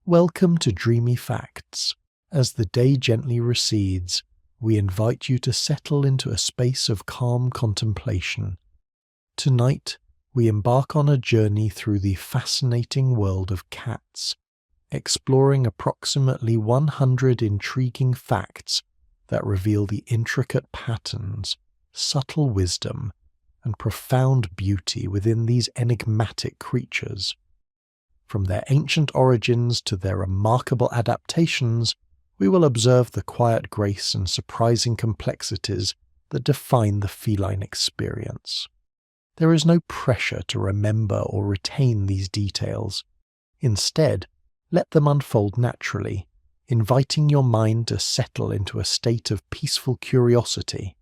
Welcome to Dreamy Facts. As the day gently recedes, we invite you to settle into a space of calm contemplation. Tonight, we embark on a journey through the fascinating world of cats, exploring approximately 100 intriguing facts that reveal the intricate patterns, subtle wisdom, and profound beauty within these enigmatic creatures. From their ancient origins to their remarkable adaptations, we will observe the quiet grace and surprising complexities that define the feline experience. There is no pressure to remember or retain these details. Instead, let them unfold naturally, inviting your mind to settle into a state of peaceful curiosity.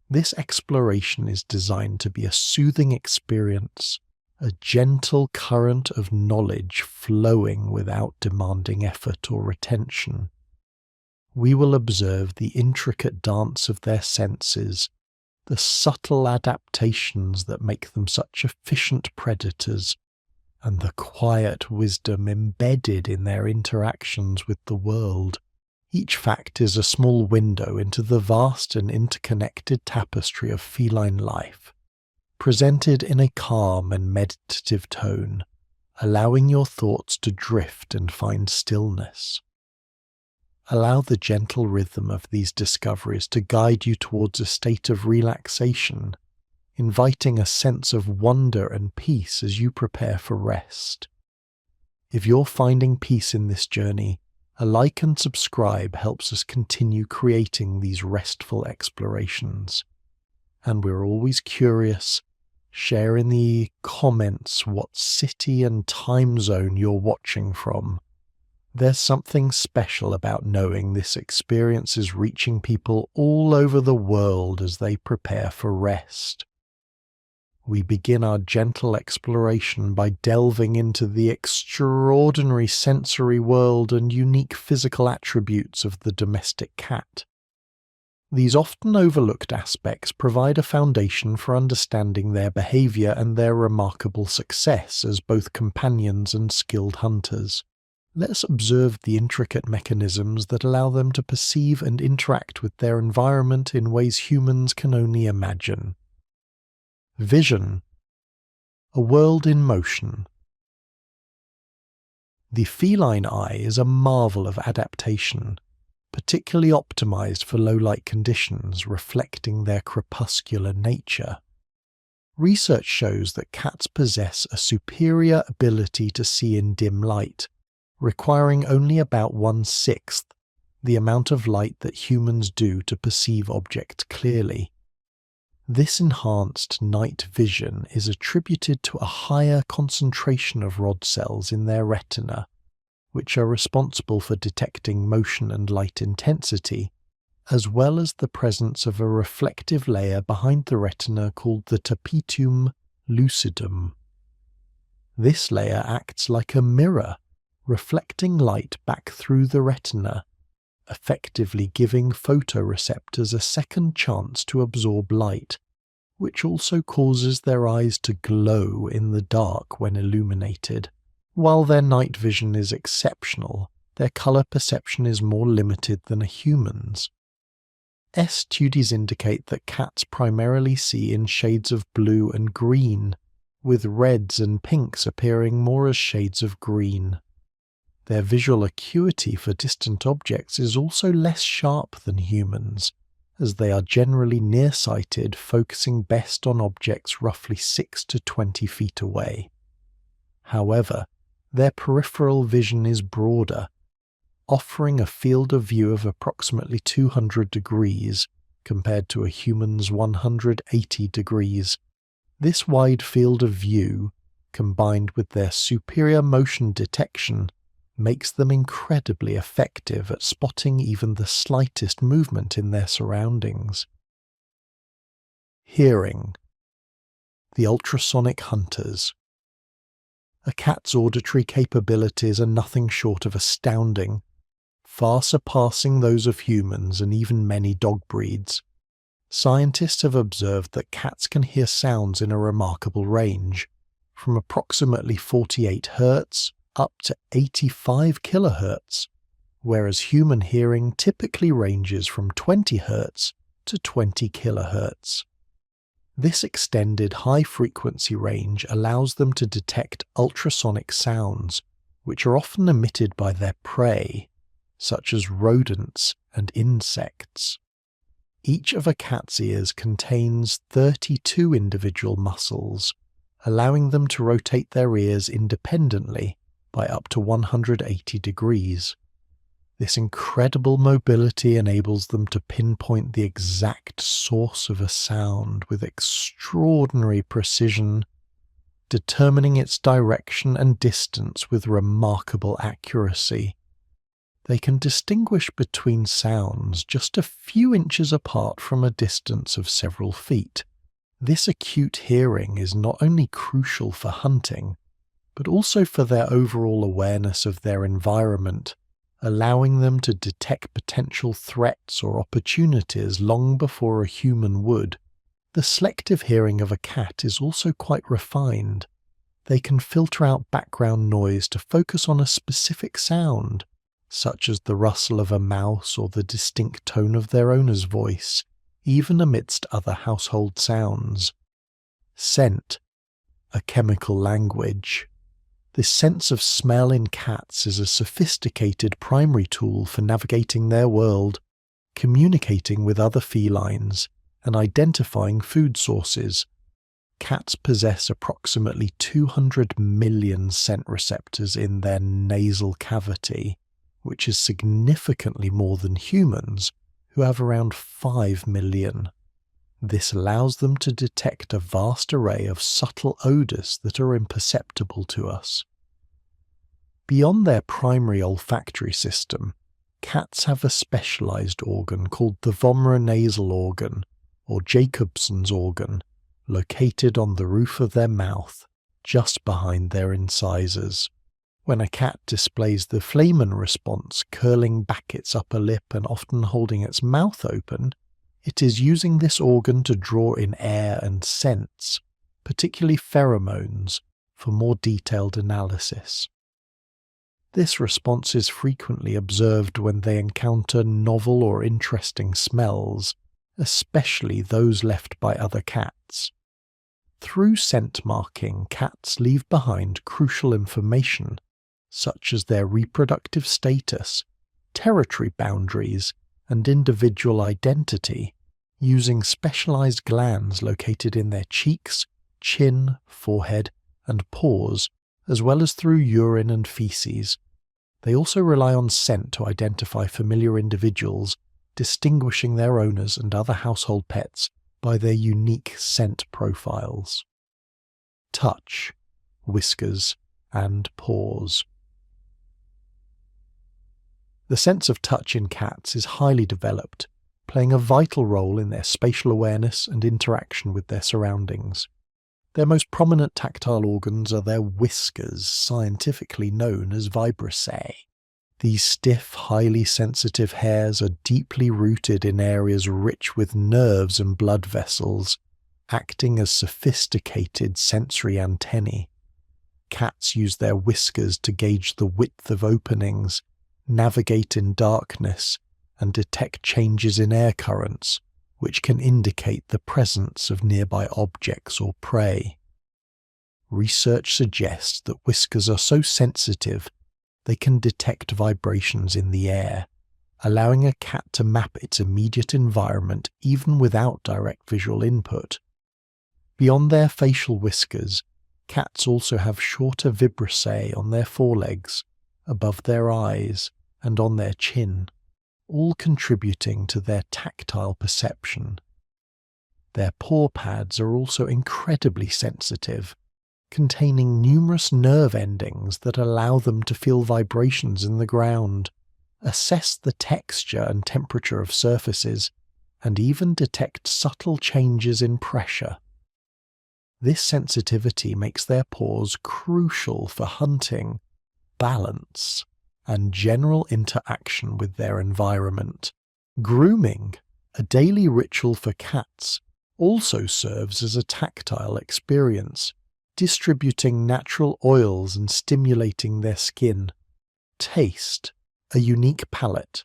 This exploration is designed to be a soothing experience, a gentle current of knowledge flowing without demanding effort or retention. We will observe the intricate dance of their senses, the subtle adaptations that make them such efficient predators, and the quiet wisdom embedded in their interactions with the world. Each fact is a small window into the vast and interconnected tapestry of feline life, presented in a calm and meditative tone, allowing your thoughts to drift and find stillness. Allow the gentle rhythm of these discoveries to guide you towards a state of relaxation, inviting a sense of wonder and peace as you prepare for rest. If you're finding peace in this journey, a like and subscribe helps us continue creating these restful explorations. And we're always curious. Share in the comments what city and time zone you're watching from. There's something special about knowing this experience is reaching people all over the world as they prepare for rest. We begin our gentle exploration by delving into the extraordinary sensory world and unique physical attributes of the domestic cat. These often overlooked aspects provide a foundation for understanding their behavior and their remarkable success as both companions and skilled hunters. Let's observe the intricate mechanisms that allow them to perceive and interact with their environment in ways humans can only imagine. Vision. A world in motion. The feline eye is a marvel of adaptation, particularly optimized for low-light conditions reflecting their crepuscular nature. Research shows that cats possess a superior ability to see in dim light, requiring only about 1/6 the amount of light that humans do to perceive objects clearly. This enhanced night vision is attributed to a higher concentration of rod cells in their retina, which are responsible for detecting motion and light intensity, as well as the presence of a reflective layer behind the retina called the tapetum lucidum. This layer acts like a mirror, reflecting light back through the retina, effectively giving photoreceptors a second chance to absorb light, which also causes their eyes to glow in the dark when illuminated. While their night vision is exceptional, their color perception is more limited than a human's. Studies indicate that cats primarily see in shades of blue and green, with reds and pinks appearing more as shades of green. Their visual acuity for distant objects is also less sharp than humans, as they are generally nearsighted, focusing best on objects roughly 6 to 20 feet away. However, their peripheral vision is broader, offering a field of view of approximately 200 degrees compared to a human's 180 degrees. This wide field of view, combined with their superior motion detection, makes them incredibly effective at spotting even the slightest movement in their surroundings. Hearing. The ultrasonic hunters. A cat's auditory capabilities are nothing short of astounding, far surpassing those of humans and even many dog breeds. Scientists have observed that cats can hear sounds in a remarkable range, from approximately 48 Hz up to 85 kHz, whereas human hearing typically ranges from 20 Hz to 20 kHz. This extended high-frequency range allows them to detect ultrasonic sounds, which are often emitted by their prey, such as rodents and insects. Each of a cat's ears contains 32 individual muscles, allowing them to rotate their ears independently by up to 180 degrees. This incredible mobility enables them to pinpoint the exact source of a sound with extraordinary precision, determining its direction and distance with remarkable accuracy. They can distinguish between sounds just a few inches apart from a distance of several feet. This acute hearing is not only crucial for hunting, but also for their overall awareness of their environment, allowing them to detect potential threats or opportunities long before a human would. The selective hearing of a cat is also quite refined. They can filter out background noise to focus on a specific sound, such as the rustle of a mouse or the distinct tone of their owner's voice, even amidst other household sounds. Scent, a chemical language. This sense of smell in cats is a sophisticated primary tool for navigating their world, communicating with other felines, and identifying food sources. Cats possess approximately 200 million scent receptors in their nasal cavity, which is significantly more than humans, who have around 5 million. This allows them to detect a vast array of subtle odours that are imperceptible to us. Beyond their primary olfactory system, cats have a specialised organ called the vomeronasal organ, or Jacobson's organ, located on the roof of their mouth, just behind their incisors. When a cat displays the feline response, curling back its upper lip and often holding its mouth open, it is using this organ to draw in air and scents, particularly pheromones, for more detailed analysis. This response is frequently observed when they encounter novel or interesting smells, especially those left by other cats. Through scent marking, cats leave behind crucial information, such as their reproductive status, territory boundaries, and individual identity, using specialized glands located in their cheeks, chin, forehead, and paws, as well as through urine and feces. They also rely on scent to identify familiar individuals, distinguishing their owners and other household pets by their unique scent profiles. Touch, whiskers, and paws. The sense of touch in cats is highly developed, playing a vital role in their spatial awareness and interaction with their surroundings. Their most prominent tactile organs are their whiskers, scientifically known as vibrates. These stiff, highly sensitive hairs are deeply rooted in areas rich with nerves and blood vessels, acting as sophisticated sensory antennae. Cats use their whiskers to gauge the width of openings, navigate in darkness, and detect changes in air currents, which can indicate the presence of nearby objects or prey. Research suggests that whiskers are so sensitive they can detect vibrations in the air, allowing a cat to map its immediate environment even without direct visual input. Beyond their facial whiskers, cats also have shorter vibrates on their forelegs, above their eyes, and on their chin, all contributing to their tactile perception. Their paw pads are also incredibly sensitive, containing numerous nerve endings that allow them to feel vibrations in the ground, assess the texture and temperature of surfaces, and even detect subtle changes in pressure. This sensitivity makes their paws crucial for hunting, balance, and general interaction with their environment. Grooming, a daily ritual for cats, also serves as a tactile experience, distributing natural oils and stimulating their skin. Taste, a unique palate.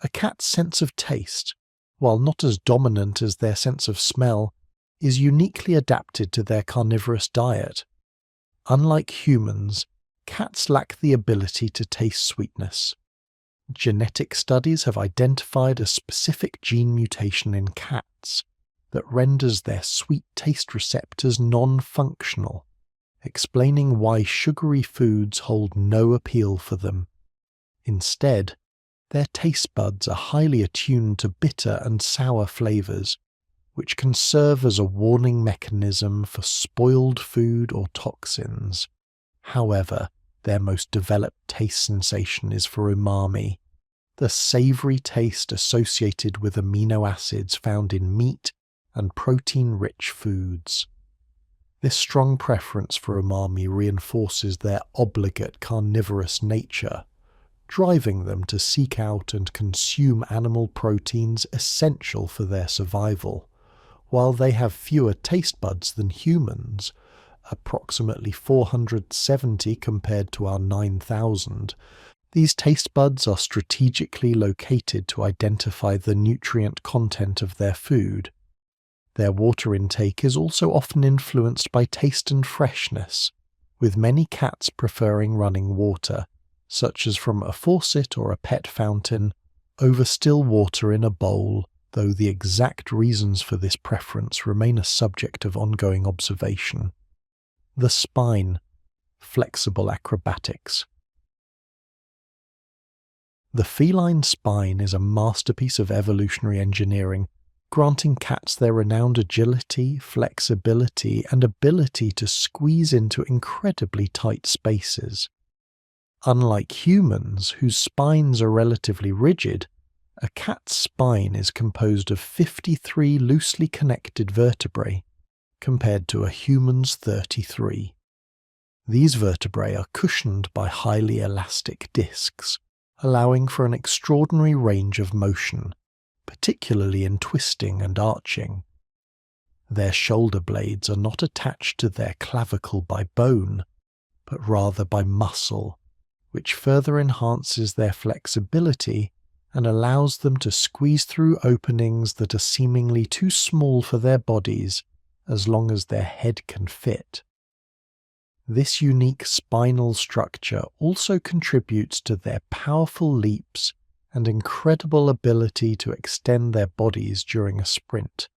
A cat's sense of taste, while not as dominant as their sense of smell, is uniquely adapted to their carnivorous diet. Unlike humans, cats lack the ability to taste sweetness. Genetic studies have identified a specific gene mutation in cats that renders their sweet taste receptors non-functional, explaining why sugary foods hold no appeal for them. Instead, their taste buds are highly attuned to bitter and sour flavors, which can serve as a warning mechanism for spoiled food or toxins. However, their most developed taste sensation is for umami, the savory taste associated with amino acids found in meat and protein-rich foods. This strong preference for umami reinforces their obligate carnivorous nature, driving them to seek out and consume animal proteins essential for their survival. While they have fewer taste buds than humans, approximately 470 compared to our 9,000, these taste buds are strategically located to identify the nutrient content of their food. Their water intake is also often influenced by taste and freshness, with many cats preferring running water, such as from a faucet or a pet fountain, over still water in a bowl, though the exact reasons for this preference remain a subject of ongoing observation. The spine, flexible acrobatics. The feline spine is a masterpiece of evolutionary engineering, granting cats their renowned agility, flexibility, and ability to squeeze into incredibly tight spaces. Unlike humans, whose spines are relatively rigid, a cat's spine is composed of 53 loosely connected vertebrae, compared to a human's 33. These vertebrae are cushioned by highly elastic discs, allowing for an extraordinary range of motion, particularly in twisting and arching. Their shoulder blades are not attached to their clavicle by bone, but rather by muscle, which further enhances their flexibility and allows them to squeeze through openings that are seemingly too small for their bodies, as long as their head can fit. This unique spinal structure also contributes to their powerful leaps and incredible ability to extend their bodies during a sprint.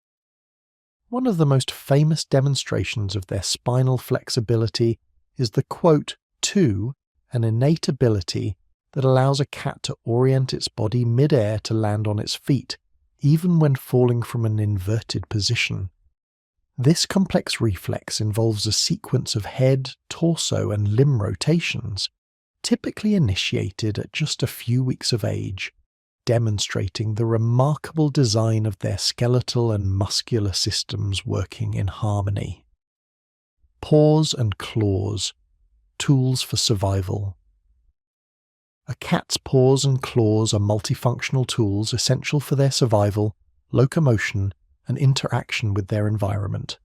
One of the most famous demonstrations of their spinal flexibility is the quote to, an innate ability that allows a cat to orient its body mid-air to land on its feet, even when falling from an inverted position. This complex reflex involves a sequence of head, torso, and limb rotations, typically initiated at just a few weeks of age, demonstrating the remarkable design of their skeletal and muscular systems working in harmony. Paws and claws, tools for survival. A cat's paws and claws are multifunctional tools essential for their survival, locomotion, and interaction with their environment.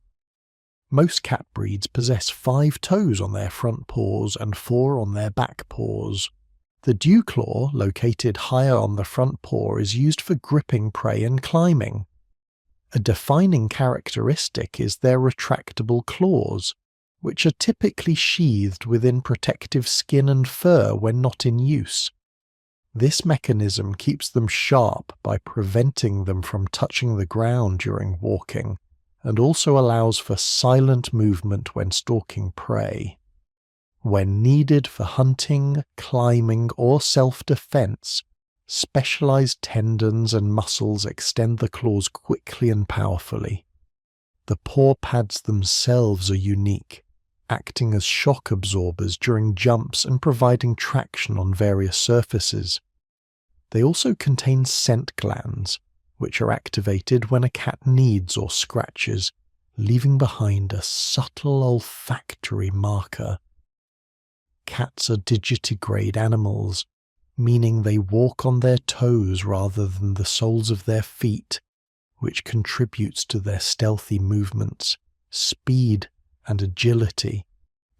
Most cat breeds possess 5 toes on their front paws and 4 on their back paws. The dew claw, located higher on the front paw, is used for gripping prey and climbing. A defining characteristic is their retractable claws, which are typically sheathed within protective skin and fur when not in use. This mechanism keeps them sharp by preventing them from touching the ground during walking, and also allows for silent movement when stalking prey. When needed for hunting, climbing, or self-defense, specialized tendons and muscles extend the claws quickly and powerfully. The paw pads themselves are unique, acting as shock absorbers during jumps and providing traction on various surfaces. They also contain scent glands, which are activated when a cat kneads or scratches, leaving behind a subtle olfactory marker. Cats are digitigrade animals, meaning they walk on their toes rather than the soles of their feet, which contributes to their stealthy movements, speed, and agility.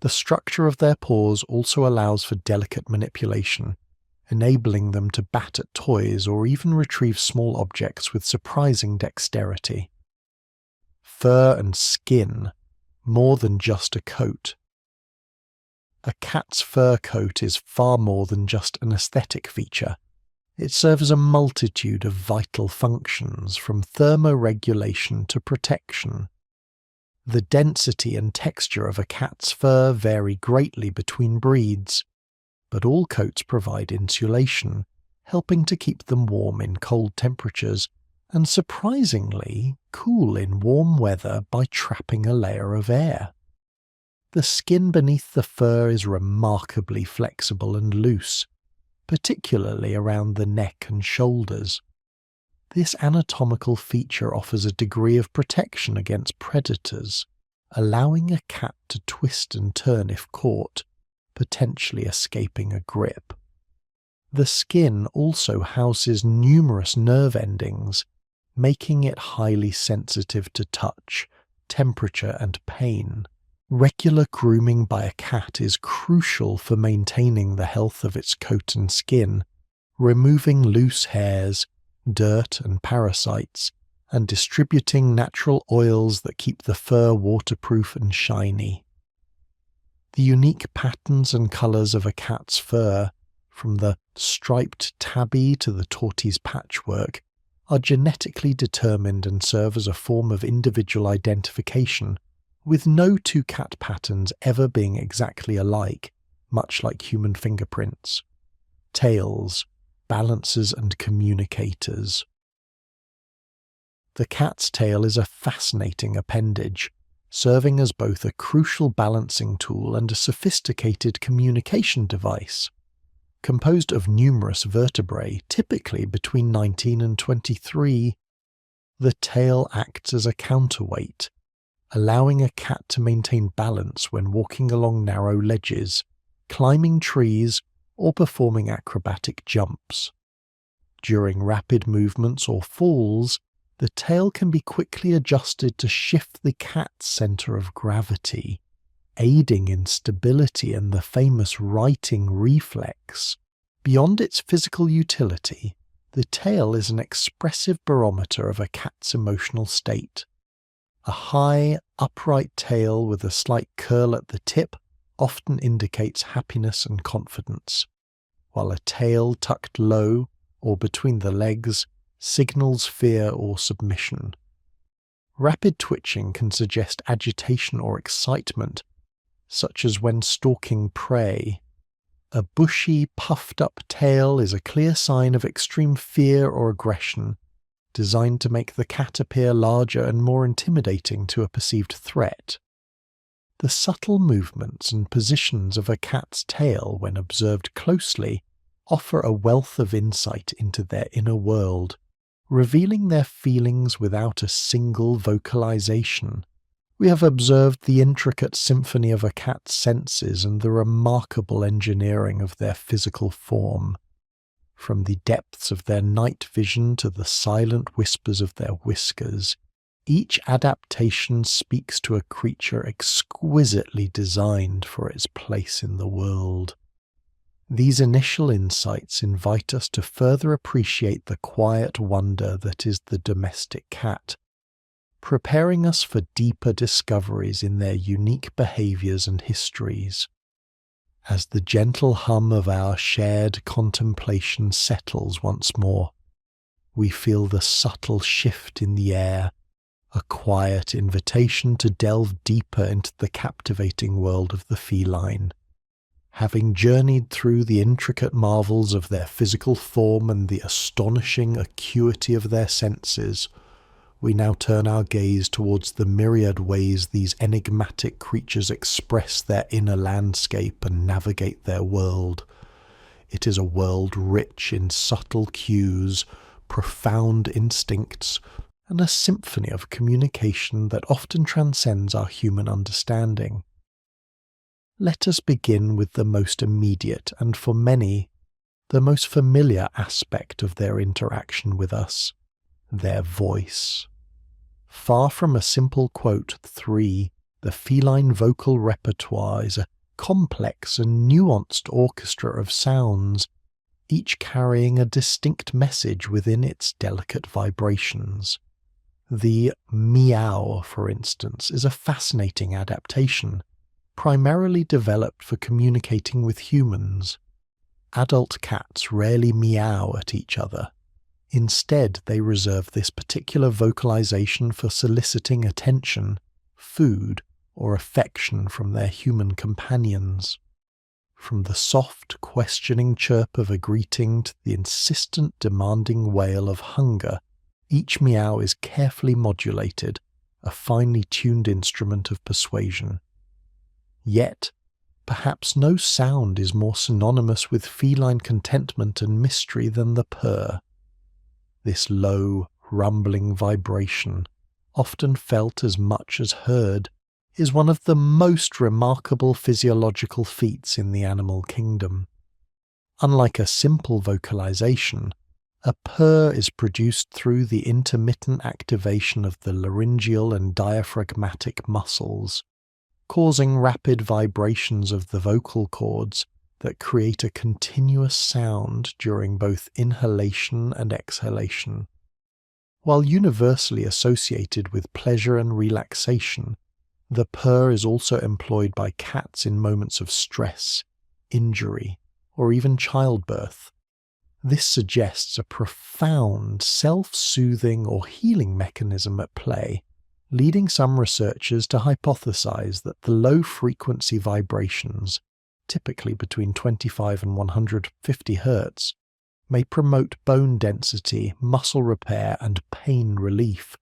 The structure of their paws also allows for delicate manipulation, enabling them to bat at toys or even retrieve small objects with surprising dexterity. Fur and skin, more than just a coat. A cat's fur coat is far more than just an aesthetic feature. It serves a multitude of vital functions, from thermoregulation to protection. The density and texture of a cat's fur vary greatly between breeds, but all coats provide insulation, helping to keep them warm in cold temperatures and surprisingly cool in warm weather by trapping a layer of air. The skin beneath the fur is remarkably flexible and loose, particularly around the neck and shoulders. This anatomical feature offers a degree of protection against predators, allowing a cat to twist and turn if caught, potentially escaping a grip. The skin also houses numerous nerve endings, making it highly sensitive to touch, temperature, and pain. Regular grooming by a cat is crucial for maintaining the health of its coat and skin, removing loose hairs, dirt and parasites, and distributing natural oils that keep the fur waterproof and shiny. The unique patterns and colours of a cat's fur, from the striped tabby to the tortoise patchwork, are genetically determined and serve as a form of individual identification, with no two cat patterns ever being exactly alike, much like human fingerprints. Tails, balancers and communicators. The cat's tail is a fascinating appendage, serving as both a crucial balancing tool and a sophisticated communication device. Composed of numerous vertebrae, typically between 19 and 23, the tail acts as a counterweight, allowing a cat to maintain balance when walking along narrow ledges, climbing trees, or performing acrobatic jumps. During rapid movements or falls, the tail can be quickly adjusted to shift the cat's centre of gravity, aiding in stability and the famous righting reflex. Beyond its physical utility, the tail is an expressive barometer of a cat's emotional state. A high, upright tail with a slight curl at the tip often indicates happiness and confidence, while a tail tucked low or between the legs signals fear or submission. Rapid twitching can suggest agitation or excitement, such as when stalking prey. A bushy, puffed-up tail is a clear sign of extreme fear or aggression, designed to make the cat appear larger and more intimidating to a perceived threat. The subtle movements and positions of a cat's tail, when observed closely, offer a wealth of insight into their inner world, revealing their feelings without a single vocalization. We have observed the intricate symphony of a cat's senses and the remarkable engineering of their physical form. From the depths of their night vision to the silent whispers of their whiskers, each adaptation speaks to a creature exquisitely designed for its place in the world. These initial insights invite us to further appreciate the quiet wonder that is the domestic cat, preparing us for deeper discoveries in their unique behaviours and histories. As the gentle hum of our shared contemplation settles once more, we feel the subtle shift in the air, a quiet invitation to delve deeper into the captivating world of the feline. Having journeyed through the intricate marvels of their physical form and the astonishing acuity of their senses, we now turn our gaze towards the myriad ways these enigmatic creatures express their inner landscape and navigate their world. It is a world rich in subtle cues, profound instincts, and a symphony of communication that often transcends our human understanding. Let us begin with the most immediate and, for many, the most familiar aspect of their interaction with us, their voice. Far from a simple quote 3, the feline vocal repertoire is a complex and nuanced orchestra of sounds, each carrying a distinct message within its delicate vibrations. The meow, for instance, is a fascinating adaptation, primarily developed for communicating with humans. Adult cats rarely meow at each other. Instead, they reserve this particular vocalization for soliciting attention, food, or affection from their human companions. From the soft, questioning chirp of a greeting to the insistent, demanding wail of hunger, each meow is carefully modulated, a finely tuned instrument of persuasion. Yet, perhaps no sound is more synonymous with feline contentment and mystery than the purr. This low, rumbling vibration, often felt as much as heard, is one of the most remarkable physiological feats in the animal kingdom. Unlike a simple vocalization, a purr is produced through the intermittent activation of the laryngeal and diaphragmatic muscles, causing rapid vibrations of the vocal cords that create a continuous sound during both inhalation and exhalation. While universally associated with pleasure and relaxation, the purr is also employed by cats in moments of stress, injury, or even childbirth. This suggests a profound self-soothing or healing mechanism at play, leading some researchers to hypothesize that the low-frequency vibrations, typically between 25 and 150 Hz, may promote bone density, muscle repair, and pain relief.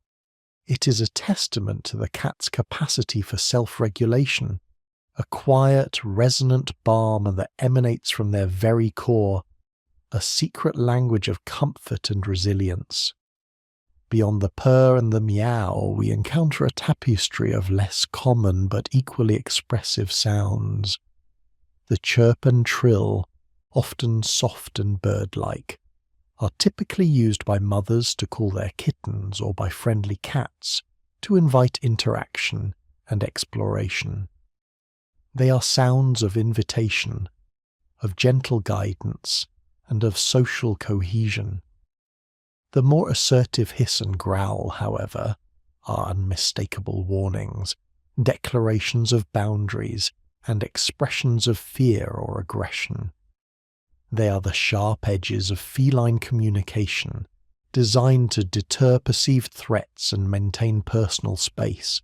It is a testament to the cat's capacity for self-regulation, a quiet, resonant balm that emanates from their very core, a secret language of comfort and resilience. Beyond the purr and the meow, we encounter a tapestry of less common but equally expressive sounds. The chirp and trill, often soft and bird-like, are typically used by mothers to call their kittens or by friendly cats to invite interaction and exploration. They are sounds of invitation, of gentle guidance, and of social cohesion. The more assertive hiss and growl, however, are unmistakable warnings, declarations of boundaries, and expressions of fear or aggression. They are the sharp edges of feline communication, designed to deter perceived threats and maintain personal space.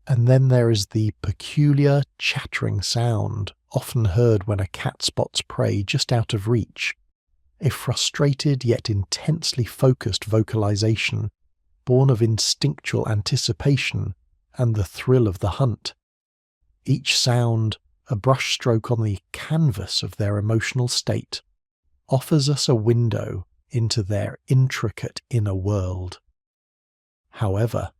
And then there is the peculiar chattering sound, often heard when a cat spots prey just out of reach, a frustrated yet intensely focused vocalization, born of instinctual anticipation and the thrill of the hunt. Each sound, a brushstroke on the canvas of their emotional state, offers us a window into their intricate inner world. However,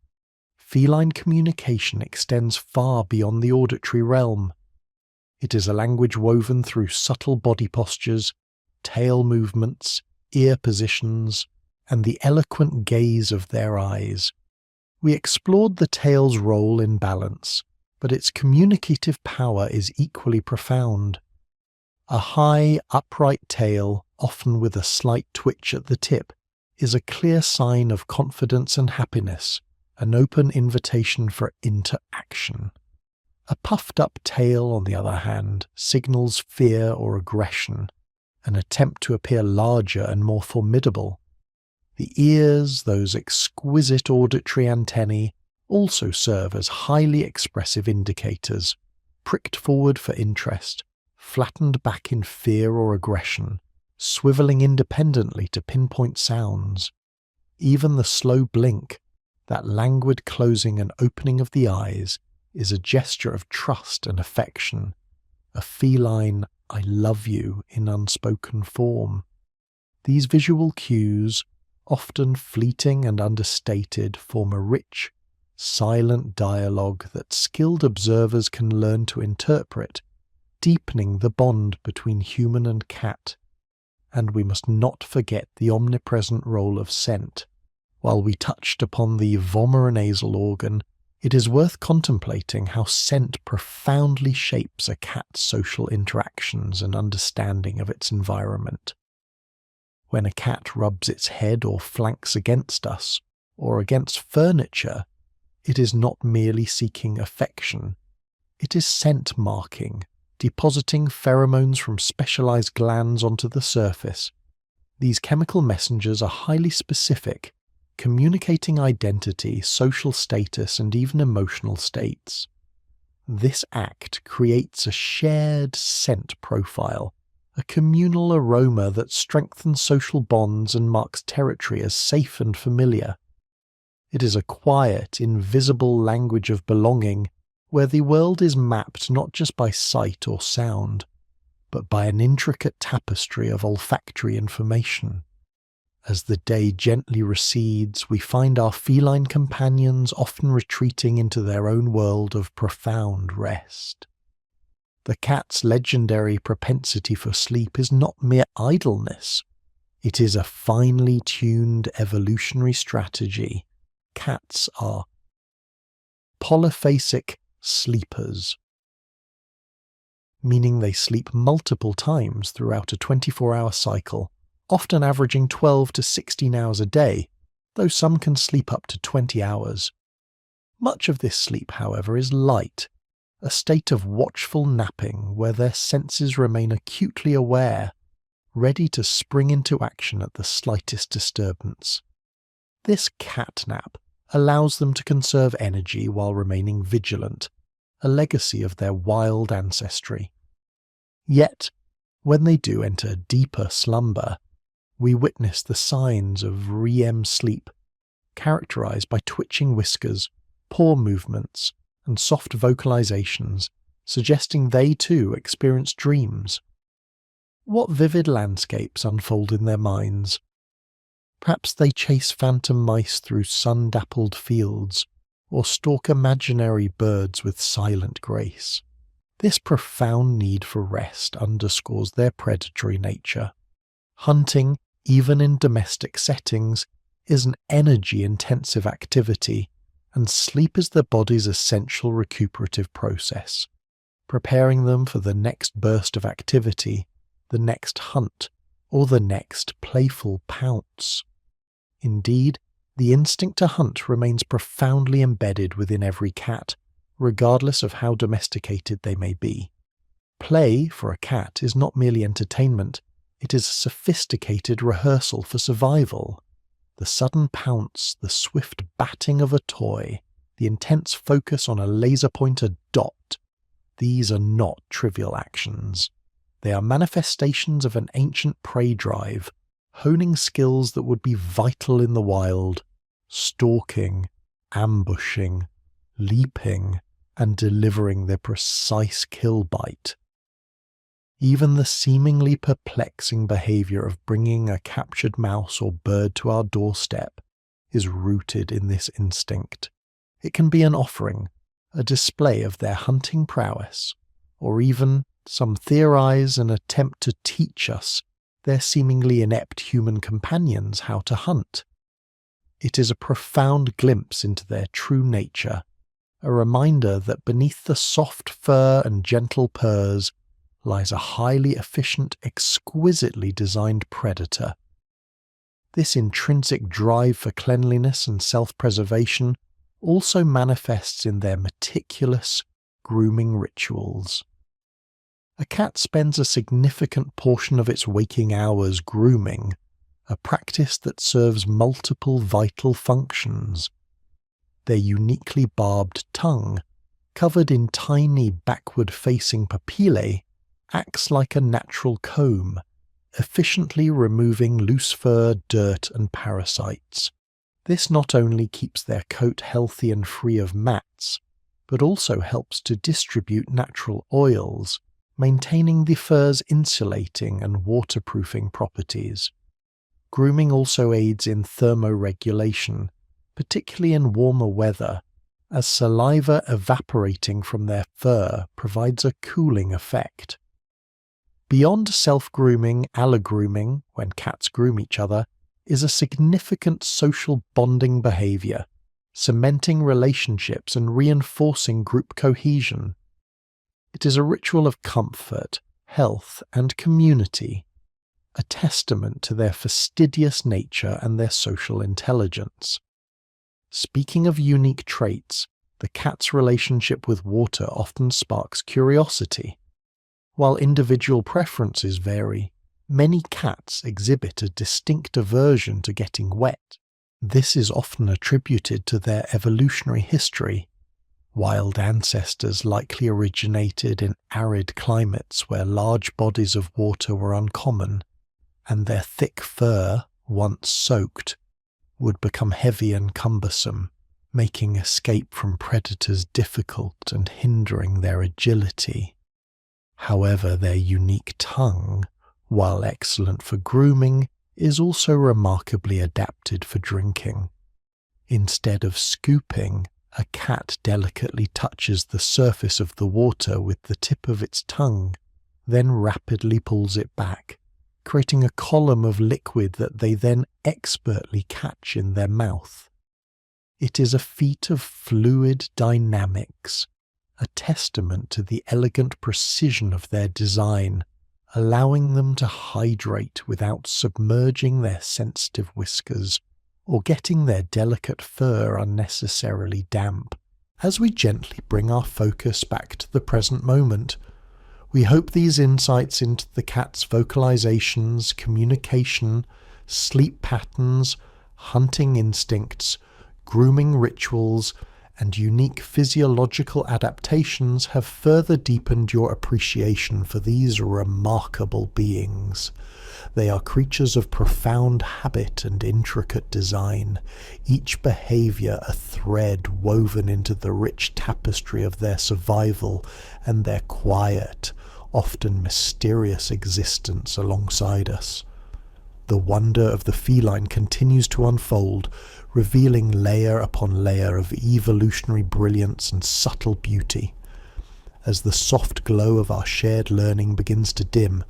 feline communication extends far beyond the auditory realm. It is a language woven through subtle body postures, tail movements, ear positions, and the eloquent gaze of their eyes. We explored the tail's role in balance, but its communicative power is equally profound. A high, upright tail, often with a slight twitch at the tip, is a clear sign of confidence and happiness, an open invitation for interaction. A puffed-up tail, on the other hand, signals fear or aggression, an attempt to appear larger and more formidable. The ears, those exquisite auditory antennae, also serve as highly expressive indicators, pricked forward for interest, flattened back in fear or aggression, swiveling independently to pinpoint sounds. Even the slow blink, that languid closing and opening of the eyes, is a gesture of trust and affection, a feline "I love you" in unspoken form. These visual cues, often fleeting and understated, form a rich, silent dialogue that skilled observers can learn to interpret, deepening the bond between human and cat. And we must not forget the omnipresent role of scent. While we touched upon the vomeronasal organ, It is worth contemplating how scent profoundly shapes a cat's social interactions and understanding of its environment. When a cat rubs its head or flanks against us, or against furniture, it is not merely seeking affection, it is scent marking, depositing pheromones from specialized glands onto the surface. These chemical messengers are highly specific, communicating identity, social status, and even emotional states. This act creates a shared scent profile, a communal aroma that strengthens social bonds and marks territory as safe and familiar. It is a quiet, invisible language of belonging, where the world is mapped not just by sight or sound, but by an intricate tapestry of olfactory information. As the day gently recedes, we find our feline companions often retreating into their own world of profound rest. The cat's legendary propensity for sleep is not mere idleness. It is a finely tuned evolutionary strategy. Cats are polyphasic sleepers, meaning they sleep multiple times throughout a 24-hour cycle, often averaging 12 to 16 hours a day, though some can sleep up to 20 hours. Much of this sleep, however, is light, a state of watchful napping where their senses remain acutely aware, ready to spring into action at the slightest disturbance. This cat nap allows them to conserve energy while remaining vigilant, a legacy of their wild ancestry. Yet, when they do enter deeper slumber, we witness the signs of REM sleep, characterized by twitching whiskers, paw movements, and soft vocalizations, suggesting they too experience dreams. What vivid landscapes unfold in their minds? Perhaps they chase phantom mice through sun-dappled fields, or stalk imaginary birds with silent grace. This profound need for rest underscores their predatory nature. Hunting, even in domestic settings, is an energy-intensive activity, and sleep is the body's essential recuperative process, preparing them for the next burst of activity, the next hunt, or the next playful pounce. Indeed, the instinct to hunt remains profoundly embedded within every cat, regardless of how domesticated they may be. Play, for a cat, is not merely entertainment, it is a sophisticated rehearsal for survival. The sudden pounce, the swift batting of a toy, the intense focus on a laser-pointed dot, these are not trivial actions. They are manifestations of an ancient prey drive, honing skills that would be vital in the wild, stalking, ambushing, leaping, and delivering their precise kill bite. Even the seemingly perplexing behavior of bringing a captured mouse or bird to our doorstep is rooted in this instinct. It can be an offering, a display of their hunting prowess, or even, some theorize, an attempt to teach us, their seemingly inept human companions, how to hunt. It is a profound glimpse into their true nature, a reminder that beneath the soft fur and gentle purrs lies a highly efficient, exquisitely designed predator. This intrinsic drive for cleanliness and self-preservation also manifests in their meticulous grooming rituals. A cat spends a significant portion of its waking hours grooming, a practice that serves multiple vital functions. Their uniquely barbed tongue, covered in tiny backward-facing papillae, acts like a natural comb, efficiently removing loose fur, dirt, and parasites. This not only keeps their coat healthy and free of mats, but also helps to distribute natural oils, maintaining the fur's insulating and waterproofing properties. Grooming also aids in thermoregulation, particularly in warmer weather, as saliva evaporating from their fur provides a cooling effect. Beyond self-grooming, allogrooming, when cats groom each other, is a significant social bonding behavior, cementing relationships and reinforcing group cohesion. It is a ritual of comfort, health, and community, a testament to their fastidious nature and their social intelligence. Speaking of unique traits, the cat's relationship with water often sparks curiosity. While individual preferences vary, many cats exhibit a distinct aversion to getting wet. This is often attributed to their evolutionary history. Wild ancestors likely originated in arid climates where large bodies of water were uncommon, and their thick fur, once soaked, would become heavy and cumbersome, making escape from predators difficult and hindering their agility. However, their unique tongue, while excellent for grooming, is also remarkably adapted for drinking. Instead of scooping, a cat delicately touches the surface of the water with the tip of its tongue, then rapidly pulls it back, creating a column of liquid that they then expertly catch in their mouth. It is a feat of fluid dynamics, a testament to the elegant precision of their design, allowing them to hydrate without submerging their sensitive whiskers or getting their delicate fur unnecessarily damp. As we gently bring our focus back to the present moment, we hope these insights into the cat's vocalizations, communication, sleep patterns, hunting instincts, grooming rituals, and unique physiological adaptations have further deepened your appreciation for these remarkable beings. They are creatures of profound habit and intricate design, each behavior a thread woven into the rich tapestry of their survival and their quiet, often mysterious existence alongside us. The wonder of the feline continues to unfold, revealing layer upon layer of evolutionary brilliance and subtle beauty. As the soft glow of our shared learning begins to dim,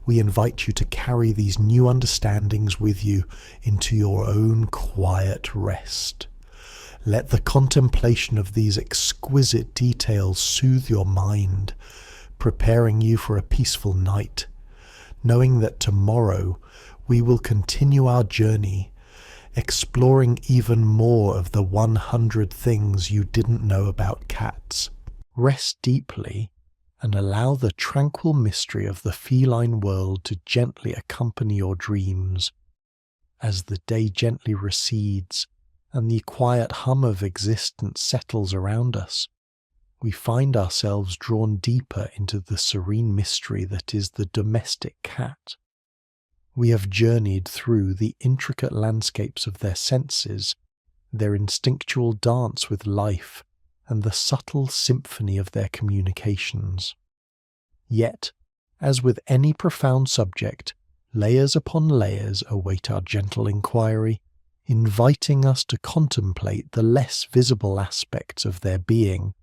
we invite you to carry these new understandings with you into your own quiet rest. Let the contemplation of these exquisite details soothe your mind, preparing you for a peaceful night, knowing that tomorrow we will continue our journey, exploring even more of the 100 things you didn't know about cats. Rest deeply and allow the tranquil mystery of the feline world to gently accompany your dreams. As the day gently recedes and the quiet hum of existence settles around us, we find ourselves drawn deeper into the serene mystery that is the domestic cat. We have journeyed through the intricate landscapes of their senses, their instinctual dance with life, and the subtle symphony of their communications. Yet, as with any profound subject, layers upon layers await our gentle inquiry, inviting us to contemplate the less visible aspects of their being,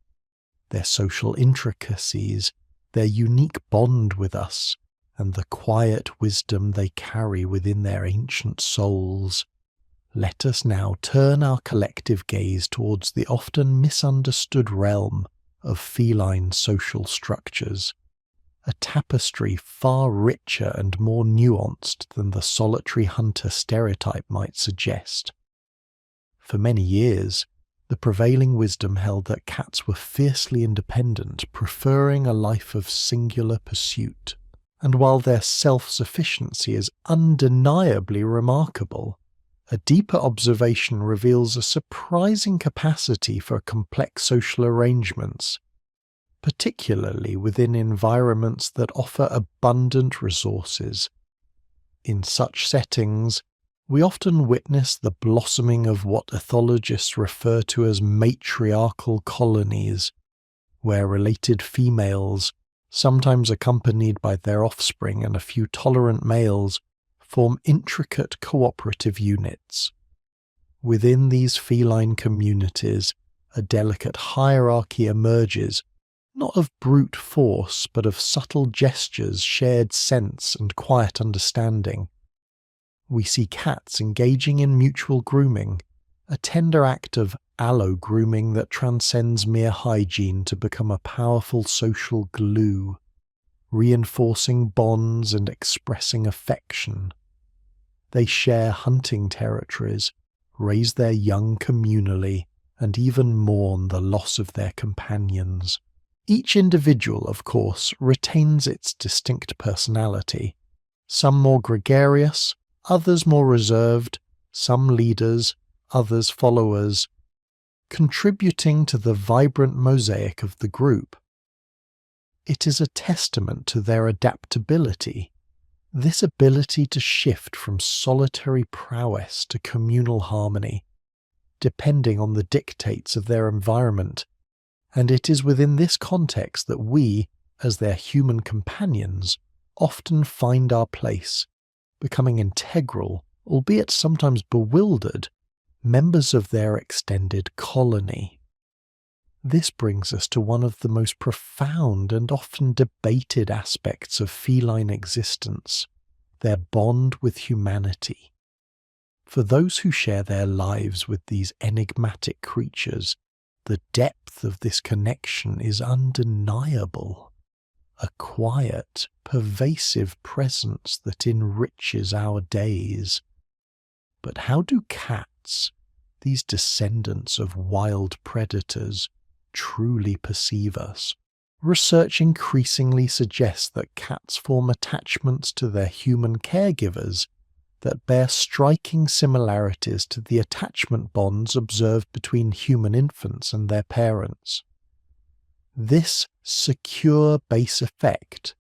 their social intricacies, their unique bond with us, and the quiet wisdom they carry within their ancient souls. Let us now turn our collective gaze towards the often misunderstood realm of feline social structures, a tapestry far richer and more nuanced than the solitary hunter stereotype might suggest. For many years, the prevailing wisdom held that cats were fiercely independent, preferring a life of singular pursuit. And while their self-sufficiency is undeniably remarkable, a deeper observation reveals a surprising capacity for complex social arrangements, particularly within environments that offer abundant resources. In such settings, we often witness the blossoming of what ethologists refer to as matriarchal colonies, where related females, sometimes accompanied by their offspring and a few tolerant males, form intricate cooperative units. Within these feline communities, a delicate hierarchy emerges, not of brute force, but of subtle gestures, shared sense, and quiet understanding. We see cats engaging in mutual grooming, a tender act of aloe grooming that transcends mere hygiene to become a powerful social glue, reinforcing bonds and expressing affection. They share hunting territories, raise their young communally, and even mourn the loss of their companions. Each individual, of course, retains its distinct personality, some more gregarious, others more reserved, some leaders, others followers, contributing to the vibrant mosaic of the group. It is a testament to their adaptability, this ability to shift from solitary prowess to communal harmony, depending on the dictates of their environment, and it is within this context that we, as their human companions, often find our place, becoming integral, albeit sometimes bewildered, members of their extended colony. This brings us to one of the most profound and often debated aspects of feline existence, their bond with humanity. For those who share their lives with these enigmatic creatures, the depth of this connection is undeniable. A quiet, pervasive presence that enriches our days. But how do cats, these descendants of wild predators, truly perceive us? Research increasingly suggests that cats form attachments to their human caregivers that bear striking similarities to the attachment bonds observed between human infants and their parents. This secure base effect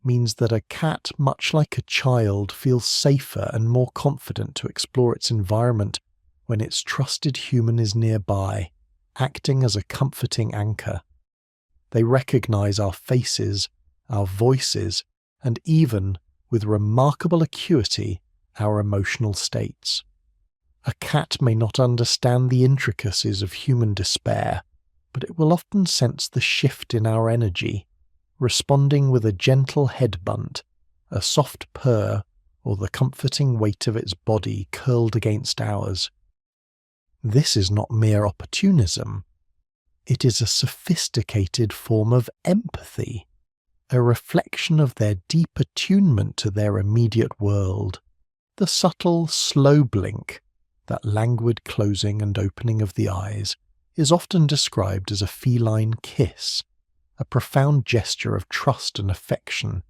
means that a cat, much like a child, feels safer and more confident to explore its environment when its trusted human is nearby, acting as a comforting anchor. They recognize our faces, our voices, and even, with remarkable acuity, our emotional states. A cat may not understand the intricacies of human despair, but it will often sense the shift in our energy, responding with a gentle head bunt, a soft purr, or the comforting weight of its body curled against ours. This is not mere opportunism. It is a sophisticated form of empathy, a reflection of their deep attunement to their immediate world. The subtle, slow blink, that languid closing and opening of the eyes, is often described as a feline kiss, a profound gesture of trust and affection,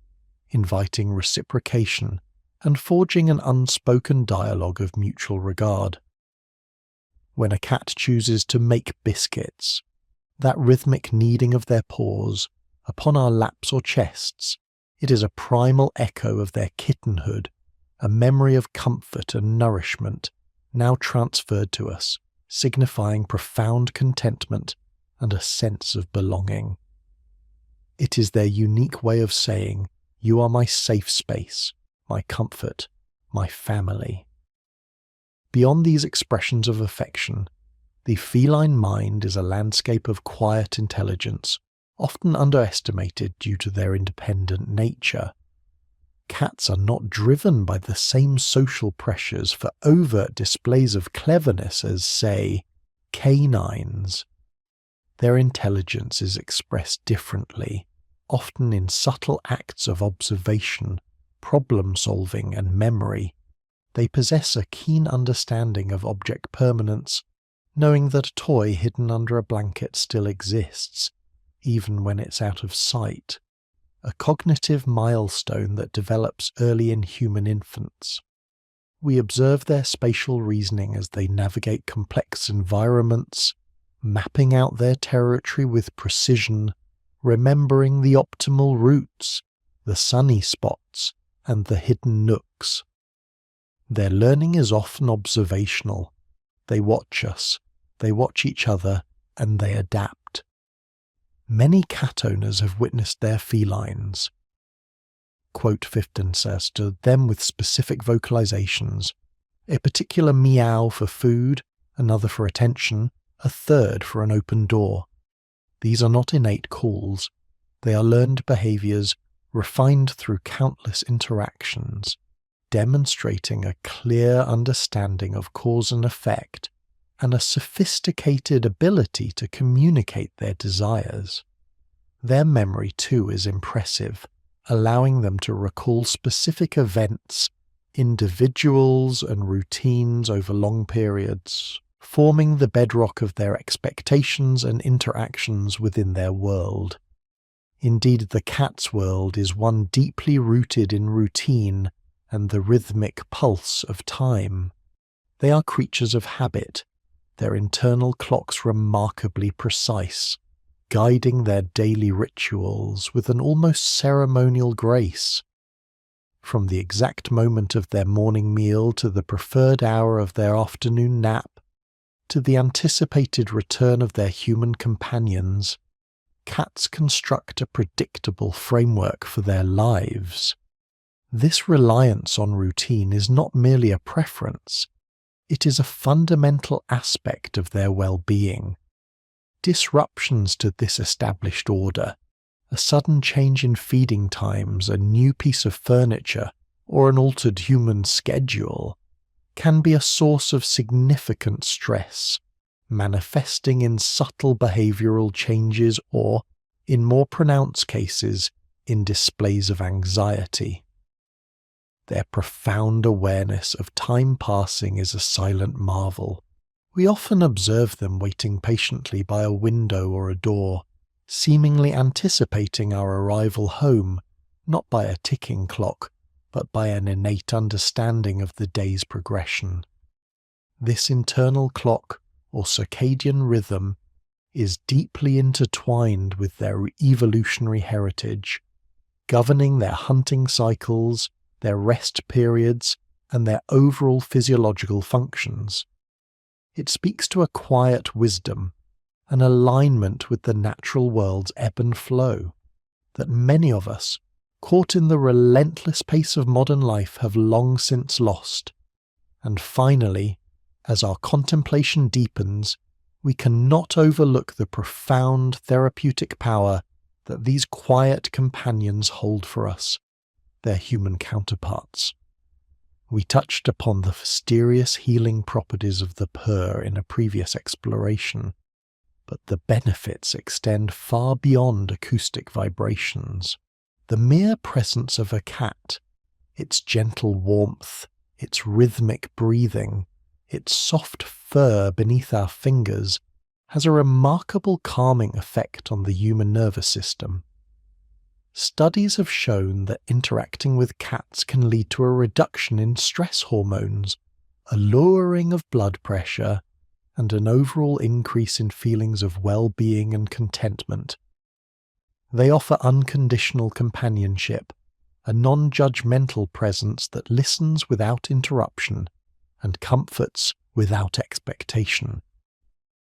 inviting reciprocation and forging an unspoken dialogue of mutual regard. When a cat chooses to make biscuits, that rhythmic kneading of their paws upon our laps or chests, it is a primal echo of their kittenhood, a memory of comfort and nourishment now transferred to us, signifying profound contentment and a sense of belonging. It is their unique way of saying, "You are my safe space, my comfort, my family." Beyond these expressions of affection, the feline mind is a landscape of quiet intelligence, often underestimated due to their independent nature. Cats are not driven by the same social pressures for overt displays of cleverness as, say, canines. Their intelligence is expressed differently, often in subtle acts of observation, problem-solving, and memory. They possess a keen understanding of object permanence, knowing that a toy hidden under a blanket still exists, even when it's out of sight. A cognitive milestone that develops early in human infants. We observe their spatial reasoning as they navigate complex environments, mapping out their territory with precision, remembering the optimal routes, the sunny spots, and the hidden nooks. Their learning is often observational. They watch us, they watch each other, and they adapt. Many cat owners have witnessed their felines. Quote Fifton says to them with specific vocalizations, a particular meow for food, another for attention, a third for an open door. These are not innate calls. They are learned behaviors refined through countless interactions, demonstrating a clear understanding of cause and effect and a sophisticated ability to communicate their desires. Their memory too is impressive, allowing them to recall specific events, individuals and routines over long periods, forming the bedrock of their expectations and interactions within their world. Indeed, the cat's world is one deeply rooted in routine and the rhythmic pulse of time. They are creatures of habit, their internal clocks remarkably precise, guiding their daily rituals with an almost ceremonial grace. From the exact moment of their morning meal to the preferred hour of their afternoon nap, to the anticipated return of their human companions, cats construct a predictable framework for their lives. This reliance on routine is not merely a preference, it is a fundamental aspect of their well-being. Disruptions to this established order, a sudden change in feeding times, a new piece of furniture, or an altered human schedule, can be a source of significant stress, manifesting in subtle behavioral changes or, in more pronounced cases, in displays of anxiety. Their profound awareness of time passing is a silent marvel. We often observe them waiting patiently by a window or a door, seemingly anticipating our arrival home, not by a ticking clock, but by an innate understanding of the day's progression. This internal clock, or circadian rhythm, is deeply intertwined with their evolutionary heritage, governing their hunting cycles, their rest periods, and their overall physiological functions. It speaks to a quiet wisdom, an alignment with the natural world's ebb and flow, that many of us, caught in the relentless pace of modern life, have long since lost. And finally, as our contemplation deepens, we cannot overlook the profound therapeutic power that these quiet companions hold for us, their human counterparts. We touched upon the mysterious healing properties of the purr in a previous exploration, but the benefits extend far beyond acoustic vibrations. The mere presence of a cat, its gentle warmth, its rhythmic breathing, its soft fur beneath our fingers, has a remarkable calming effect on the human nervous system. Studies have shown that interacting with cats can lead to a reduction in stress hormones, a lowering of blood pressure, and an overall increase in feelings of well-being and contentment. They offer unconditional companionship, a non-judgmental presence that listens without interruption and comforts without expectation.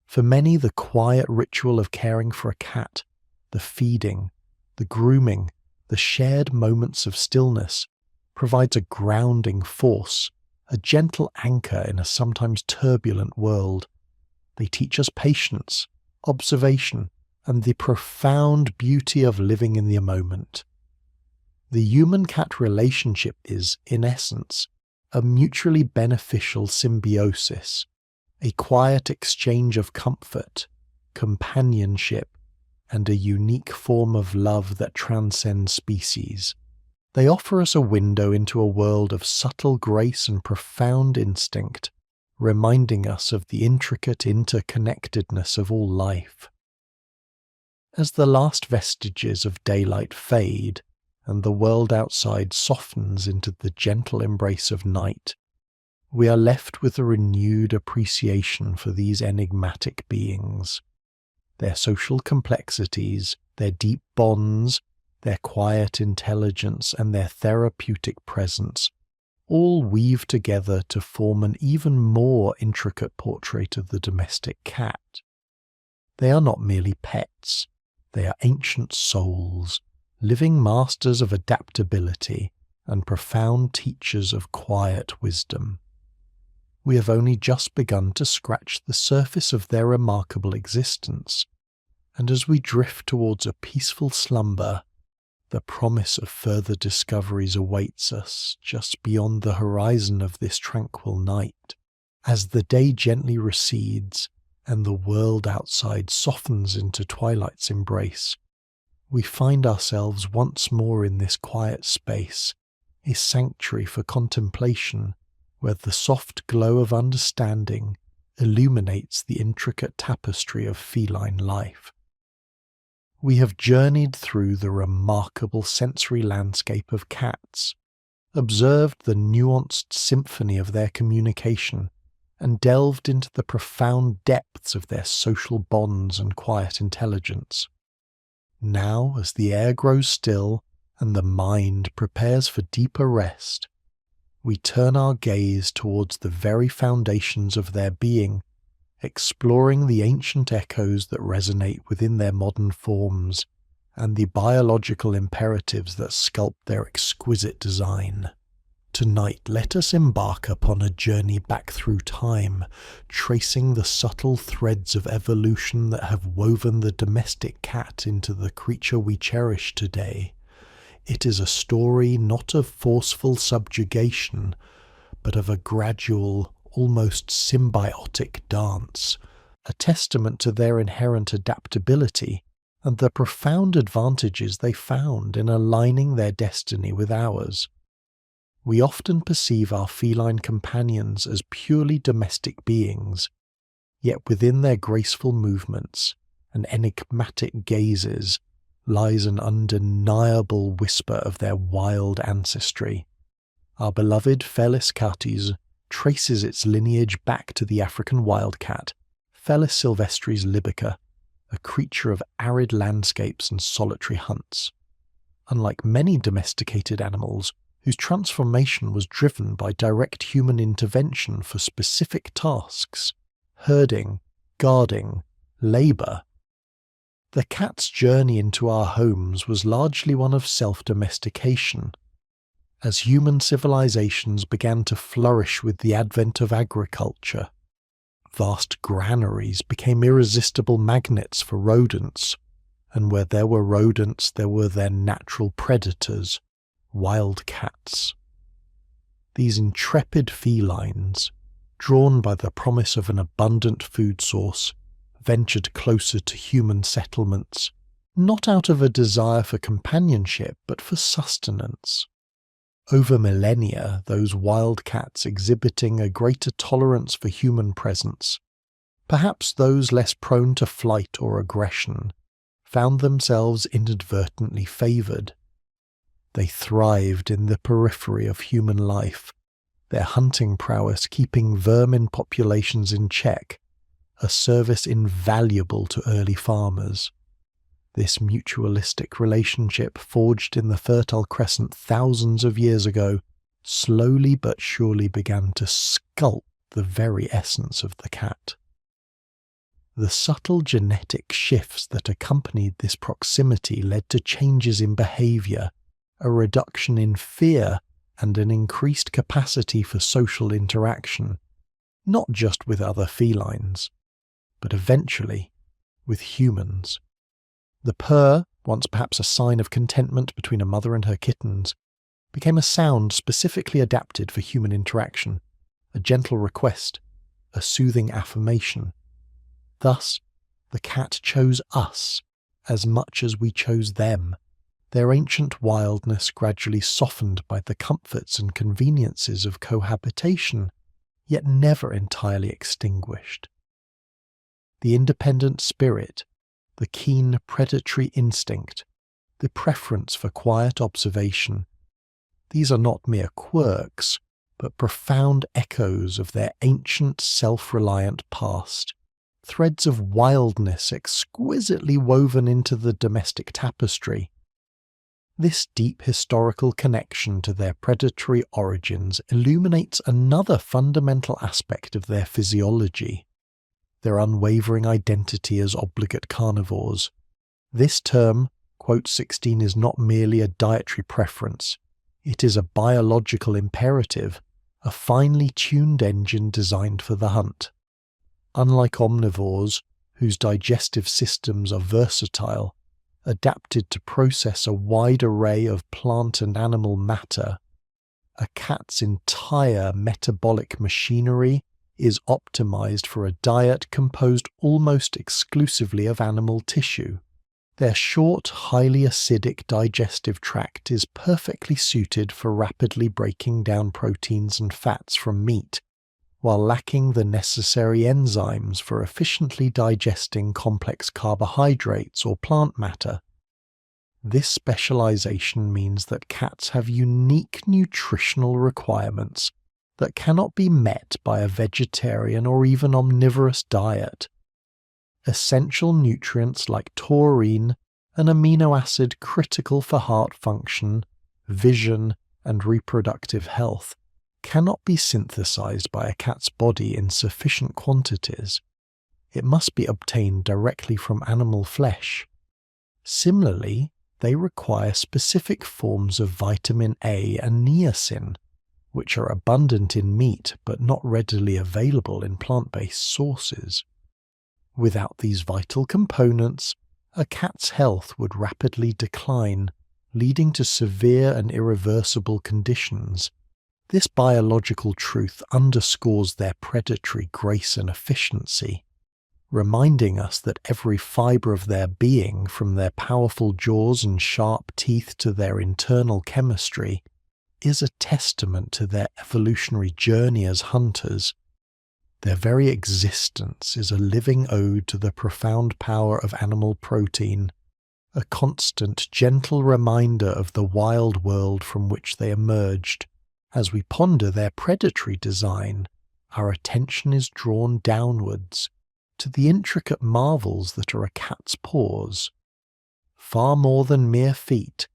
For many, the quiet ritual of caring for a cat, the feeding, the grooming, the shared moments of stillness, provides a grounding force, a gentle anchor in a sometimes turbulent world. They teach us patience, observation, and the profound beauty of living in the moment. The human-cat relationship is, in essence, a mutually beneficial symbiosis, a quiet exchange of comfort, companionship, and a unique form of love that transcends species. They offer us a window into a world of subtle grace and profound instinct, reminding us of the intricate interconnectedness of all life. As the last vestiges of daylight fade, and the world outside softens into the gentle embrace of night, we are left with a renewed appreciation for these enigmatic beings. Their social complexities, their deep bonds, their quiet intelligence, and their therapeutic presence all weave together to form an even more intricate portrait of the domestic cat. They are not merely pets, they are ancient souls, living masters of adaptability and profound teachers of quiet wisdom. We have only just begun to scratch the surface of their remarkable existence, and as we drift towards a peaceful slumber, the promise of further discoveries awaits us just beyond the horizon of this tranquil night. As the day gently recedes and the world outside softens into twilight's embrace, we find ourselves once more in this quiet space, a sanctuary for contemplation, where the soft glow of understanding illuminates the intricate tapestry of feline life. We have journeyed through the remarkable sensory landscape of cats, observed the nuanced symphony of their communication, and delved into the profound depths of their social bonds and quiet intelligence. Now, as the air grows still and the mind prepares for deeper rest, we turn our gaze towards the very foundations of their being, exploring the ancient echoes that resonate within their modern forms and the biological imperatives that sculpt their exquisite design. Tonight, let us embark upon a journey back through time, tracing the subtle threads of evolution that have woven the domestic cat into the creature we cherish today. It is a story not of forceful subjugation, but of a gradual, almost symbiotic dance, a testament to their inherent adaptability and the profound advantages they found in aligning their destiny with ours. We often perceive our feline companions as purely domestic beings, yet within their graceful movements and enigmatic gazes lies an undeniable whisper of their wild ancestry. Our beloved Felis catus traces its lineage back to the African wildcat, Felis silvestris libica, a creature of arid landscapes and solitary hunts. Unlike many domesticated animals, whose transformation was driven by direct human intervention for specific tasks, herding, guarding, labour, the cat's journey into our homes was largely one of self-domestication. As human civilizations began to flourish with the advent of agriculture, vast granaries became irresistible magnets for rodents, and where there were rodents there were their natural predators, wild cats. These intrepid felines, drawn by the promise of an abundant food source, ventured closer to human settlements, not out of a desire for companionship but for sustenance. Over millennia, those wild cats exhibiting a greater tolerance for human presence, perhaps those less prone to flight or aggression, found themselves inadvertently favoured. They thrived in the periphery of human life, their hunting prowess keeping vermin populations in check, a service invaluable to early farmers. This mutualistic relationship, forged in the Fertile Crescent thousands of years ago, slowly but surely began to sculpt the very essence of the cat. The subtle genetic shifts that accompanied this proximity led to changes in behaviour, a reduction in fear, and an increased capacity for social interaction, not just with other felines, but eventually with humans. The purr, once perhaps a sign of contentment between a mother and her kittens, became a sound specifically adapted for human interaction, a gentle request, a soothing affirmation. Thus, the cat chose us as much as we chose them, their ancient wildness gradually softened by the comforts and conveniences of cohabitation, yet never entirely extinguished. The independent spirit, the keen predatory instinct, the preference for quiet observation, these are not mere quirks, but profound echoes of their ancient self-reliant past, threads of wildness exquisitely woven into the domestic tapestry. This deep historical connection to their predatory origins illuminates another fundamental aspect of their physiology, their unwavering identity as obligate carnivores. This term, quote 16, is not merely a dietary preference, it is a biological imperative, a finely tuned engine designed for the hunt. Unlike omnivores, whose digestive systems are versatile, adapted to process a wide array of plant and animal matter, a cat's entire metabolic machinery is optimized for a diet composed almost exclusively of animal tissue. Their short, highly acidic digestive tract is perfectly suited for rapidly breaking down proteins and fats from meat, while lacking the necessary enzymes for efficiently digesting complex carbohydrates or plant matter. This specialization means that cats have unique nutritional requirements that cannot be met by a vegetarian or even omnivorous diet. Essential nutrients like taurine, an amino acid critical for heart function, vision, and reproductive health, cannot be synthesized by a cat's body in sufficient quantities. It must be obtained directly from animal flesh. Similarly, they require specific forms of vitamin A and niacin, which are abundant in meat but not readily available in plant-based sources. Without these vital components, a cat's health would rapidly decline, leading to severe and irreversible conditions. This biological truth underscores their predatory grace and efficiency, reminding us that every fibre of their being, from their powerful jaws and sharp teeth to their internal chemistry, is a testament to their evolutionary journey as hunters. Their very existence is a living ode to the profound power of animal protein, a constant, gentle reminder of the wild world from which they emerged. As we ponder their predatory design, our attention is drawn downwards, to the intricate marvels that are a cat's paws. Far more than mere feet,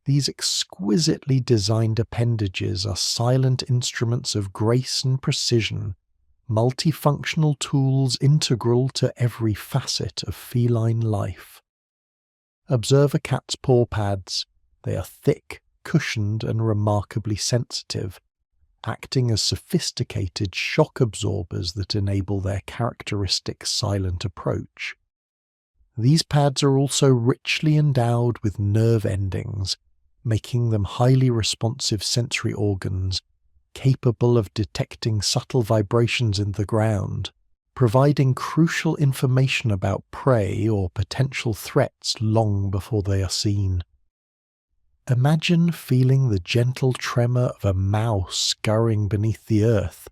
these exquisitely designed appendages are silent instruments of grace and precision, multifunctional tools integral to every facet of feline life. Observe a cat's paw pads. They are thick, cushioned, and remarkably sensitive, acting as sophisticated shock absorbers that enable their characteristic silent approach. These pads are also richly endowed with nerve endings, making them highly responsive sensory organs, capable of detecting subtle vibrations in the ground, providing crucial information about prey or potential threats long before they are seen. Imagine feeling the gentle tremor of a mouse scurrying beneath the earth,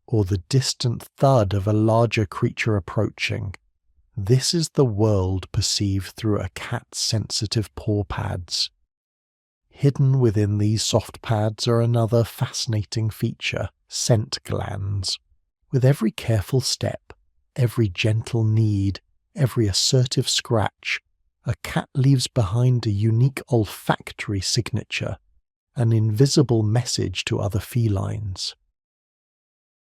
or the distant thud of a larger creature approaching. This is the world perceived through a cat's sensitive paw pads. Hidden within these soft pads are another fascinating feature: scent glands. With every careful step, every gentle knead, every assertive scratch, a cat leaves behind a unique olfactory signature, an invisible message to other felines.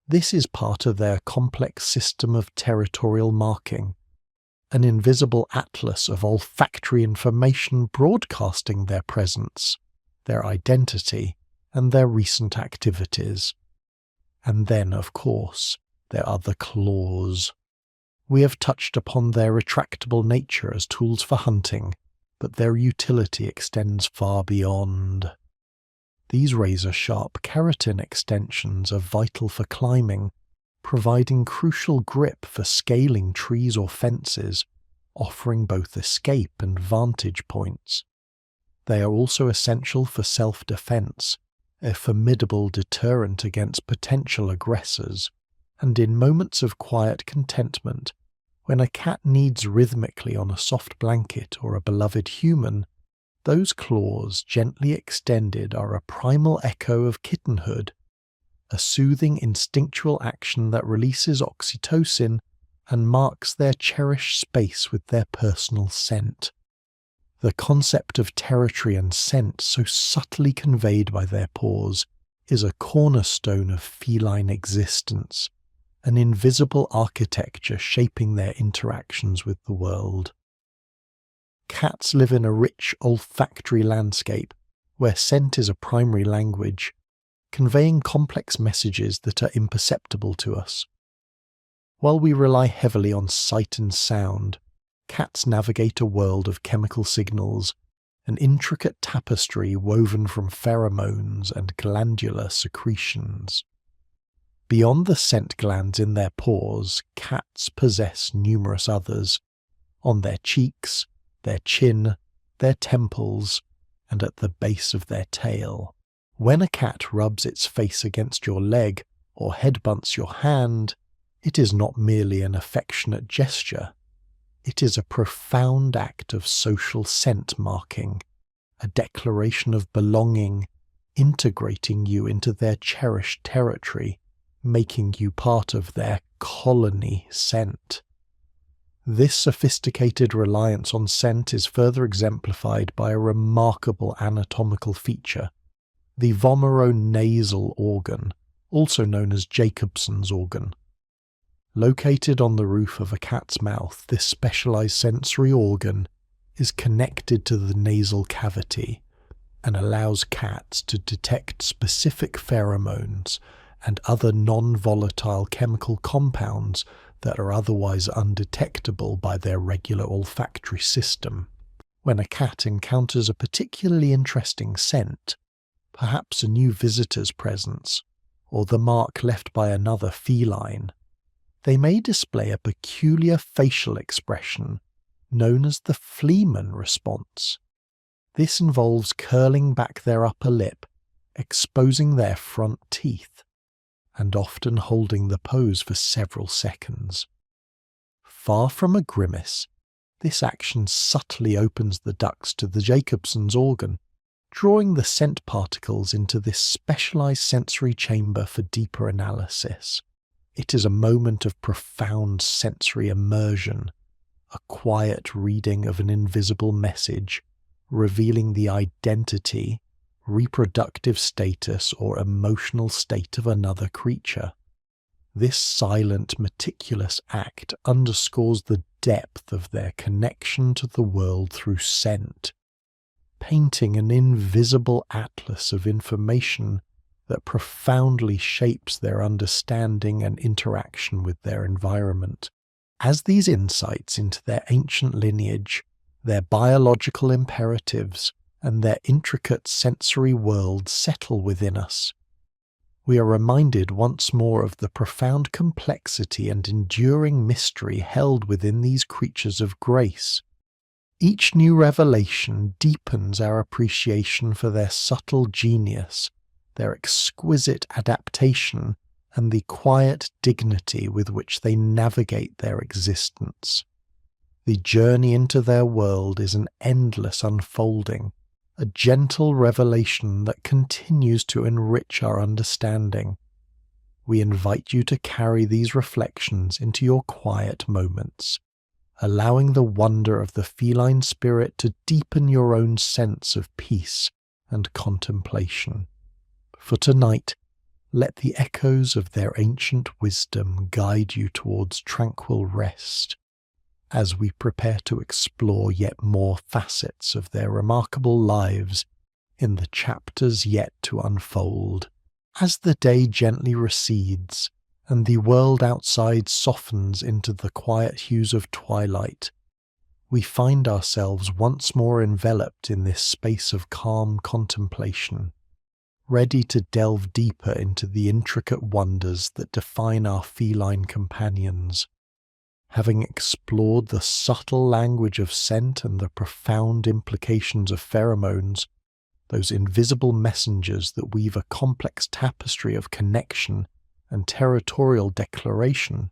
This is part of their complex system of territorial marking, an invisible atlas of olfactory information broadcasting their presence, their identity, and their recent activities. And then, of course, there are the claws. We have touched upon their retractable nature as tools for hunting, but their utility extends far beyond. These razor-sharp keratin extensions are vital for climbing, providing crucial grip for scaling trees or fences, offering both escape and vantage points. They are also essential for self-defense, a formidable deterrent against potential aggressors, and in moments of quiet contentment, when a cat kneads rhythmically on a soft blanket or a beloved human, those claws gently extended are a primal echo of kittenhood, a soothing instinctual action that releases oxytocin and marks their cherished space with their personal scent. The concept of territory and scent, so subtly conveyed by their paws, is a cornerstone of feline existence, an invisible architecture shaping their interactions with the world. Cats live in a rich olfactory landscape where scent is a primary language, conveying complex messages that are imperceptible to us. While we rely heavily on sight and sound, cats navigate a world of chemical signals, an intricate tapestry woven from pheromones and glandular secretions. Beyond the scent glands in their paws, cats possess numerous others, on their cheeks, their chin, their temples, and at the base of their tail. When a cat rubs its face against your leg or headbutts your hand, it is not merely an affectionate gesture. It is a profound act of social scent marking, a declaration of belonging, integrating you into their cherished territory, making you part of their colony scent. This sophisticated reliance on scent is further exemplified by a remarkable anatomical feature, the vomeronasal organ, also known as Jacobson's organ. Located on the roof of a cat's mouth, this specialized sensory organ is connected to the nasal cavity and allows cats to detect specific pheromones and other non-volatile chemical compounds that are otherwise undetectable by their regular olfactory system. When a cat encounters a particularly interesting scent, perhaps a new visitor's presence, or the mark left by another feline, they may display a peculiar facial expression known as the Fleeman response. This involves curling back their upper lip, exposing their front teeth, and often holding the pose for several seconds. Far from a grimace, this action subtly opens the ducts to the Jacobson's organ, drawing the scent particles into this specialized sensory chamber for deeper analysis. It is a moment of profound sensory immersion, a quiet reading of an invisible message, revealing the identity, reproductive status, or emotional state of another creature. This silent, meticulous act underscores the depth of their connection to the world through scent, painting an invisible atlas of information that profoundly shapes their understanding and interaction with their environment. As these insights into their ancient lineage, their biological imperatives, and their intricate sensory world settle within us, we are reminded once more of the profound complexity and enduring mystery held within these creatures of grace. Each new revelation deepens our appreciation for their subtle genius, their exquisite adaptation, and the quiet dignity with which they navigate their existence. The journey into their world is an endless unfolding, a gentle revelation that continues to enrich our understanding. We invite you to carry these reflections into your quiet moments, allowing the wonder of the feline spirit to deepen your own sense of peace and contemplation. For tonight, let the echoes of their ancient wisdom guide you towards tranquil rest, as we prepare to explore yet more facets of their remarkable lives in the chapters yet to unfold. As the day gently recedes and the world outside softens into the quiet hues of twilight, we find ourselves once more enveloped in this space of calm contemplation, ready to delve deeper into the intricate wonders that define our feline companions. Having explored the subtle language of scent and the profound implications of pheromones, those invisible messengers that weave a complex tapestry of connection and territorial declaration,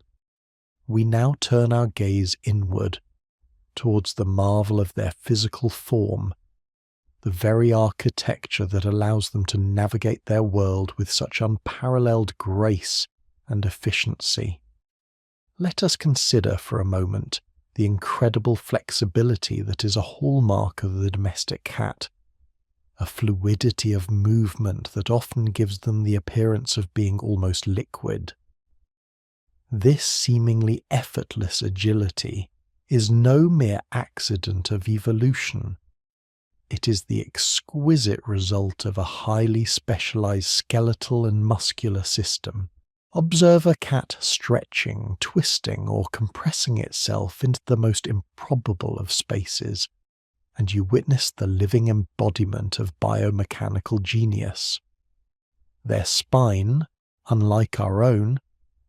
we now turn our gaze inward, towards the marvel of their physical form, the very architecture that allows them to navigate their world with such unparalleled grace and efficiency. Let us consider for a moment the incredible flexibility that is a hallmark of the domestic cat, a fluidity of movement that often gives them the appearance of being almost liquid. This seemingly effortless agility is no mere accident of evolution. It is the exquisite result of a highly specialized skeletal and muscular system. Observe a cat stretching, twisting, or compressing itself into the most improbable of spaces, and you witness the living embodiment of biomechanical genius. Their spine, unlike our own,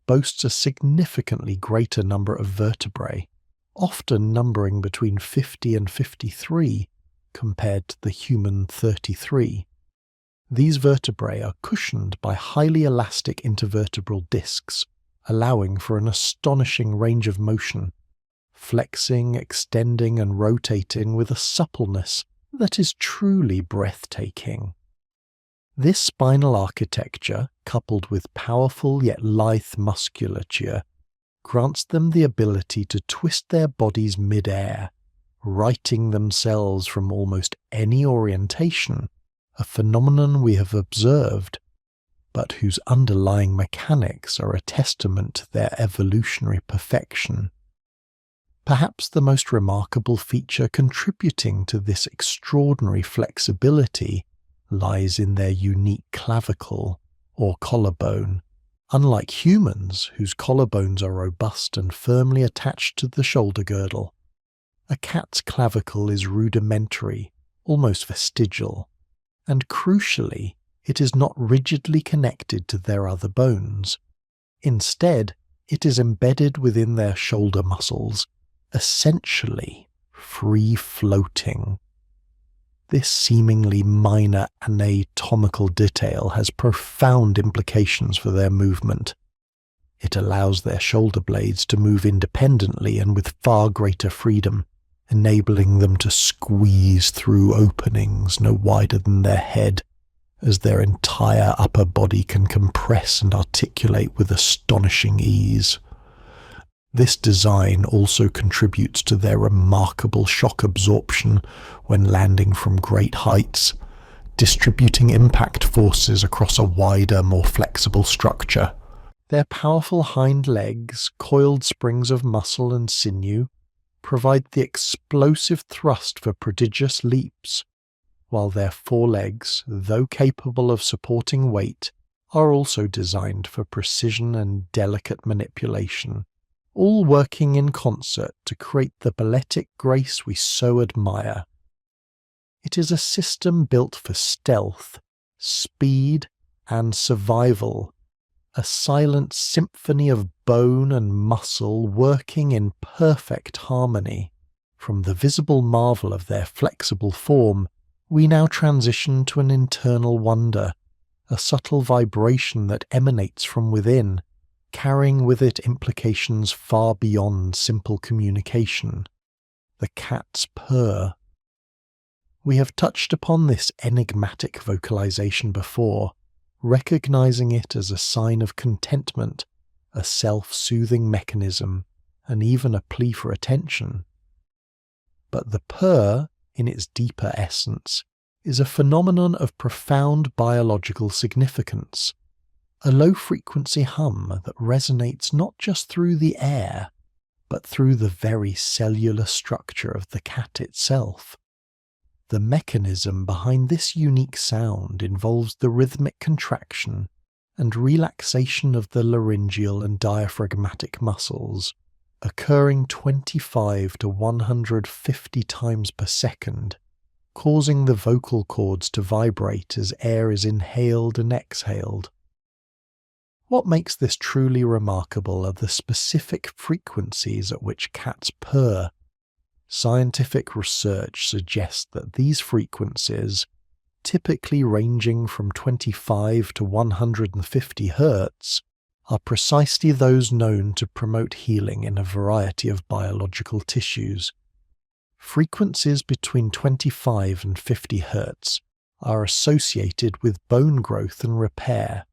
boasts a significantly greater number of vertebrae, often numbering between 50 and 53 compared to the human 33. These vertebrae are cushioned by highly elastic intervertebral discs, allowing for an astonishing range of motion, flexing, extending and rotating with a suppleness that is truly breathtaking. This spinal architecture, coupled with powerful yet lithe musculature, grants them the ability to twist their bodies mid-air, righting themselves from almost any orientation, a phenomenon we have observed, but whose underlying mechanics are a testament to their evolutionary perfection. Perhaps the most remarkable feature contributing to this extraordinary flexibility lies in their unique clavicle, or collarbone. Unlike humans, whose collarbones are robust and firmly attached to the shoulder girdle, a cat's clavicle is rudimentary, almost vestigial, and crucially, it is not rigidly connected to their other bones. Instead, it is embedded within their shoulder muscles, essentially free-floating. This seemingly minor anatomical detail has profound implications for their movement. It allows their shoulder blades to move independently and with far greater freedom, enabling them to squeeze through openings no wider than their head, as their entire upper body can compress and articulate with astonishing ease. This design also contributes to their remarkable shock absorption when landing from great heights, distributing impact forces across a wider, more flexible structure. Their powerful hind legs, coiled springs of muscle and sinew, provide the explosive thrust for prodigious leaps, while their forelegs, though capable of supporting weight, are also designed for precision and delicate manipulation, all working in concert to create the balletic grace we so admire. It is a system built for stealth, speed, and survival, a silent symphony of bone and muscle working in perfect harmony. From the visible marvel of their flexible form, we now transition to an internal wonder, a subtle vibration that emanates from within, carrying with it implications far beyond simple communication. The cat's purr. We have touched upon this enigmatic vocalization before, recognizing it as a sign of contentment, a self-soothing mechanism, and even a plea for attention. But the purr, in its deeper essence, is a phenomenon of profound biological significance, a low-frequency hum that resonates not just through the air, but through the very cellular structure of the cat itself. The mechanism behind this unique sound involves the rhythmic contraction and relaxation of the laryngeal and diaphragmatic muscles, occurring 25 to 150 times per second, causing the vocal cords to vibrate as air is inhaled and exhaled. What makes this truly remarkable are the specific frequencies at which cats purr. Scientific research suggests that these frequencies, typically ranging from 25 to 150 Hz, are precisely those known to promote healing in a variety of biological tissues. Frequencies between 25 and 50 Hz are associated with bone growth and repair,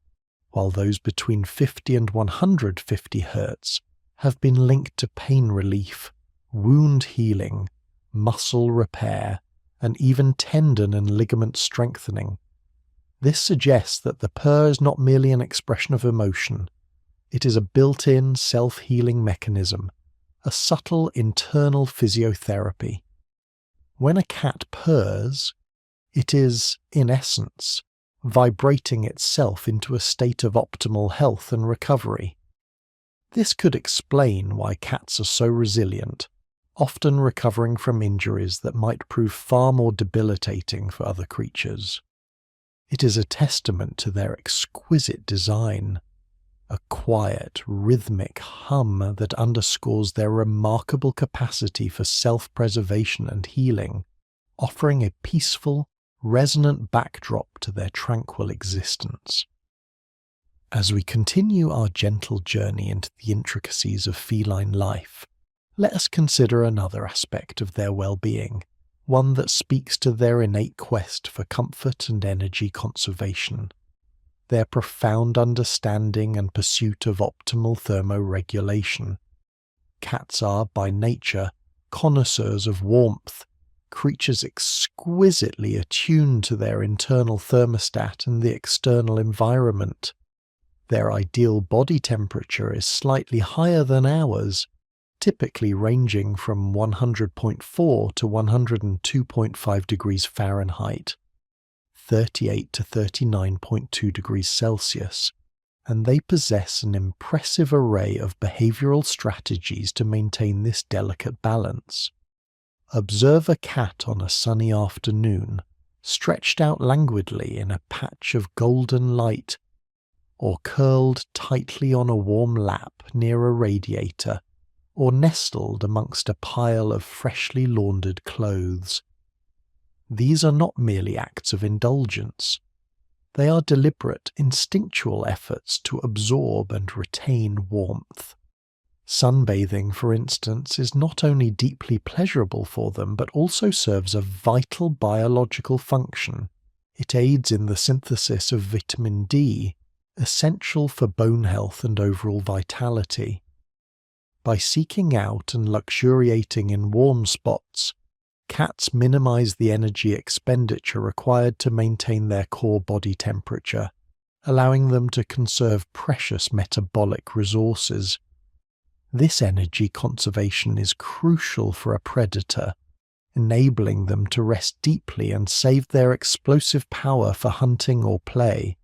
while those between 50 and 150 Hz have been linked to pain relief, wound healing, muscle repair, and even tendon and ligament strengthening. This suggests that the purr is not merely an expression of emotion. It is a built-in self-healing mechanism, a subtle internal physiotherapy. When a cat purrs, it is, in essence, vibrating itself into a state of optimal health and recovery. This could explain why cats are so resilient, often recovering from injuries that might prove far more debilitating for other creatures. It is a testament to their exquisite design, quiet, rhythmic hum that underscores their remarkable capacity for self-preservation and healing, offering a peaceful, resonant backdrop to their tranquil existence. As we continue our gentle journey into the intricacies of feline life, let us consider another aspect of their well-being, one that speaks to their innate quest for comfort and energy conservation. Their profound understanding and pursuit of optimal thermoregulation. Cats are, by nature, connoisseurs of warmth, creatures exquisitely attuned to their internal thermostat and the external environment. Their ideal body temperature is slightly higher than ours, typically ranging from 100.4 to 102.5 degrees Fahrenheit, 38 to 39.2 degrees Celsius, and they possess an impressive array of behavioral strategies to maintain this delicate balance. Observe a cat on a sunny afternoon, stretched out languidly in a patch of golden light, or curled tightly on a warm lap near a radiator, or nestled amongst a pile of freshly laundered clothes. These are not merely acts of indulgence. They are deliberate, instinctual efforts to absorb and retain warmth. Sunbathing, for instance, is not only deeply pleasurable for them, but also serves a vital biological function. It aids in the synthesis of vitamin D, essential for bone health and overall vitality. By seeking out and luxuriating in warm spots, cats minimize the energy expenditure required to maintain their core body temperature, allowing them to conserve precious metabolic resources. This energy conservation is crucial for a predator, enabling them to rest deeply and save their explosive power for hunting or play.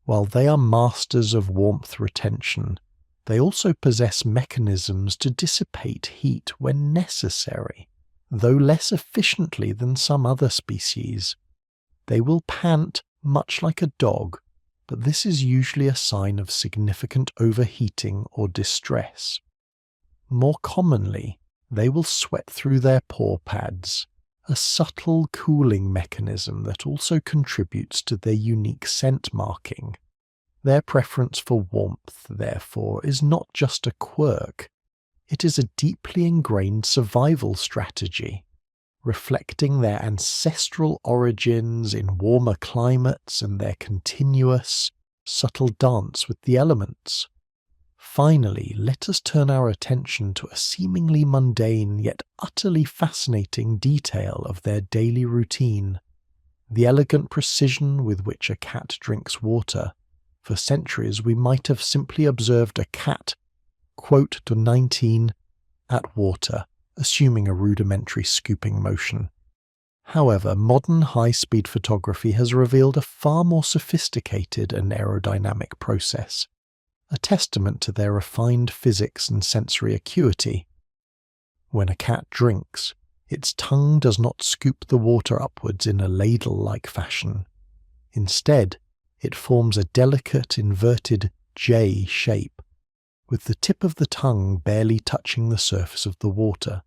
While they are masters of warmth retention, they also possess mechanisms to dissipate heat when necessary, though less efficiently than some other species. They will pant much like a dog, but this is usually a sign of significant overheating or distress. More commonly, they will sweat through their paw pads, a subtle cooling mechanism that also contributes to their unique scent marking. Their preference for warmth, therefore, is not just a quirk. It is a deeply ingrained survival strategy, reflecting their ancestral origins in warmer climates and their continuous, subtle dance with the elements. Finally, let us turn our attention to a seemingly mundane yet utterly fascinating detail of their daily routine: the elegant precision with which a cat drinks water. For centuries we might have simply observed a cat, quote to 19, at water, assuming a rudimentary scooping motion. However, modern high-speed photography has revealed a far more sophisticated and aerodynamic process, a testament to their refined physics and sensory acuity. When a cat drinks, its tongue does not scoop the water upwards in a ladle-like fashion. Instead, it forms a delicate inverted J shape, with the tip of the tongue barely touching the surface of the water.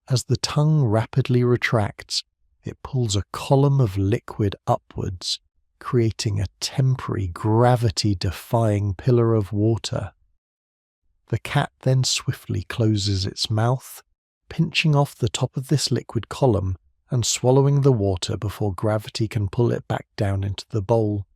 As the tongue rapidly retracts, it pulls a column of liquid upwards, creating a temporary gravity-defying pillar of water. The cat then swiftly closes its mouth, pinching off the top of this liquid column and swallowing the water before gravity can pull it back down into the bowl.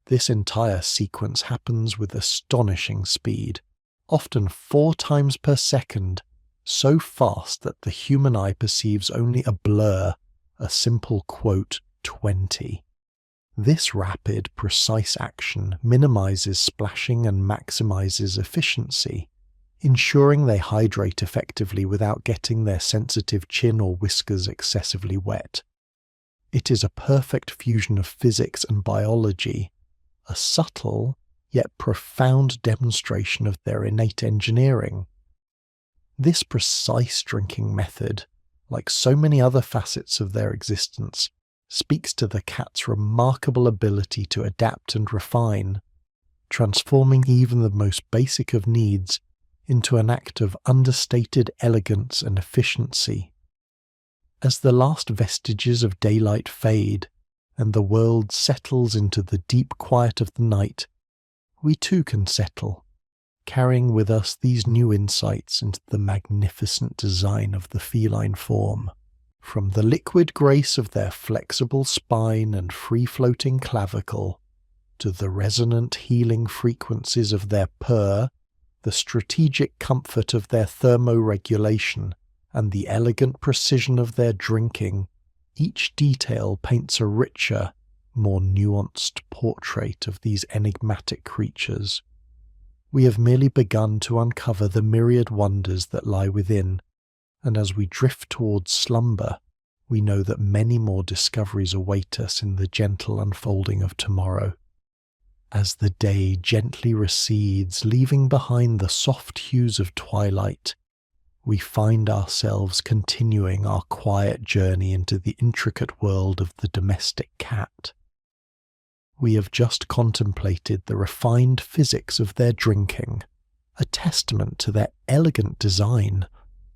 This entire sequence happens with astonishing speed, often 4 times per second, so fast that the human eye perceives only a blur, a simple quote 20. This rapid, precise action minimizes splashing and maximizes efficiency, ensuring they hydrate effectively without getting their sensitive chin or whiskers excessively wet. It is a perfect fusion of physics and biology, a subtle yet profound demonstration of their innate engineering. This precise drinking method, like so many other facets of their existence, speaks to the cat's remarkable ability to adapt and refine. transforming even the most basic of needs into an act of understated elegance and efficiency. As the last vestiges of daylight fade and the world settles into the deep quiet of the night, we too can settle, carrying with us these new insights into the magnificent design of the feline form. From the liquid grace of their flexible spine and free-floating clavicle, to the resonant healing frequencies of their purr, the strategic comfort of their thermoregulation, and the elegant precision of their drinking, each detail paints a richer, more nuanced portrait of these enigmatic creatures. We have merely begun to uncover the myriad wonders that lie within, and as we drift towards slumber, we know that many more discoveries await us in the gentle unfolding of tomorrow. As the day gently recedes, leaving behind the soft hues of twilight, we find ourselves continuing our quiet journey into the intricate world of the domestic cat. We have just contemplated the refined physics of their drinking, a testament to their elegant design,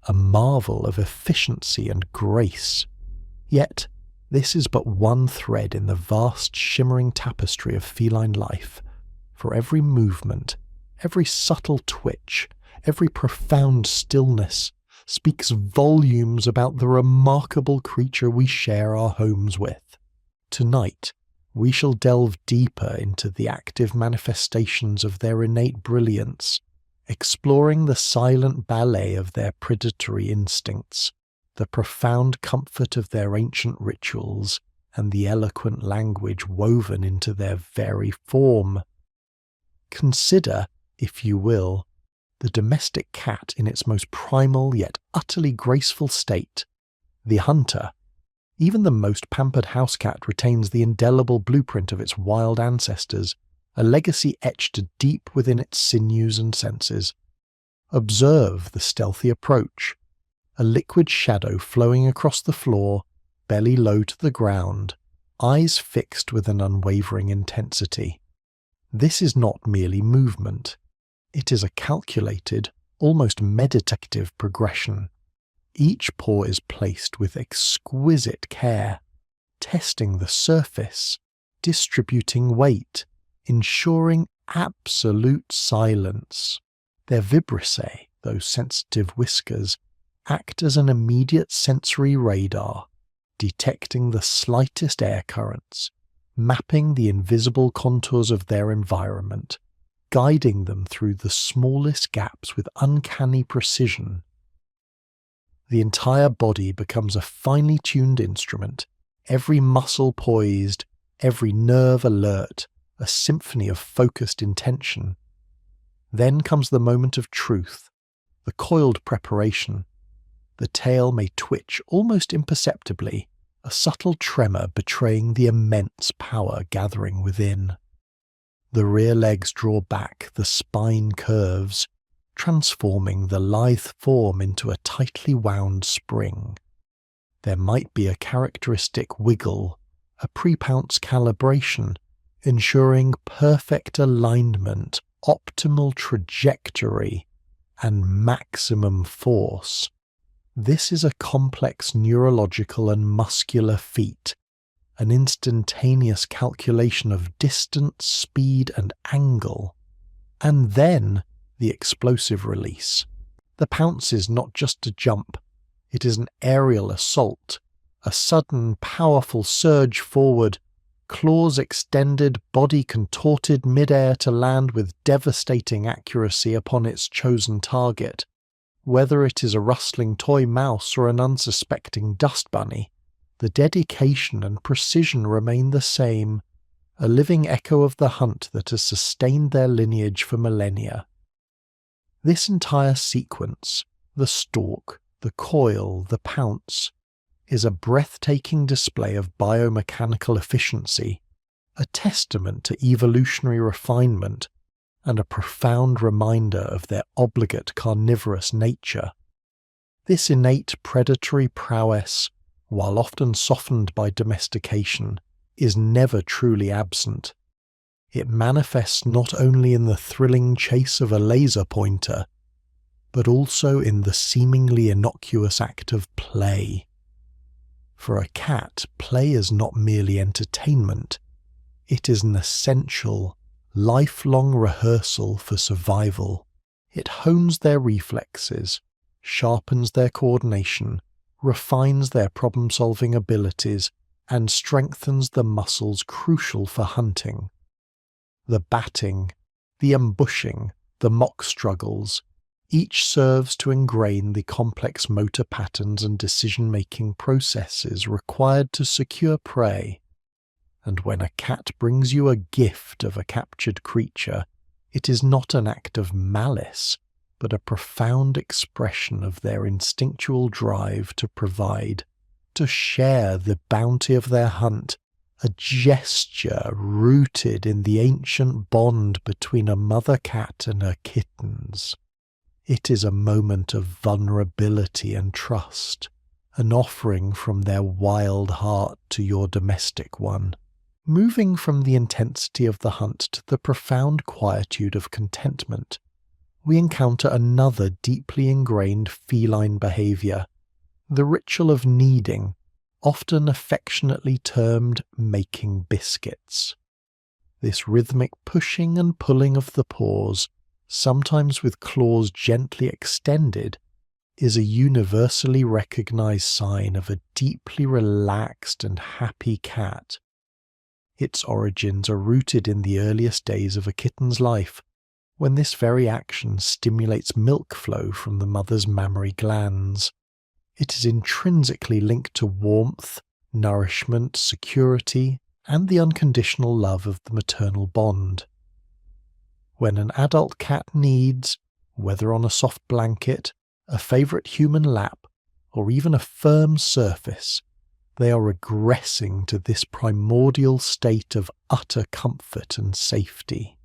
a marvel of efficiency and grace. Yet, this is but one thread in the vast shimmering tapestry of feline life. For every movement, every subtle twitch, every profound stillness speaks volumes about the remarkable creature we share our homes with. Tonight, we shall delve deeper into the active manifestations of their innate brilliance, exploring the silent ballet of their predatory instincts, the profound comfort of their ancient rituals, and the eloquent language woven into their very form. Consider, if you will, the domestic cat in its most primal yet utterly graceful state. The hunter, even the most pampered house cat, retains the indelible blueprint of its wild ancestors, a legacy etched deep within its sinews and senses. Observe the stealthy approach, a liquid shadow flowing across the floor, belly low to the ground, eyes fixed with an unwavering intensity. This is not merely movement. It is a calculated, almost meditative progression. Each paw is placed with exquisite care, testing the surface, distributing weight, ensuring absolute silence. Their vibrissae, those sensitive whiskers, act as an immediate sensory radar, detecting the slightest air currents, mapping the invisible contours of their environment, guiding them through the smallest gaps with uncanny precision. The entire body becomes a finely tuned instrument, every muscle poised, every nerve alert, a symphony of focused intention. Then comes the moment of truth, the coiled preparation. The tail may twitch almost imperceptibly, a subtle tremor betraying the immense power gathering within. The rear legs draw back, the spine curves, transforming the lithe form into a tightly wound spring. There might be a characteristic wiggle, a pre-pounce calibration, ensuring perfect alignment, optimal trajectory, and maximum force. This is a complex neurological and muscular feat, an instantaneous calculation of distance, speed, and angle. And then the explosive release. The pounce is not just a jump, it is an aerial assault, a sudden, powerful surge forward, claws extended, body contorted mid-air to land with devastating accuracy upon its chosen target. Whether it is a rustling toy mouse or an unsuspecting dust bunny, the dedication and precision remain the same, a living echo of the hunt that has sustained their lineage for millennia. This entire sequence, the stalk, the coil, the pounce, is a breathtaking display of biomechanical efficiency, a testament to evolutionary refinement, and a profound reminder of their obligate carnivorous nature. This innate predatory prowess, while often softened by domestication, is never truly absent. It manifests not only in the thrilling chase of a laser pointer, but also in the seemingly innocuous act of play. For a cat, play is not merely entertainment, it is an essential, lifelong rehearsal for survival. It hones their reflexes, sharpens their coordination, refines their problem-solving abilities, and strengthens the muscles crucial for hunting. The batting, the ambushing, the mock struggles, each serves to ingrain the complex motor patterns and decision-making processes required to secure prey. And when a cat brings you a gift of a captured creature, it is not an act of malice, but a profound expression of their instinctual drive to provide, to share the bounty of their hunt, a gesture rooted in the ancient bond between a mother cat and her kittens. It is a moment of vulnerability and trust, an offering from their wild heart to your domestic one. Moving from the intensity of the hunt to the profound quietude of contentment, we encounter another deeply ingrained feline behavior, the ritual of kneading, often affectionately termed making biscuits. This rhythmic pushing and pulling of the paws, sometimes with claws gently extended, is a universally recognized sign of a deeply relaxed and happy cat. Its origins are rooted in the earliest days of a kitten's life, when this very action stimulates milk flow from the mother's mammary glands. It is intrinsically linked to warmth, nourishment, security, and the unconditional love of the maternal bond. When an adult cat needs, whether on a soft blanket, a favourite human lap, or even a firm surface, they are regressing to this primordial state of utter comfort and safety.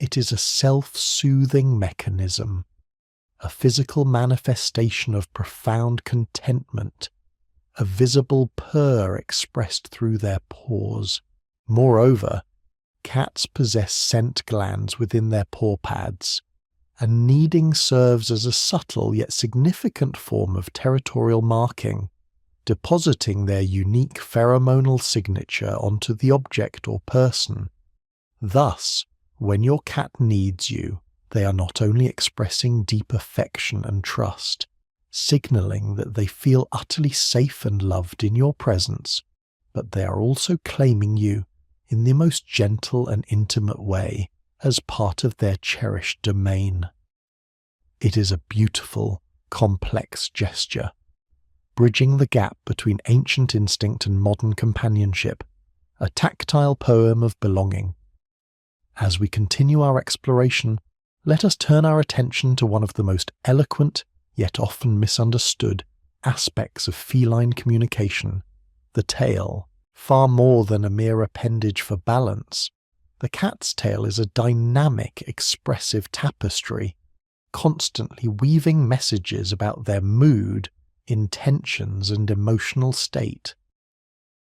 It is a self-soothing mechanism, a physical manifestation of profound contentment, a visible purr expressed through their paws. Moreover, cats possess scent glands within their paw pads, and kneading serves as a subtle yet significant form of territorial marking, depositing their unique pheromonal signature onto the object or person. Thus, when your cat needs you, they are not only expressing deep affection and trust, signalling that they feel utterly safe and loved in your presence, but they are also claiming you in the most gentle and intimate way as part of their cherished domain. It is a beautiful, complex gesture, bridging the gap between ancient instinct and modern companionship, a tactile poem of belonging. As we continue our exploration, let us turn our attention to one of the most eloquent, yet often misunderstood, aspects of feline communication, the tail. Far more than a mere appendage for balance, the cat's tail is a dynamic, expressive tapestry, constantly weaving messages about their mood, intentions, and emotional state.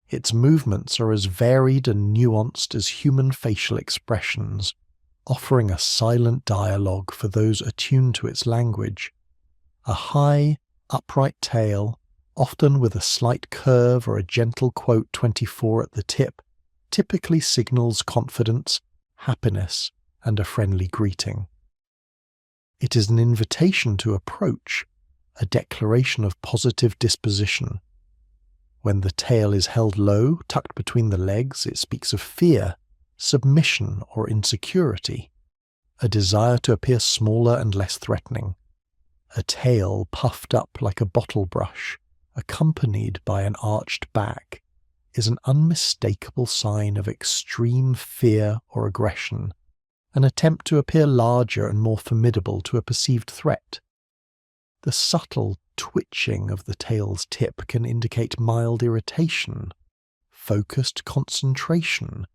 Its movements are as varied and nuanced as human facial expressions, offering a silent dialogue for those attuned to its language. A high, upright tail, often with a slight curve or a gentle quote 24 at the tip, typically signals confidence, happiness, and a friendly greeting. It is an invitation to approach, a declaration of positive disposition. When the tail is held low, tucked between the legs, it speaks of fear, submission, or insecurity, a desire to appear smaller and less threatening. A tail puffed up like a bottle brush, accompanied by an arched back, is an unmistakable sign of extreme fear or aggression, an attempt to appear larger and more formidable to a perceived threat. The subtle twitching of the tail's tip can indicate mild irritation, focused concentration,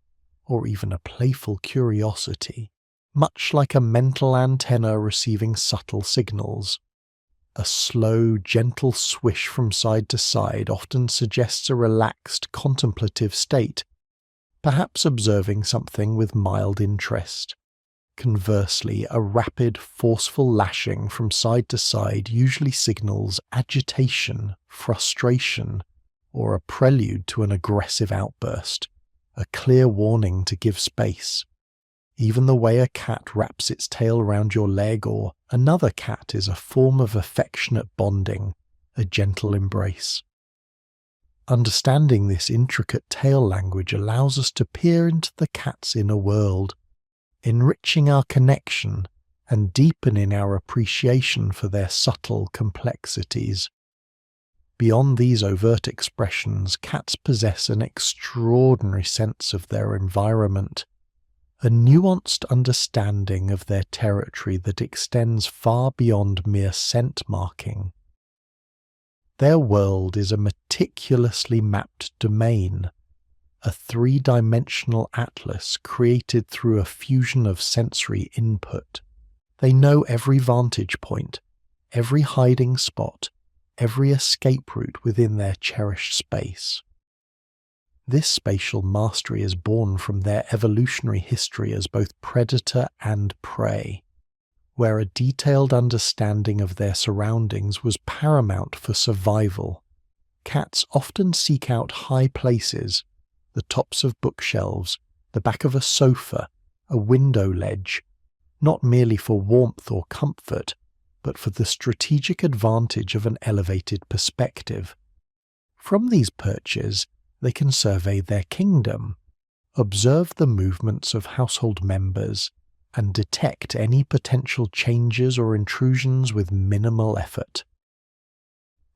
or even a playful curiosity, much like a mental antenna receiving subtle signals. A slow, gentle swish from side to side often suggests a relaxed, contemplative state, perhaps observing something with mild interest. Conversely, a rapid, forceful lashing from side to side usually signals agitation, frustration, or a prelude to an aggressive outburst, a clear warning to give space. Even the way a cat wraps its tail around your leg or another cat is a form of affectionate bonding, a gentle embrace. Understanding this intricate tail language allows us to peer into the cat's inner world, enriching our connection and deepening our appreciation for their subtle complexities. Beyond these overt expressions, cats possess an extraordinary sense of their environment, a nuanced understanding of their territory that extends far beyond mere scent marking. Their world is a meticulously mapped domain, a three-dimensional atlas created through a fusion of sensory input. They know every vantage point, every hiding spot, every escape route within their cherished space. This spatial mastery is born from their evolutionary history as both predator and prey, where a detailed understanding of their surroundings was paramount for survival. Cats often seek out high places, the tops of bookshelves, the back of a sofa, a window ledge, not merely for warmth or comfort, but for the strategic advantage of an elevated perspective. From these perches, they can survey their kingdom, observe the movements of household members, and detect any potential changes or intrusions with minimal effort.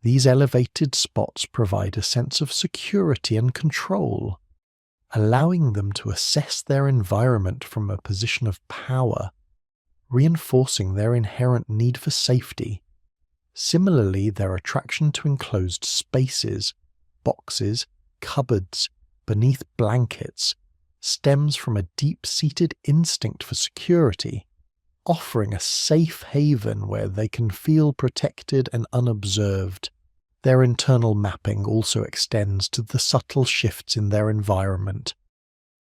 These elevated spots provide a sense of security and control, allowing them to assess their environment from a position of power, reinforcing their inherent need for safety. Similarly, their attraction to enclosed spaces, boxes, cupboards, beneath blankets, stems from a deep-seated instinct for security, offering a safe haven where they can feel protected and unobserved. Their internal mapping also extends to the subtle shifts in their environment.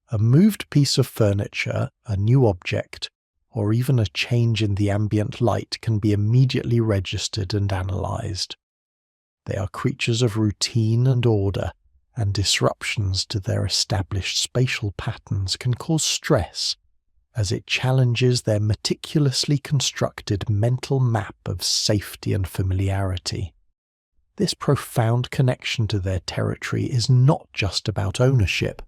A moved piece of furniture, a new object, or even a change in the ambient light can be immediately registered and analysed. They are creatures of routine and order, and disruptions to their established spatial patterns can cause stress, as it challenges their meticulously constructed mental map of safety and familiarity. This profound connection to their territory is not just about ownership.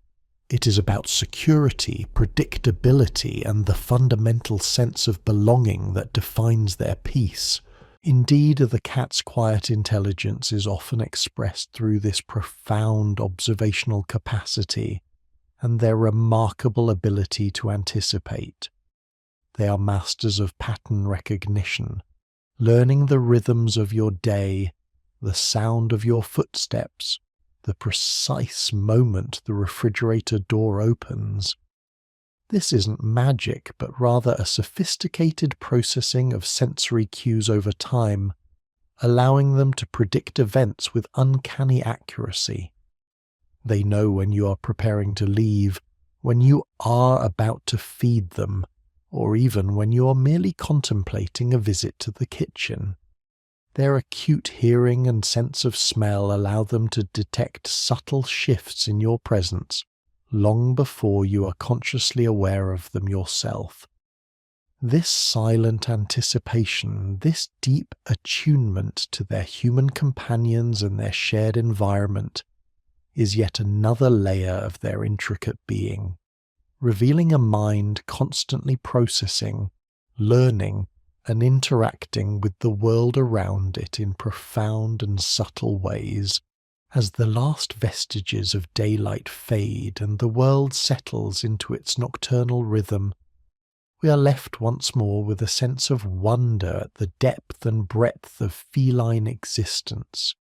It is about security, predictability, and the fundamental sense of belonging that defines their peace. Indeed, the cat's quiet intelligence is often expressed through this profound observational capacity and their remarkable ability to anticipate. They are masters of pattern recognition, learning the rhythms of your day, the sound of your footsteps, the precise moment the refrigerator door opens. This isn't magic, but rather a sophisticated processing of sensory cues over time, allowing them to predict events with uncanny accuracy. They know when you are preparing to leave, when you are about to feed them, or even when you are merely contemplating a visit to the kitchen. Their acute hearing and sense of smell allow them to detect subtle shifts in your presence long before you are consciously aware of them yourself. This silent anticipation, this deep attunement to their human companions and their shared environment, is yet another layer of their intricate being, revealing a mind constantly processing, learning, and interacting with the world around it in profound and subtle ways. As the last vestiges of daylight fade and the world settles into its nocturnal rhythm, we are left once more with a sense of wonder at the depth and breadth of feline existence.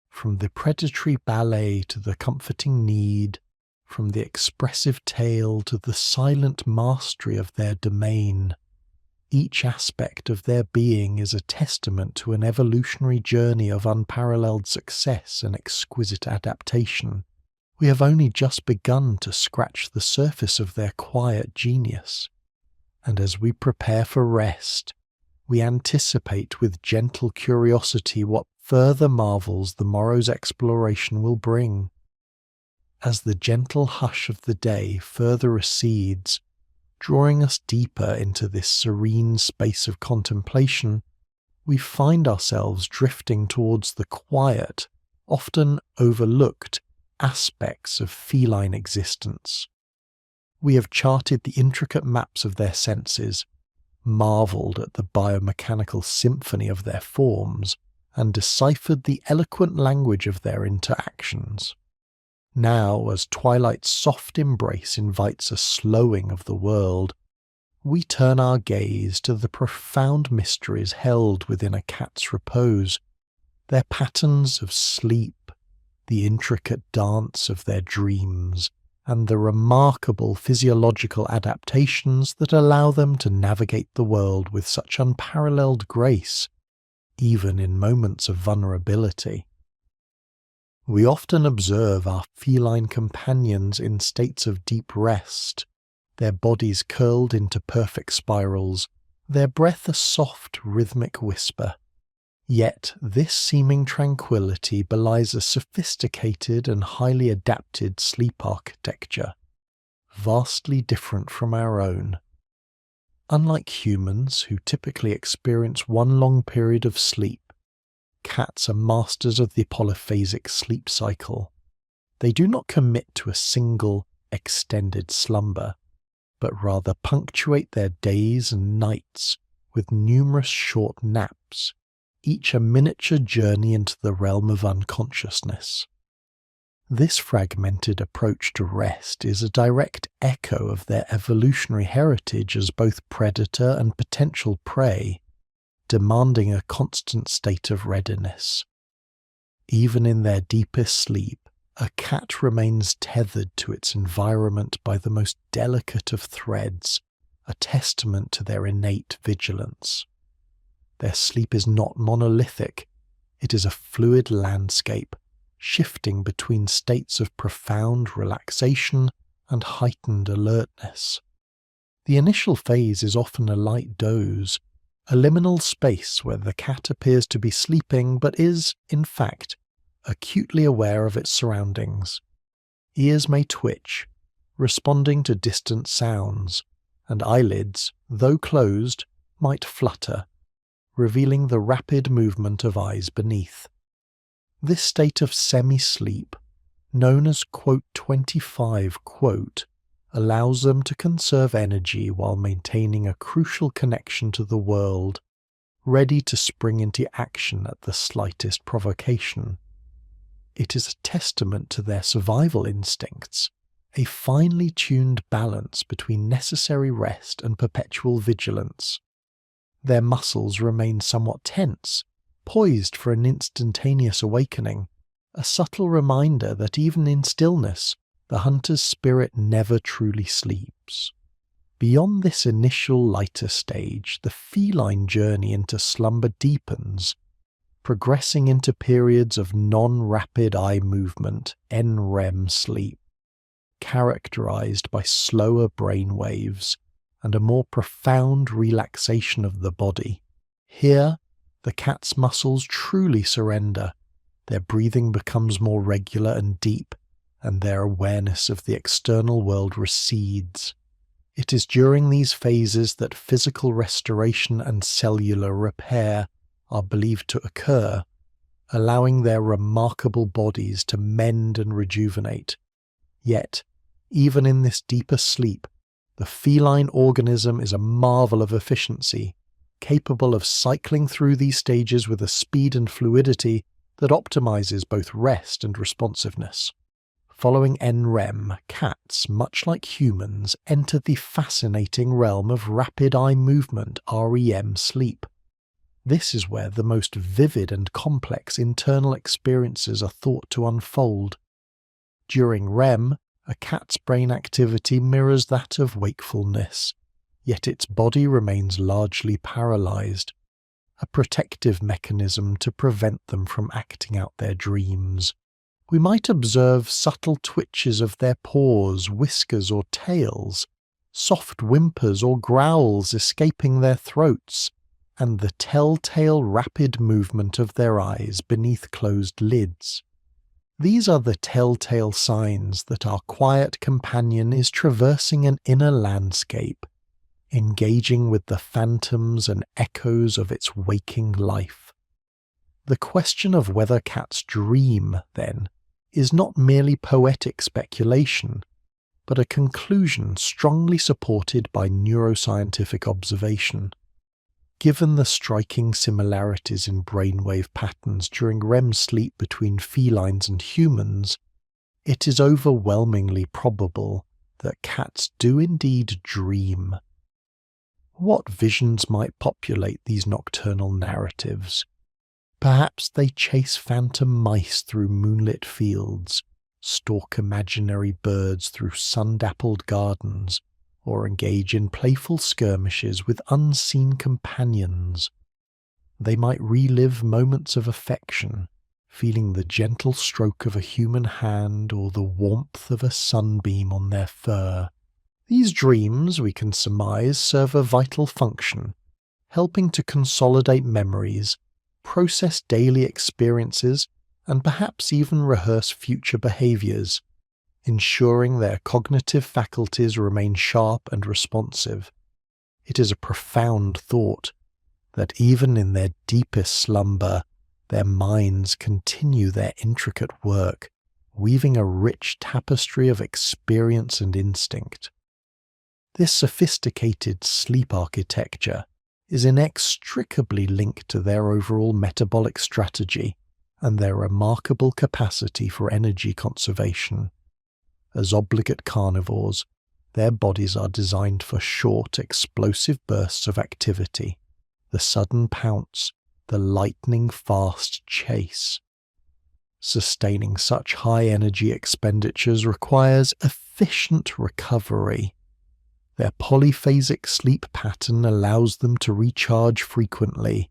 From the predatory ballet to the comforting need, from the expressive tale to the silent mastery of their domain, each aspect of their being is a testament to an evolutionary journey of unparalleled success and exquisite adaptation, we have only just begun to scratch the surface of their quiet genius, and as we prepare for rest, we anticipate with gentle curiosity what further marvels the morrow's exploration will bring. As the gentle hush of the day further recedes, drawing us deeper into this serene space of contemplation, we find ourselves drifting towards the quiet, often overlooked aspects of feline existence. We have charted the intricate maps of their senses, marvelled at the biomechanical symphony of their forms, and deciphered the eloquent language of their interactions. Now, as twilight's soft embrace invites a slowing of the world, we turn our gaze to the profound mysteries held within a cat's repose, their patterns of sleep, the intricate dance of their dreams, and the remarkable physiological adaptations that allow them to navigate the world with such unparalleled grace, even in moments of vulnerability. We often observe our feline companions in states of deep rest, their bodies curled into perfect spirals, their breath a soft rhythmic whisper. Yet this seeming tranquility belies a sophisticated and highly adapted sleep architecture, vastly different from our own. Unlike humans, who typically experience one long period of sleep, cats are masters of the polyphasic sleep cycle. They do not commit to a single, extended slumber, but rather punctuate their days and nights with numerous short naps, each a miniature journey into the realm of unconsciousness. This fragmented approach to rest is a direct echo of their evolutionary heritage as both predator and potential prey, demanding a constant state of readiness. Even in their deepest sleep, a cat remains tethered to its environment by the most delicate of threads, a testament to their innate vigilance. Their sleep is not monolithic, it is a fluid landscape, shifting between states of profound relaxation and heightened alertness. The initial phase is often a light doze, a liminal space where the cat appears to be sleeping but is, in fact, acutely aware of its surroundings. Ears may twitch, responding to distant sounds, and eyelids, though closed, might flutter, revealing the rapid movement of eyes beneath. This state of semi-sleep, known as "25", allows them to conserve energy while maintaining a crucial connection to the world, ready to spring into action at the slightest provocation. It is a testament to their survival instincts, a finely tuned balance between necessary rest and perpetual vigilance. Their muscles remain somewhat tense, poised for an instantaneous awakening, a subtle reminder that even in stillness, the hunter's spirit never truly sleeps. Beyond this initial lighter stage, the feline journey into slumber deepens, progressing into periods of non-rapid eye movement, NREM sleep, characterized by slower brain waves and a more profound relaxation of the body. Here, the cat's muscles truly surrender, their breathing becomes more regular and deep, and their awareness of the external world recedes. It is during these phases that physical restoration and cellular repair are believed to occur, allowing their remarkable bodies to mend and rejuvenate. Yet, even in this deeper sleep, the feline organism is a marvel of efficiency, capable of cycling through these stages with a speed and fluidity that optimizes both rest and responsiveness. Following NREM, cats, much like humans, enter the fascinating realm of rapid eye movement REM sleep. This is where the most vivid and complex internal experiences are thought to unfold. During REM, a cat's brain activity mirrors that of wakefulness, yet its body remains largely paralyzed, a protective mechanism to prevent them from acting out their dreams. We might observe subtle twitches of their paws, whiskers or tails, soft whimpers or growls escaping their throats, and the telltale rapid movement of their eyes beneath closed lids. These are the telltale signs that our quiet companion is traversing an inner landscape, engaging with the phantoms and echoes of its waking life. The question of whether cats dream, then, is not merely poetic speculation, but a conclusion strongly supported by neuroscientific observation. Given the striking similarities in brainwave patterns during REM sleep between felines and humans, it is overwhelmingly probable that cats do indeed dream. What visions might populate these nocturnal narratives? Perhaps they chase phantom mice through moonlit fields, stalk imaginary birds through sun-dappled gardens, or engage in playful skirmishes with unseen companions. They might relive moments of affection, feeling the gentle stroke of a human hand or the warmth of a sunbeam on their fur. These dreams, we can surmise, serve a vital function, helping to consolidate memories, process daily experiences, and perhaps even rehearse future behaviors, ensuring their cognitive faculties remain sharp and responsive. It is a profound thought that even in their deepest slumber, their minds continue their intricate work, weaving a rich tapestry of experience and instinct. This sophisticated sleep architecture is inextricably linked to their overall metabolic strategy and their remarkable capacity for energy conservation. As obligate carnivores, their bodies are designed for short, explosive bursts of activity, the sudden pounce, the lightning-fast chase. Sustaining such high energy expenditures requires efficient recovery. Their polyphasic sleep pattern allows them to recharge frequently,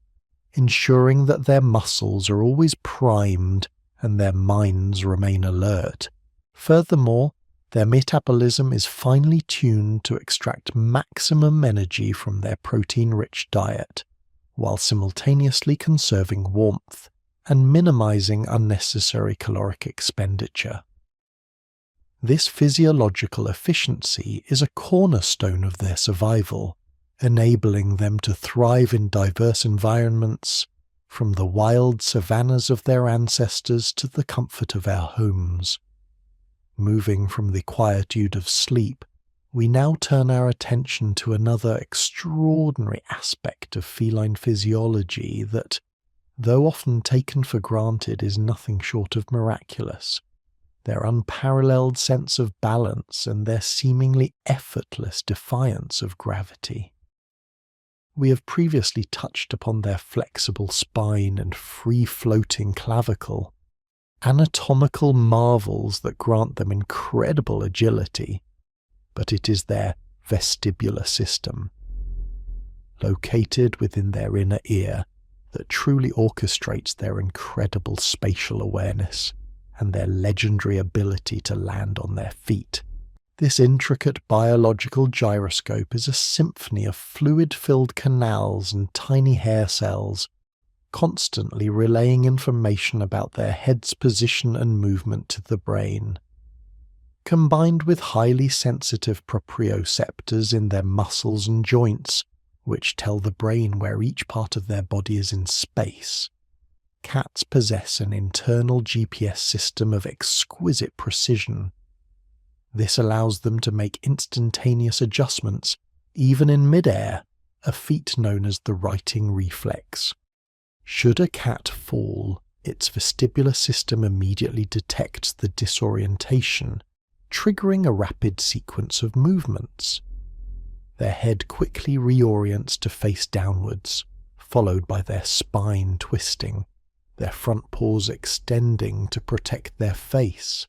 ensuring that their muscles are always primed and their minds remain alert. Furthermore, their metabolism is finely tuned to extract maximum energy from their protein-rich diet, while simultaneously conserving warmth and minimizing unnecessary caloric expenditure. This physiological efficiency is a cornerstone of their survival, enabling them to thrive in diverse environments, from the wild savannas of their ancestors to the comfort of our homes. Moving from the quietude of sleep, we now turn our attention to another extraordinary aspect of feline physiology that, though often taken for granted, is nothing short of miraculous: their unparalleled sense of balance and their seemingly effortless defiance of gravity. We have previously touched upon their flexible spine and free-floating clavicle, anatomical marvels that grant them incredible agility, but it is their vestibular system, located within their inner ear, that truly orchestrates their incredible spatial awareness and their legendary ability to land on their feet. This intricate biological gyroscope is a symphony of fluid-filled canals and tiny hair cells, constantly relaying information about their head's position and movement to the brain. Combined with highly sensitive proprioceptors in their muscles and joints, which tell the brain where each part of their body is in space, cats possess an internal GPS system of exquisite precision. This allows them to make instantaneous adjustments, even in mid-air, a feat known as the righting reflex. Should a cat fall, its vestibular system immediately detects the disorientation, triggering a rapid sequence of movements. Their head quickly reorients to face downwards, followed by their spine twisting, their front paws extending to protect their face,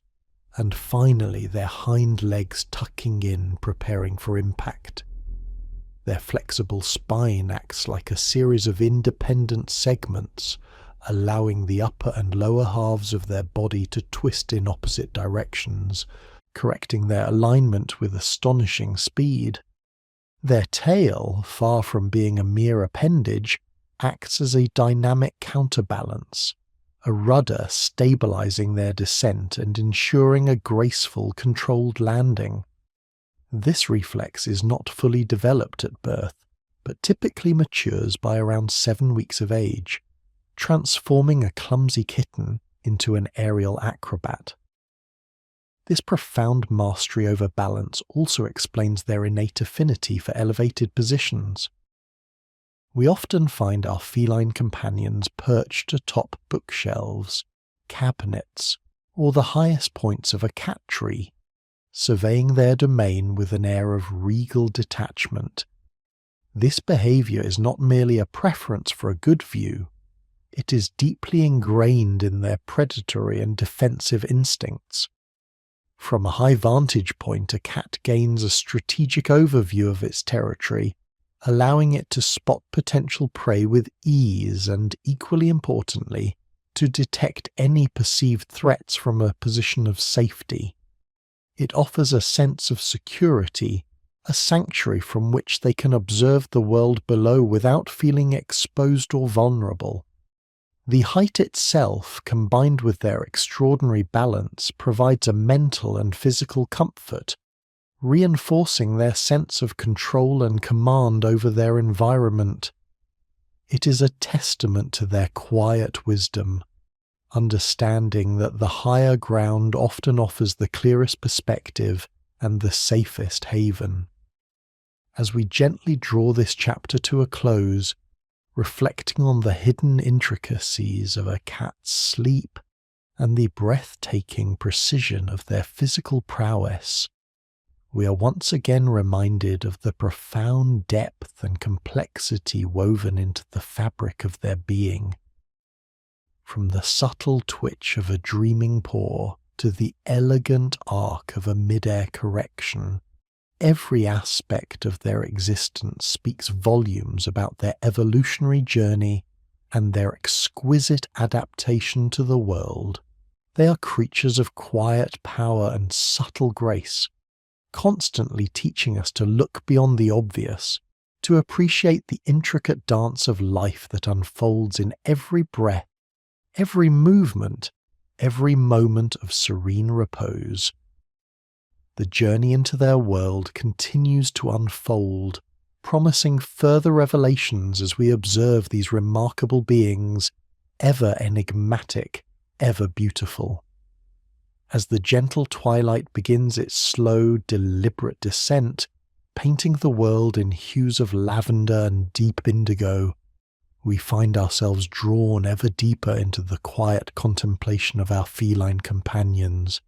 and finally their hind legs tucking in, preparing for impact. Their flexible spine acts like a series of independent segments, allowing the upper and lower halves of their body to twist in opposite directions, correcting their alignment with astonishing speed. Their tail, far from being a mere appendage, acts as a dynamic counterbalance, a rudder stabilizing their descent and ensuring a graceful, controlled landing. This reflex is not fully developed at birth, but typically matures by around 7 weeks of age, transforming a clumsy kitten into an aerial acrobat. This profound mastery over balance also explains their innate affinity for elevated positions. We often find our feline companions perched atop bookshelves, cabinets, or the highest points of a cat tree, surveying their domain with an air of regal detachment. This behavior is not merely a preference for a good view, it is deeply ingrained in their predatory and defensive instincts. From a high vantage point, a cat gains a strategic overview of its territory, allowing it to spot potential prey with ease and, equally importantly, to detect any perceived threats from a position of safety. It offers a sense of security, a sanctuary from which they can observe the world below without feeling exposed or vulnerable. The height itself, combined with their extraordinary balance, provides a mental and physical comfort, reinforcing their sense of control and command over their environment. It is a testament to their quiet wisdom, understanding that the higher ground often offers the clearest perspective and the safest haven. As we gently draw this chapter to a close, reflecting on the hidden intricacies of a cat's sleep and the breathtaking precision of their physical prowess, we are once again reminded of the profound depth and complexity woven into the fabric of their being. From the subtle twitch of a dreaming paw to the elegant arc of a mid-air correction, every aspect of their existence speaks volumes about their evolutionary journey and their exquisite adaptation to the world. They are creatures of quiet power and subtle grace, constantly teaching us to look beyond the obvious, to appreciate the intricate dance of life that unfolds in every breath, every movement, every moment of serene repose. The journey into their world continues to unfold, promising further revelations as we observe these remarkable beings, ever enigmatic, ever beautiful. As the gentle twilight begins its slow, deliberate descent, painting the world in hues of lavender and deep indigo, we find ourselves drawn ever deeper into the quiet contemplation of our feline companions.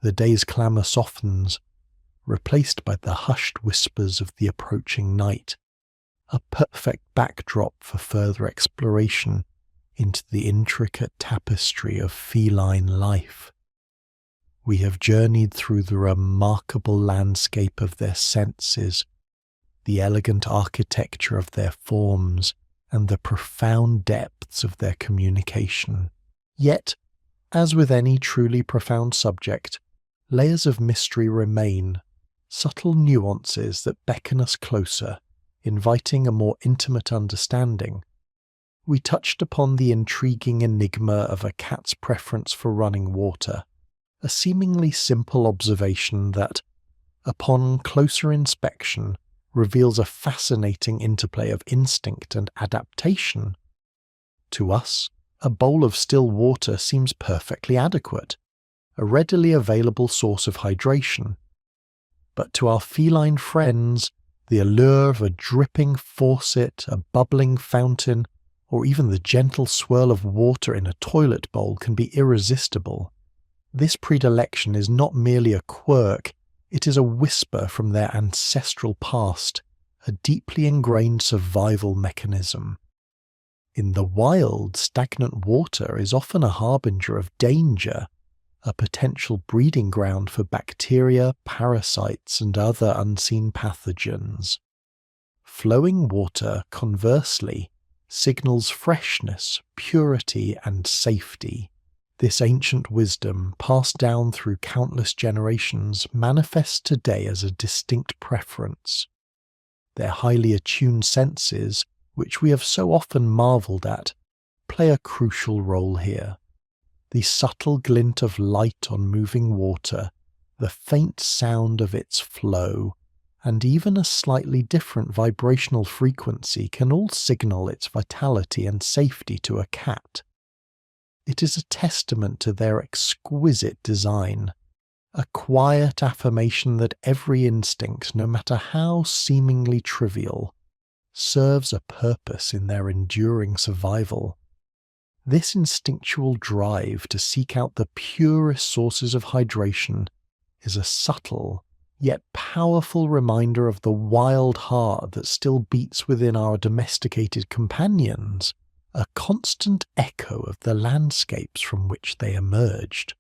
The day's clamour softens, replaced by the hushed whispers of the approaching night, a perfect backdrop for further exploration into the intricate tapestry of feline life. We have journeyed through the remarkable landscape of their senses, the elegant architecture of their forms, and the profound depths of their communication. Yet, as with any truly profound subject, layers of mystery remain, subtle nuances that beckon us closer, inviting a more intimate understanding. We touched upon the intriguing enigma of a cat's preference for running water, a seemingly simple observation that, upon closer inspection, reveals a fascinating interplay of instinct and adaptation. To us, a bowl of still water seems perfectly adequate, a readily available source of hydration. But to our feline friends, the allure of a dripping faucet, a bubbling fountain, or even the gentle swirl of water in a toilet bowl can be irresistible. This predilection is not merely a quirk, it is a whisper from their ancestral past, a deeply ingrained survival mechanism. In the wild, stagnant water is often a harbinger of danger, a potential breeding ground for bacteria, parasites, and other unseen pathogens. Flowing water, conversely, signals freshness, purity, and safety. This ancient wisdom, passed down through countless generations, manifests today as a distinct preference. Their highly attuned senses, which we have so often marvelled at, play a crucial role here. The subtle glint of light on moving water, the faint sound of its flow, and even a slightly different vibrational frequency can all signal its vitality and safety to a cat. It is a testament to their exquisite design, a quiet affirmation that every instinct, no matter how seemingly trivial, serves a purpose in their enduring survival. This instinctual drive to seek out the purest sources of hydration is a subtle, yet powerful reminder of the wild heart that still beats within our domesticated companions, a constant echo of the landscapes from which they emerged.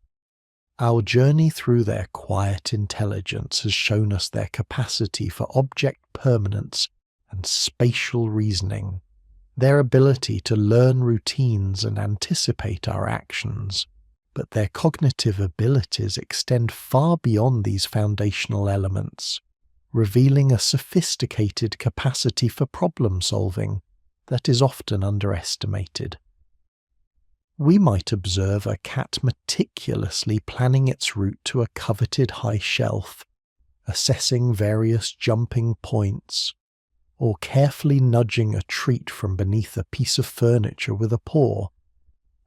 Our journey through their quiet intelligence has shown us their capacity for object permanence and spatial reasoning, their ability to learn routines and anticipate our actions. But their cognitive abilities extend far beyond these foundational elements, revealing a sophisticated capacity for problem solving that is often underestimated. We might observe a cat meticulously planning its route to a coveted high shelf, assessing various jumping points, or carefully nudging a treat from beneath a piece of furniture with a paw.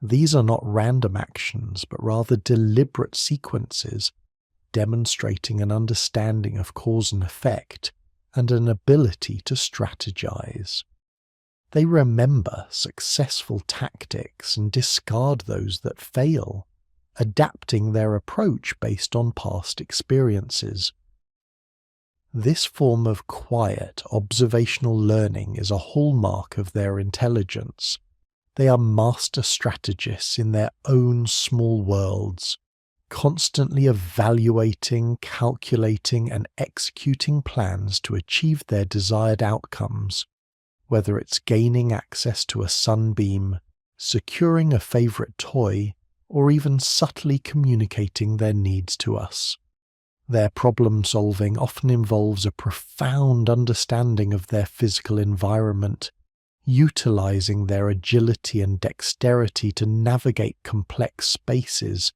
These are not random actions, but rather deliberate sequences, demonstrating an understanding of cause and effect and an ability to strategize. They remember successful tactics and discard those that fail, adapting their approach based on past experiences. This form of quiet, observational learning is a hallmark of their intelligence. They are master strategists in their own small worlds, constantly evaluating, calculating, and executing plans to achieve their desired outcomes, whether it's gaining access to a sunbeam, securing a favorite toy, or even subtly communicating their needs to us. Their problem solving often involves a profound understanding of their physical environment, utilizing their agility and dexterity to navigate complex spaces,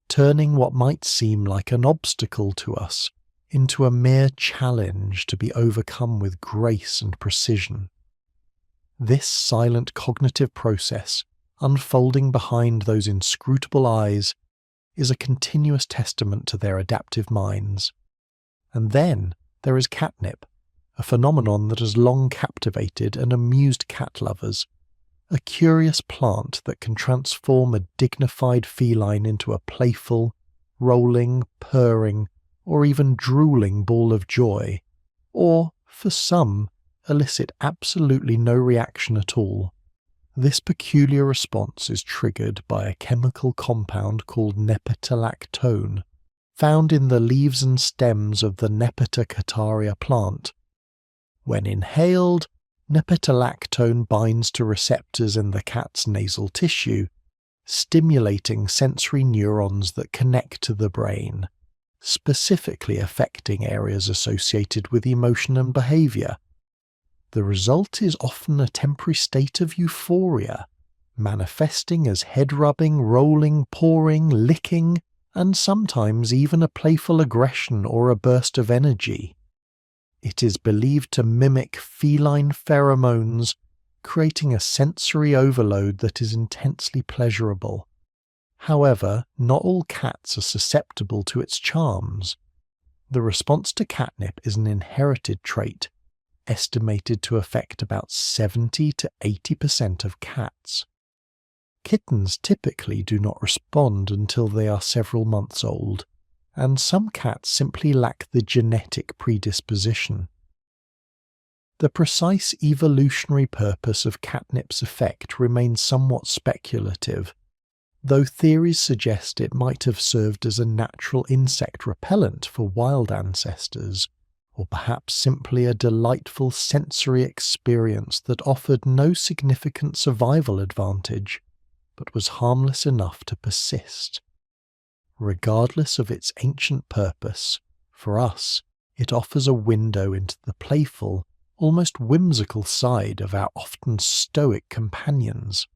turning what might seem like an obstacle to us into a mere challenge to be overcome with grace and precision. This silent cognitive process, unfolding behind those inscrutable eyes, is a continuous testament to their adaptive minds. And then there is catnip, a phenomenon that has long captivated and amused cat lovers, a curious plant that can transform a dignified feline into a playful, rolling, purring, or even drooling ball of joy, or, for some, elicit absolutely no reaction at all. This peculiar response is triggered by a chemical compound called nepetalactone, found in the leaves and stems of the Nepeta cataria plant. When inhaled, nepetalactone binds to receptors in the cat's nasal tissue, stimulating sensory neurons that connect to the brain, specifically affecting areas associated with emotion and behavior. The result is often a temporary state of euphoria, manifesting as head rubbing, rolling, pawing, licking, and sometimes even a playful aggression or a burst of energy. It is believed to mimic feline pheromones, creating a sensory overload that is intensely pleasurable. However, not all cats are susceptible to its charms. The response to catnip is an inherited trait, estimated to affect about 70 to 80% of cats. Kittens typically do not respond until they are several months old, and some cats simply lack the genetic predisposition. The precise evolutionary purpose of catnip's effect remains somewhat speculative, though theories suggest it might have served as a natural insect repellent for wild ancestors, or perhaps simply a delightful sensory experience that offered no significant survival advantage, but was harmless enough to persist. Regardless of its ancient purpose, for us, it offers a window into the playful, almost whimsical side of our often stoic companions,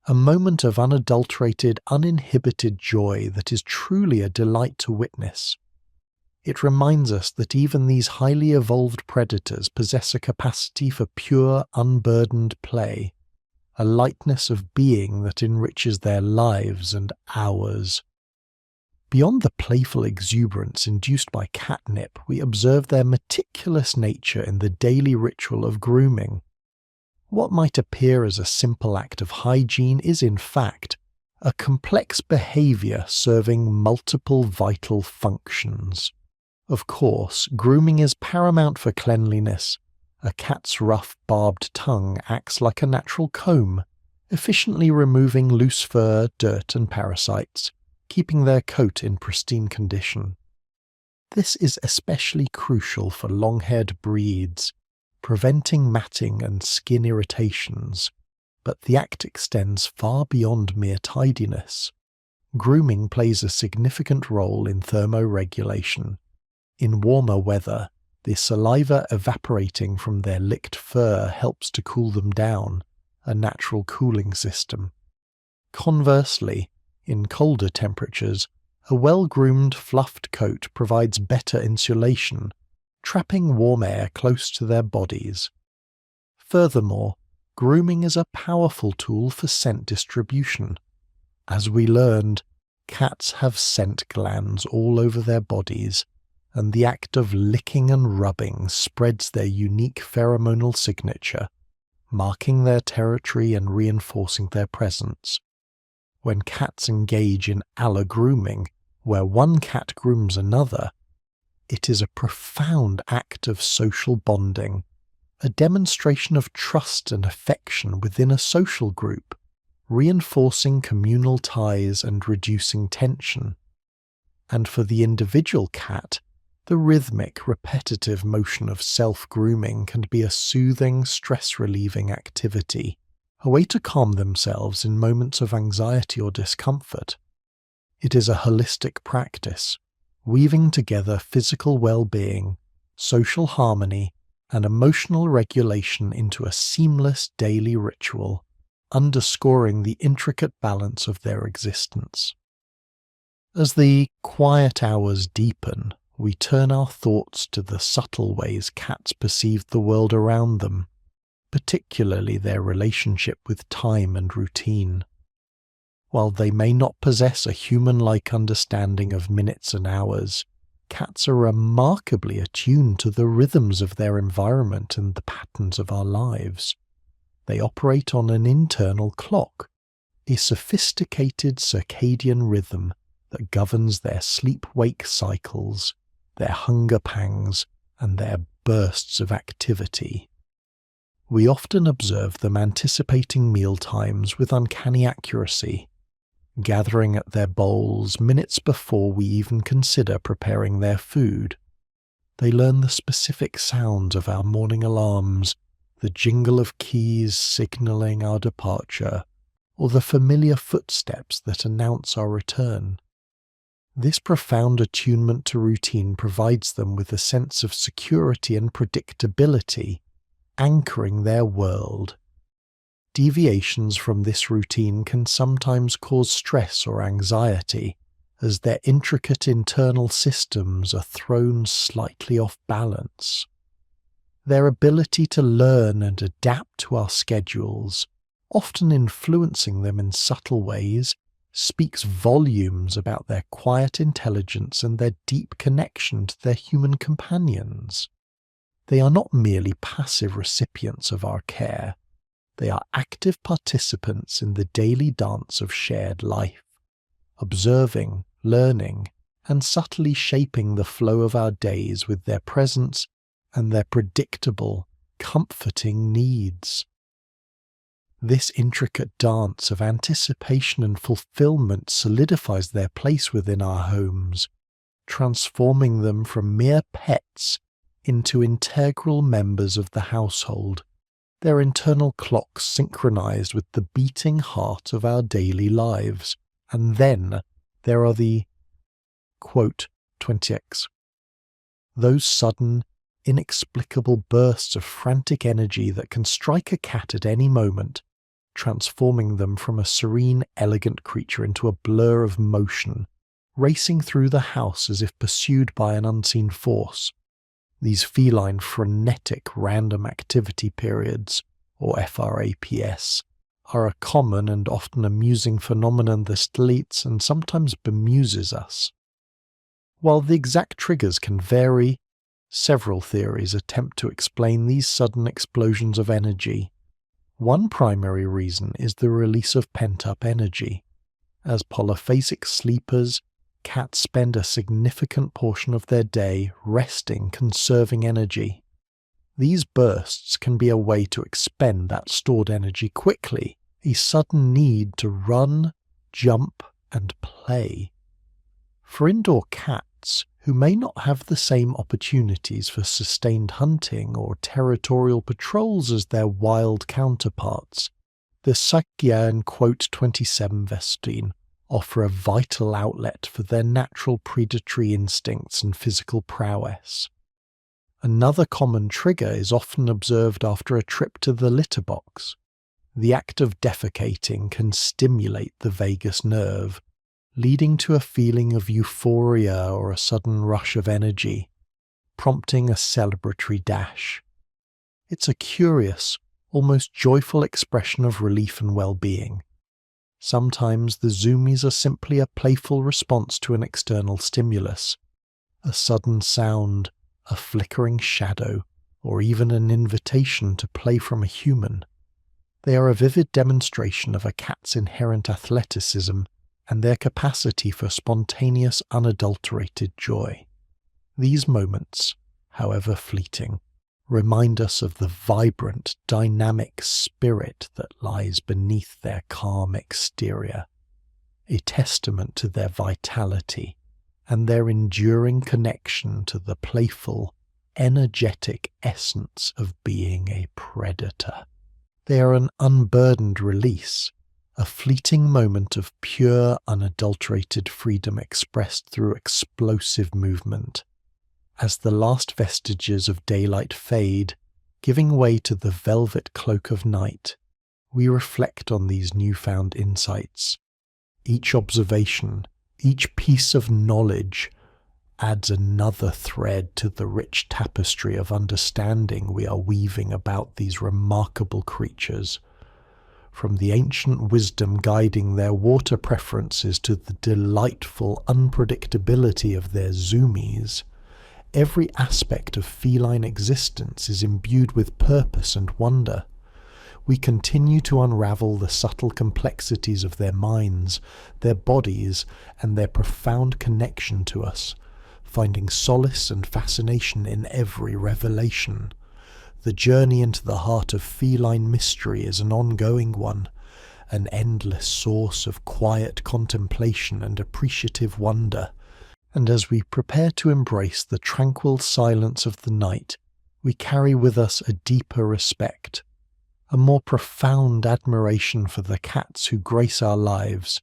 a moment of unadulterated, uninhibited joy that is truly a delight to witness. It reminds us that even these highly evolved predators possess a capacity for pure, unburdened play, a lightness of being that enriches their lives and ours. Beyond the playful exuberance induced by catnip, we observe their meticulous nature in the daily ritual of grooming. What might appear as a simple act of hygiene is in fact a complex behavior serving multiple vital functions. Of course, grooming is paramount for cleanliness. A cat's rough, barbed tongue acts like a natural comb, efficiently removing loose fur, dirt and parasites, keeping their coat in pristine condition. This is especially crucial for long-haired breeds, preventing matting and skin irritations, but the act extends far beyond mere tidiness. Grooming plays a significant role in thermoregulation. In warmer weather, the saliva evaporating from their licked fur helps to cool them down, a natural cooling system. Conversely, in colder temperatures, a well-groomed, fluffed coat provides better insulation, trapping warm air close to their bodies. Furthermore, grooming is a powerful tool for scent distribution. As we learned, cats have scent glands all over their bodies, and the act of licking and rubbing spreads their unique pheromonal signature, marking their territory and reinforcing their presence. When cats engage in allogrooming, where one cat grooms another, it is a profound act of social bonding, a demonstration of trust and affection within a social group, reinforcing communal ties and reducing tension. And for the individual cat, the rhythmic, repetitive motion of self-grooming can be a soothing, stress-relieving activity, a way to calm themselves in moments of anxiety or discomfort. It is a holistic practice, weaving together physical well-being, social harmony, and emotional regulation into a seamless daily ritual, underscoring the intricate balance of their existence. As the quiet hours deepen, we turn our thoughts to the subtle ways cats perceive the world around them, particularly their relationship with time and routine. While they may not possess a human-like understanding of minutes and hours, cats are remarkably attuned to the rhythms of their environment and the patterns of our lives. They operate on an internal clock, a sophisticated circadian rhythm that governs their sleep-wake cycles, their hunger pangs, and their bursts of activity. We often observe them anticipating meal times with uncanny accuracy, gathering at their bowls minutes before we even consider preparing their food. They learn the specific sounds of our morning alarms, the jingle of keys signaling our departure, or the familiar footsteps that announce our return. This profound attunement to routine provides them with a sense of security and predictability, anchoring their world. Deviations from this routine can sometimes cause stress or anxiety, as their intricate internal systems are thrown slightly off balance. Their ability to learn and adapt to our schedules, often influencing them in subtle ways, speaks volumes about their quiet intelligence and their deep connection to their human companions. They are not merely passive recipients of our care. They are active participants in the daily dance of shared life, observing, learning, and subtly shaping the flow of our days with their presence and their predictable, comforting needs. This intricate dance of anticipation and fulfillment solidifies their place within our homes, transforming them from mere pets into integral members of the household, their internal clocks synchronized with the beating heart of our daily lives. And then there are the, quote, 20x. Those sudden, inexplicable bursts of frantic energy that can strike a cat at any moment, transforming them from a serene, elegant creature into a blur of motion, racing through the house as if pursued by an unseen force. These feline frenetic random activity periods, or FRAPS, are a common and often amusing phenomenon that delights and sometimes bemuses us. While the exact triggers can vary, several theories attempt to explain these sudden explosions of energy. One primary reason is the release of pent-up energy. As polyphasic sleepers, cats spend a significant portion of their day resting, conserving energy. These bursts can be a way to expend that stored energy quickly, a sudden need to run, jump, and play. For indoor cats, who may not have the same opportunities for sustained hunting or territorial patrols as their wild counterparts, the Sakya and quote 27 Vestine offer a vital outlet for their natural predatory instincts and physical prowess. Another common trigger is often observed after a trip to the litter box. The act of defecating can stimulate the vagus nerve, leading to a feeling of euphoria or a sudden rush of energy, prompting a celebratory dash. It's a curious, almost joyful expression of relief and well-being. Sometimes the zoomies are simply a playful response to an external stimulus, a sudden sound, a flickering shadow, or even an invitation to play from a human. They are a vivid demonstration of a cat's inherent athleticism and their capacity for spontaneous, unadulterated joy. These moments, however fleeting, remind us of the vibrant, dynamic spirit that lies beneath their calm exterior, a testament to their vitality and their enduring connection to the playful, energetic essence of being a predator. They are an unburdened release, a fleeting moment of pure, unadulterated freedom expressed through explosive movement. As the last vestiges of daylight fade, giving way to the velvet cloak of night, we reflect on these newfound insights. Each observation, each piece of knowledge, adds another thread to the rich tapestry of understanding we are weaving about these remarkable creatures. From the ancient wisdom guiding their water preferences to the delightful unpredictability of their zoomies, every aspect of feline existence is imbued with purpose and wonder. We continue to unravel the subtle complexities of their minds, their bodies, and their profound connection to us, finding solace and fascination in every revelation. The journey into the heart of feline mystery is an ongoing one, an endless source of quiet contemplation and appreciative wonder. And as we prepare to embrace the tranquil silence of the night, we carry with us a deeper respect, a more profound admiration for the cats who grace our lives,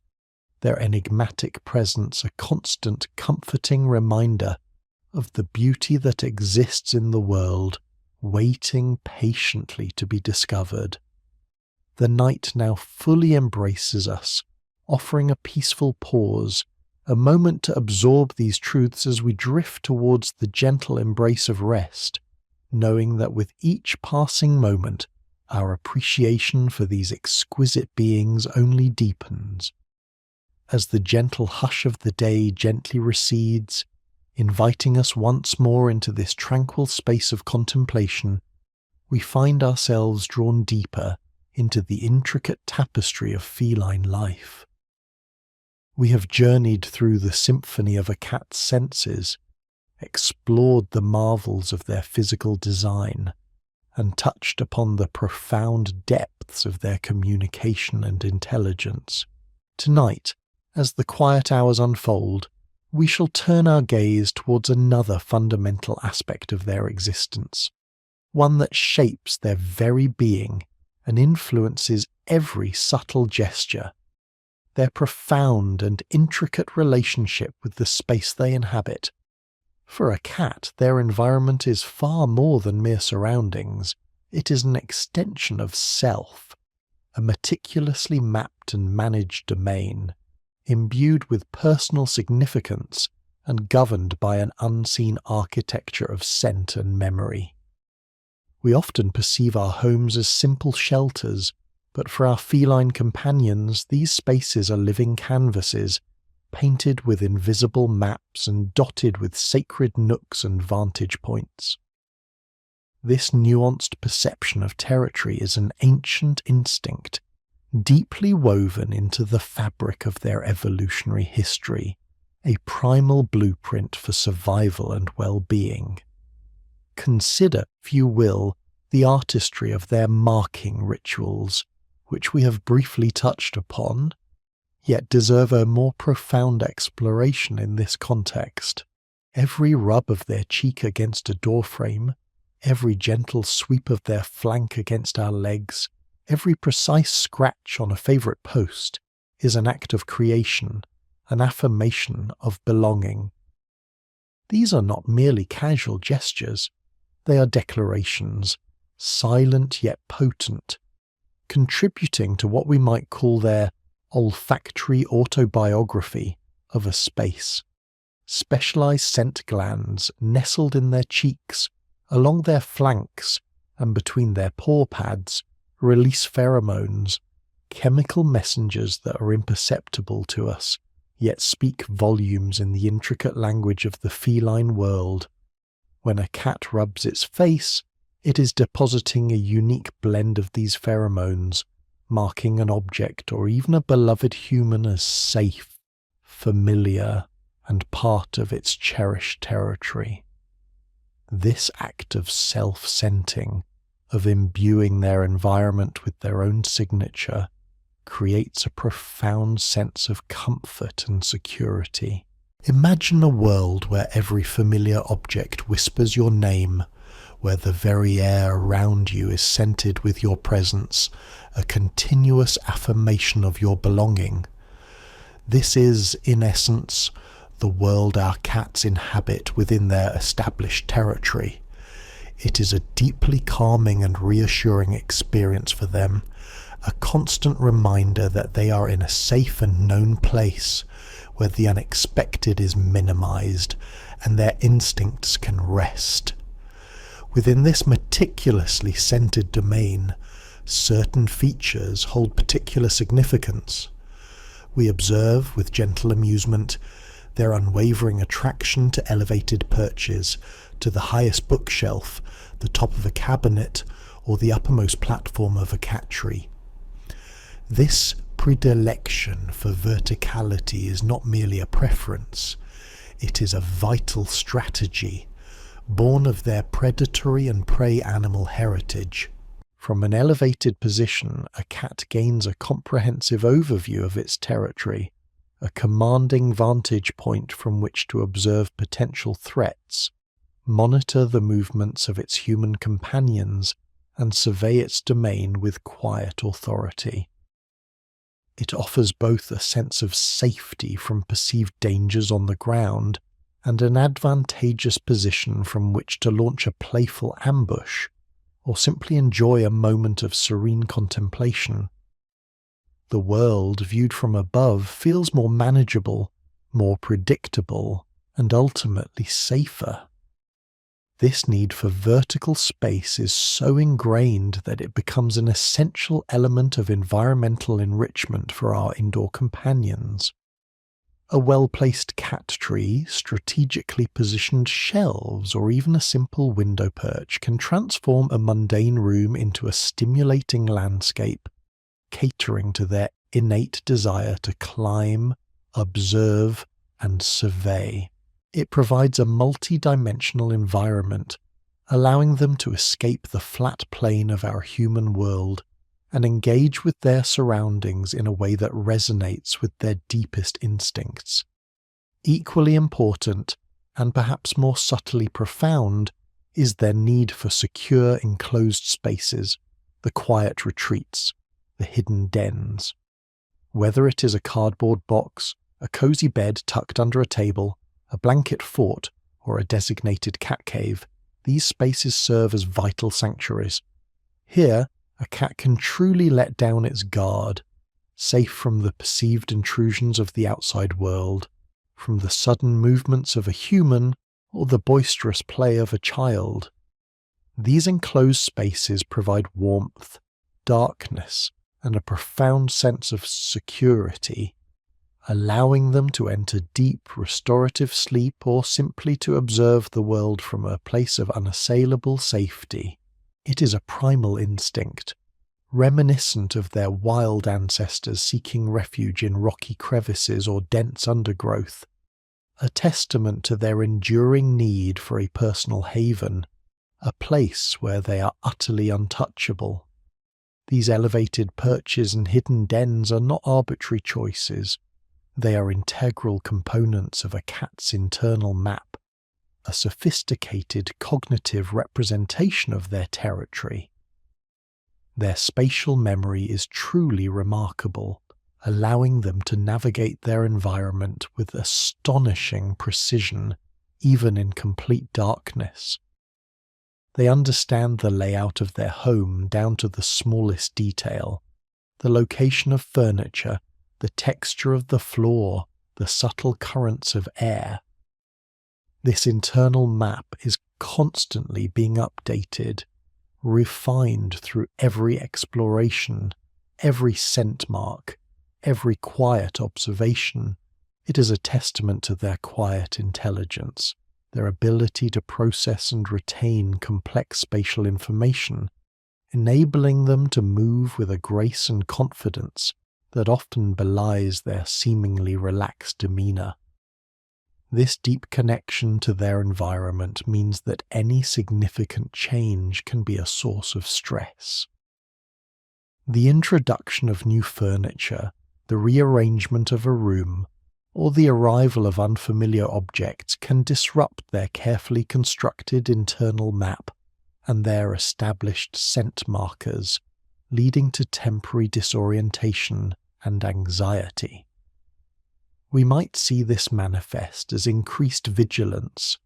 their enigmatic presence a constant, comforting reminder of the beauty that exists in the world, waiting patiently to be discovered. The night now fully embraces us, offering a peaceful pause, a moment to absorb these truths as we drift towards the gentle embrace of rest, knowing that with each passing moment, our appreciation for these exquisite beings only deepens. As the gentle hush of the day gently recedes, inviting us once more into this tranquil space of contemplation, we find ourselves drawn deeper into the intricate tapestry of feline life. We have journeyed through the symphony of a cat's senses, explored the marvels of their physical design, and touched upon the profound depths of their communication and intelligence. Tonight, as the quiet hours unfold, we shall turn our gaze towards another fundamental aspect of their existence, one that shapes their very being and influences every subtle gesture, their profound and intricate relationship with the space they inhabit. For a cat, their environment is far more than mere surroundings. It is an extension of self, a meticulously mapped and managed domain, imbued with personal significance and governed by an unseen architecture of scent and memory. We often perceive our homes as simple shelters, but for our feline companions, these spaces are living canvases, painted with invisible maps and dotted with sacred nooks and vantage points. This nuanced perception of territory is an ancient instinct, deeply woven into the fabric of their evolutionary history, a primal blueprint for survival and well-being. Consider, if you will, the artistry of their marking rituals, which we have briefly touched upon, yet deserve a more profound exploration in this context. Every rub of their cheek against a doorframe, every gentle sweep of their flank against our legs, every precise scratch on a favourite post is an act of creation, an affirmation of belonging. These are not merely casual gestures, they are declarations, silent yet potent, contributing to what we might call their olfactory autobiography of a space. Specialized scent glands nestled in their cheeks, along their flanks, and between their paw pads release pheromones, chemical messengers that are imperceptible to us, yet speak volumes in the intricate language of the feline world. When a cat rubs its face, it is depositing a unique blend of these pheromones, marking an object or even a beloved human as safe, familiar, and part of its cherished territory. This act of self-scenting, of imbuing their environment with their own signature, creates a profound sense of comfort and security. Imagine a world where every familiar object whispers your name, where the very air around you is scented with your presence, a continuous affirmation of your belonging. This is, in essence, the world our cats inhabit within their established territory. It is a deeply calming and reassuring experience for them, a constant reminder that they are in a safe and known place, where the unexpected is minimized and their instincts can rest. Within this meticulously scented domain, certain features hold particular significance. We observe, with gentle amusement, their unwavering attraction to elevated perches, to the highest bookshelf, the top of a cabinet, or the uppermost platform of a cat tree. This predilection for verticality is not merely a preference, it is a vital strategy, born of their predatory and prey animal heritage. From an elevated position, a cat gains a comprehensive overview of its territory, a commanding vantage point from which to observe potential threats, monitor the movements of its human companions, and survey its domain with quiet authority. It offers both a sense of safety from perceived dangers on the ground and an advantageous position from which to launch a playful ambush, or simply enjoy a moment of serene contemplation. The world, viewed from above, feels more manageable, more predictable, and ultimately safer. This need for vertical space is so ingrained that it becomes an essential element of environmental enrichment for our indoor companions. A well-placed cat tree, strategically positioned shelves, or even a simple window perch can transform a mundane room into a stimulating landscape, catering to their innate desire to climb, observe, and survey. It provides a multi-dimensional environment, allowing them to escape the flat plane of our human world and engage with their surroundings in a way that resonates with their deepest instincts. Equally important, and perhaps more subtly profound, is their need for secure enclosed spaces, the quiet retreats, the hidden dens. Whether it is a cardboard box, a cozy bed tucked under a table, a blanket fort, or a designated cat cave, these spaces serve as vital sanctuaries. Here, a cat can truly let down its guard, safe from the perceived intrusions of the outside world, from the sudden movements of a human or the boisterous play of a child. These enclosed spaces provide warmth, darkness, and a profound sense of security, allowing them to enter deep, restorative sleep or simply to observe the world from a place of unassailable safety. It is a primal instinct, reminiscent of their wild ancestors seeking refuge in rocky crevices or dense undergrowth, a testament to their enduring need for a personal haven, a place where they are utterly untouchable. These elevated perches and hidden dens are not arbitrary choices. They are integral components of a cat's internal map, a sophisticated cognitive representation of their territory. Their spatial memory is truly remarkable, allowing them to navigate their environment with astonishing precision, even in complete darkness. They understand the layout of their home down to the smallest detail, the location of furniture, the texture of the floor, the subtle currents of air. This internal map is constantly being updated, refined through every exploration, every scent mark, every quiet observation. It is a testament to their quiet intelligence, their ability to process and retain complex spatial information, enabling them to move with a grace and confidence that often belies their seemingly relaxed demeanor. This deep connection to their environment means that any significant change can be a source of stress. The introduction of new furniture, the rearrangement of a room, or the arrival of unfamiliar objects can disrupt their carefully constructed internal map and their established scent markers, leading to temporary disorientation and anxiety. We might see this manifest as increased vigilance,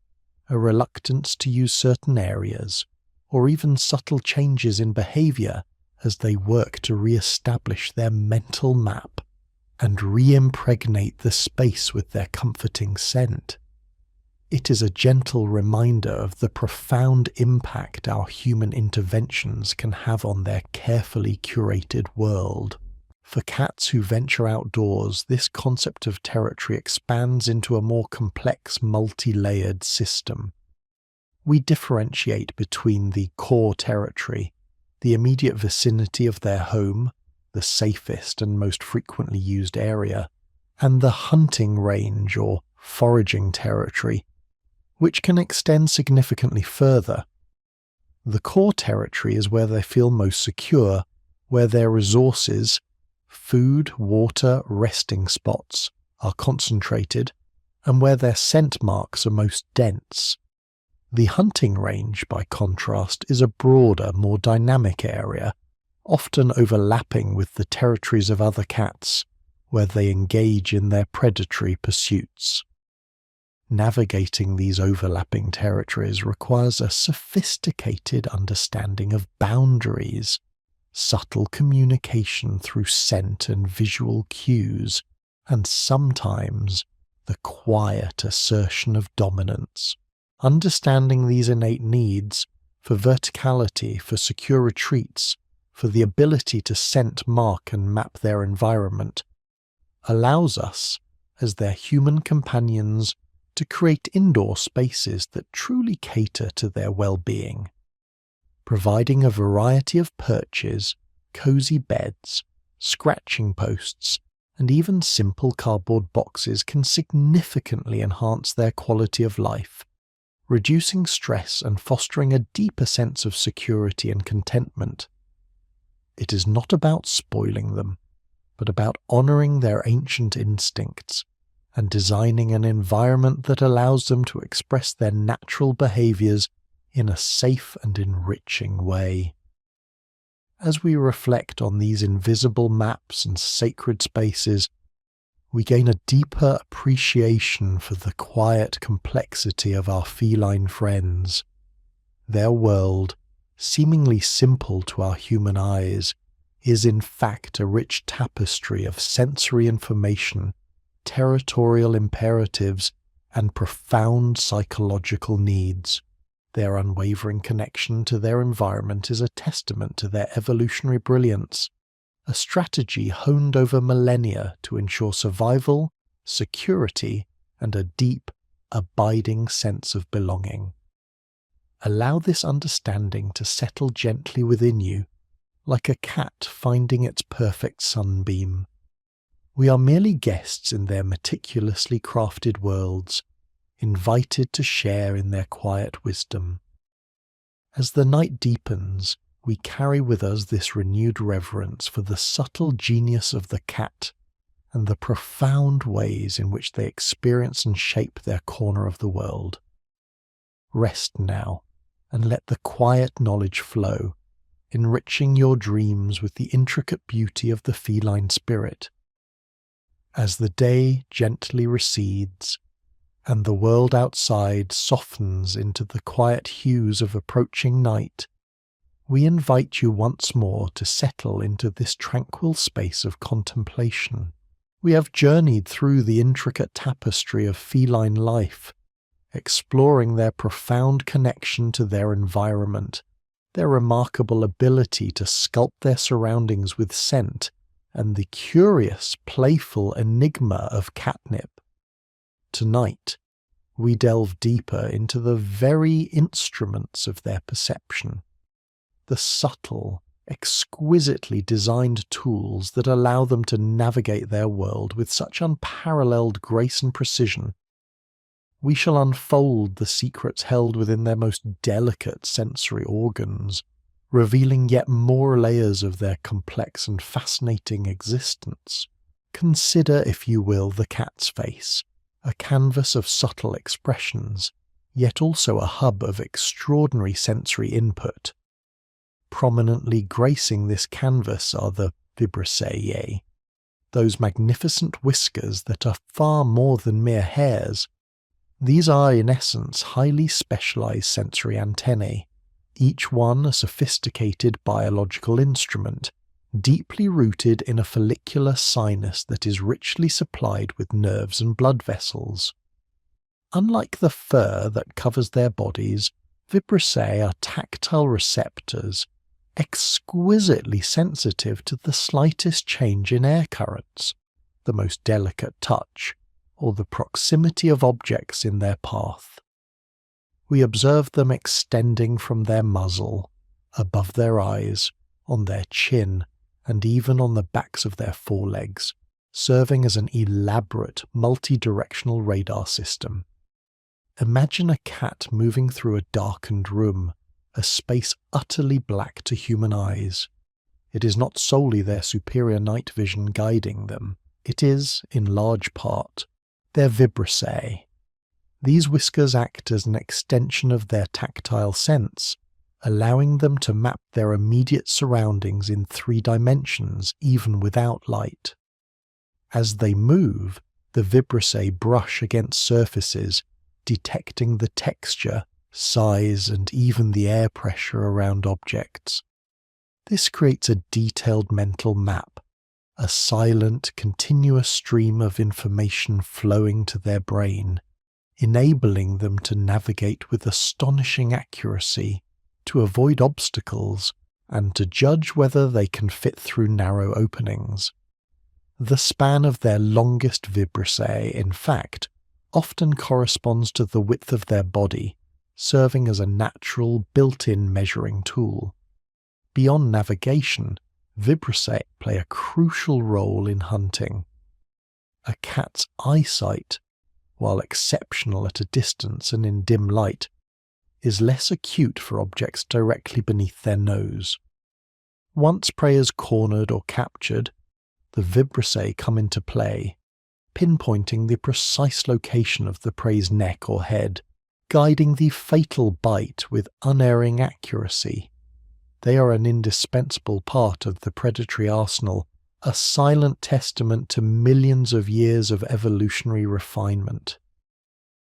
a reluctance to use certain areas, or even subtle changes in behavior as they work to re-establish their mental map and re-impregnate the space with their comforting scent. It is a gentle reminder of the profound impact our human interventions can have on their carefully curated world. For cats who venture outdoors, this concept of territory expands into a more complex, multi-layered system. We differentiate between the core territory, the immediate vicinity of their home, the safest and most frequently used area, and the hunting range or foraging territory, which can extend significantly further. The core territory is where they feel most secure, where their resources, food, water, resting spots, are concentrated, and where their scent marks are most dense. The hunting range, by contrast, is a broader, more dynamic area, often overlapping with the territories of other cats, where they engage in their predatory pursuits. Navigating these overlapping territories requires a sophisticated understanding of boundaries, subtle communication through scent and visual cues, and sometimes the quiet assertion of dominance. Understanding these innate needs, for verticality, for secure retreats, for the ability to scent, mark, and map their environment, allows us, as their human companions, to create indoor spaces that truly cater to their well-being. Providing a variety of perches, cozy beds, scratching posts, and even simple cardboard boxes can significantly enhance their quality of life, reducing stress and fostering a deeper sense of security and contentment. It is not about spoiling them, but about honoring their ancient instincts and designing an environment that allows them to express their natural behaviors in a safe and enriching way. As we reflect on these invisible maps and sacred spaces, we gain a deeper appreciation for the quiet complexity of our feline friends. Their world, seemingly simple to our human eyes, is in fact a rich tapestry of sensory information, territorial imperatives, and profound psychological needs. Their unwavering connection to their environment is a testament to their evolutionary brilliance, a strategy honed over millennia to ensure survival, security, and a deep, abiding sense of belonging. Allow this understanding to settle gently within you, like a cat finding its perfect sunbeam. We are merely guests in their meticulously crafted worlds, invited to share in their quiet wisdom. As the night deepens, we carry with us this renewed reverence for the subtle genius of the cat and the profound ways in which they experience and shape their corner of the world. Rest now, and let the quiet knowledge flow, enriching your dreams with the intricate beauty of the feline spirit. As the day gently recedes, and the world outside softens into the quiet hues of approaching night, we invite you once more to settle into this tranquil space of contemplation. We have journeyed through the intricate tapestry of feline life, exploring their profound connection to their environment, their remarkable ability to sculpt their surroundings with scent, and the curious, playful enigma of catnip. Tonight, we delve deeper into the very instruments of their perception, the subtle, exquisitely designed tools that allow them to navigate their world with such unparalleled grace and precision. We shall unfold the secrets held within their most delicate sensory organs, revealing yet more layers of their complex and fascinating existence. Consider, if you will, the cat's face, a canvas of subtle expressions, yet also a hub of extraordinary sensory input. Prominently gracing this canvas are the vibrates, those magnificent whiskers that are far more than mere hairs. These are in essence highly specialized sensory antennae, each one a sophisticated biological instrument, deeply rooted in a follicular sinus that is richly supplied with nerves and blood vessels. Unlike the fur that covers their bodies, vibrates are tactile receptors, exquisitely sensitive to the slightest change in air currents, the most delicate touch, or the proximity of objects in their path. We observe them extending from their muzzle, above their eyes, on their chin, and even on the backs of their forelegs, serving as an elaborate multi-directional radar system. Imagine a cat moving through a darkened room, a space utterly black to human eyes. It is not solely their superior night vision guiding them. It is, in large part, their vibrates. These whiskers act as an extension of their tactile sense, allowing them to map their immediate surroundings in 3 dimensions even without light. As they move, the vibrates brush against surfaces, detecting the texture, size, and even the air pressure around objects. This creates a detailed mental map, a silent, continuous stream of information flowing to their brain, enabling them to navigate with astonishing accuracy, to avoid obstacles, and to judge whether they can fit through narrow openings. The span of their longest vibrates, in fact, often corresponds to the width of their body, serving as a natural, built-in measuring tool. Beyond navigation, vibrates play a crucial role in hunting. A cat's eyesight, while exceptional at a distance and in dim light, is less acute for objects directly beneath their nose. Once prey is cornered or captured, the vibrates come into play, pinpointing the precise location of the prey's neck or head, guiding the fatal bite with unerring accuracy. They are an indispensable part of the predatory arsenal, a silent testament to millions of years of evolutionary refinement.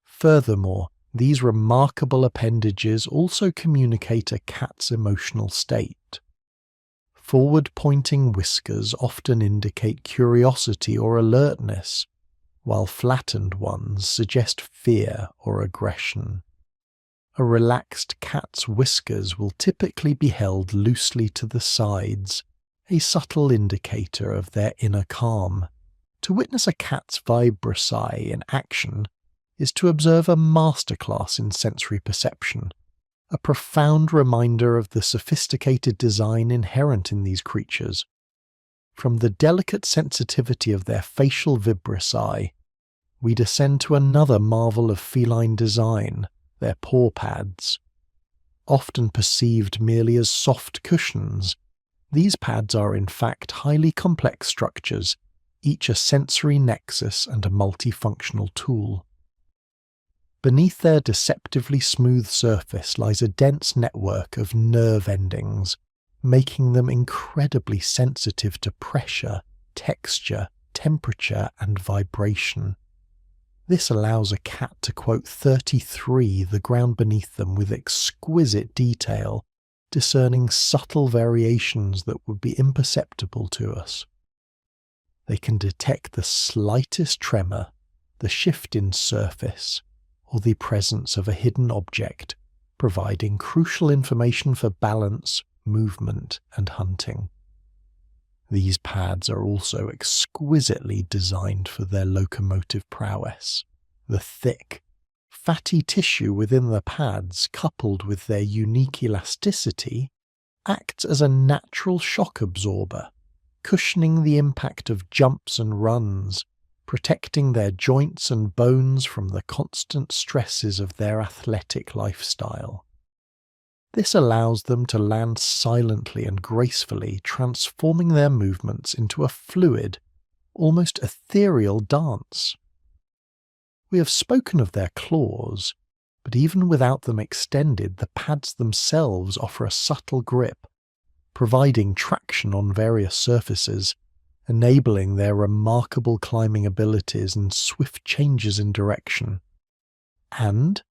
Furthermore, these remarkable appendages also communicate a cat's emotional state. Forward-pointing whiskers often indicate curiosity or alertness, while flattened ones suggest fear or aggression. A relaxed cat's whiskers will typically be held loosely to the sides, a subtle indicator of their inner calm. To witness a cat's vibrates in action is to observe a masterclass in sensory perception, a profound reminder of the sophisticated design inherent in these creatures. From the delicate sensitivity of their facial vibrates, we descend to another marvel of feline design, their paw pads. Often perceived merely as soft cushions, these pads are in fact highly complex structures, each a sensory nexus and a multifunctional tool. Beneath their deceptively smooth surface lies a dense network of nerve endings, making them incredibly sensitive to pressure, texture, temperature, and vibration. This allows a cat to quote 33 the ground beneath them with exquisite detail, discerning subtle variations that would be imperceptible to us. They can detect the slightest tremor, the shift in surface, or the presence of a hidden object, providing crucial information for balance, movement, and hunting. These pads are also exquisitely designed for their locomotive prowess. The thick, fatty tissue within the pads, coupled with their unique elasticity, acts as a natural shock absorber, cushioning the impact of jumps and runs, protecting their joints and bones from the constant stresses of their athletic lifestyle. This allows them to land silently and gracefully, transforming their movements into a fluid, almost ethereal dance. We have spoken of their claws, but even without them extended, the pads themselves offer a subtle grip, providing traction on various surfaces, enabling their remarkable climbing abilities and swift changes in direction. And,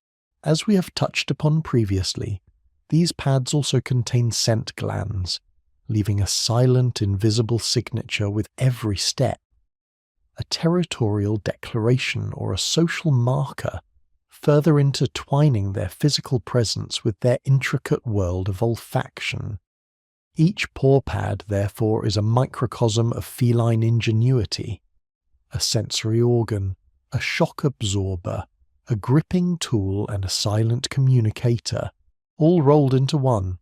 as we have touched upon previously, these pads also contain scent glands, leaving a silent, invisible signature with every step, a territorial declaration or a social marker, further intertwining their physical presence with their intricate world of olfaction. Each paw pad, therefore, is a microcosm of feline ingenuity, a sensory organ, a shock absorber, a gripping tool, and a silent communicator, all rolled into one.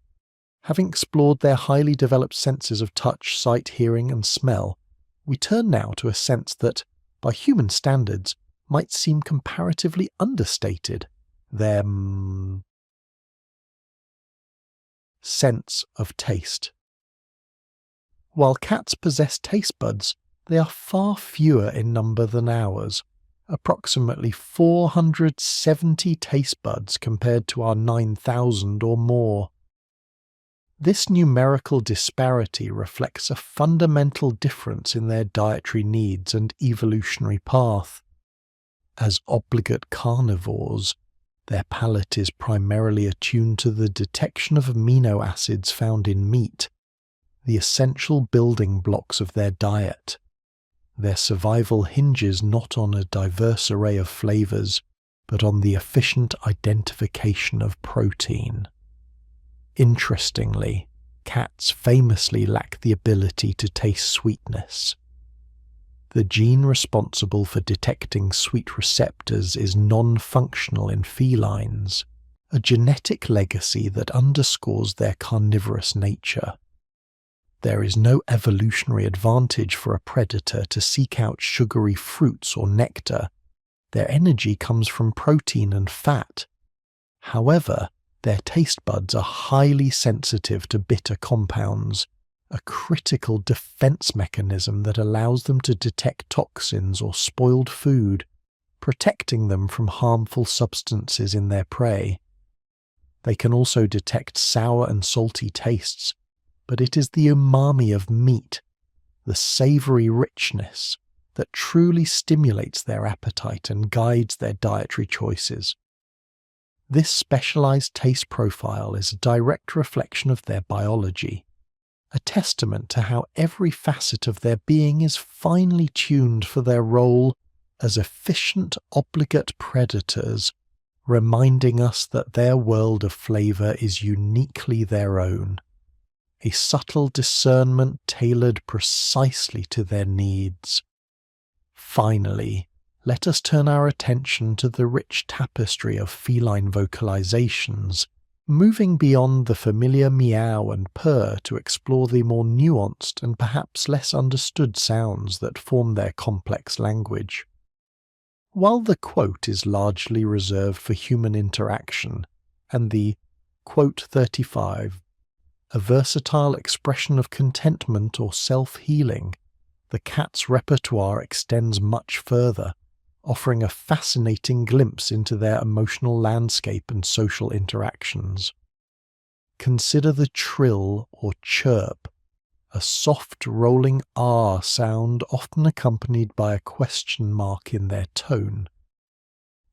Having explored their highly developed senses of touch, sight, hearing, and smell, we turn now to a sense that, by human standards, might seem comparatively understated, their sense of taste. While cats possess taste buds, they are far fewer in number than ours, approximately 470 taste buds compared to our 9,000 or more. This numerical disparity reflects a fundamental difference in their dietary needs and evolutionary path. As obligate carnivores, their palate is primarily attuned to the detection of amino acids found in meat, the essential building blocks of their diet. Their survival hinges not on a diverse array of flavors, but on the efficient identification of protein. Interestingly, cats famously lack the ability to taste sweetness. The gene responsible for detecting sweet receptors is non-functional in felines, a genetic legacy that underscores their carnivorous nature. There is no evolutionary advantage for a predator to seek out sugary fruits or nectar. Their energy comes from protein and fat. However, their taste buds are highly sensitive to bitter compounds, a critical defense mechanism that allows them to detect toxins or spoiled food, protecting them from harmful substances in their prey. They can also detect sour and salty tastes, but it is the umami of meat, the savory richness, that truly stimulates their appetite and guides their dietary choices. This specialized taste profile is a direct reflection of their biology, a testament to how every facet of their being is finely tuned for their role as efficient, obligate predators, reminding us that their world of flavor is uniquely their own, a subtle discernment tailored precisely to their needs. Finally, let us turn our attention to the rich tapestry of feline vocalizations, moving beyond the familiar meow and purr to explore the more nuanced and perhaps less understood sounds that form their complex language. While the quote is largely reserved for human interaction, and the quote 35, a versatile expression of contentment or self-healing, the cat's repertoire extends much further, offering a fascinating glimpse into their emotional landscape and social interactions. Consider the trill or chirp, a soft rolling R sound often accompanied by a question mark in their tone.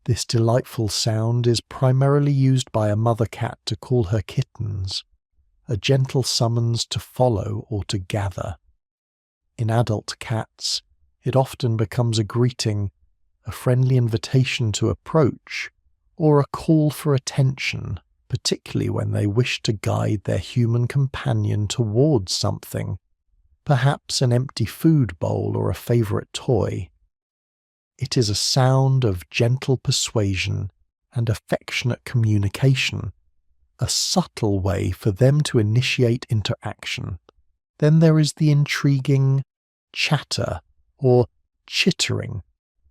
This delightful sound is primarily used by a mother cat to call her kittens, a gentle summons to follow or to gather. In adult cats, it often becomes a greeting, a friendly invitation to approach, or a call for attention, particularly when they wish to guide their human companion towards something, perhaps an empty food bowl or a favorite toy. It is a sound of gentle persuasion and affectionate communication, a subtle way for them to initiate interaction. Then there is the intriguing chatter or chittering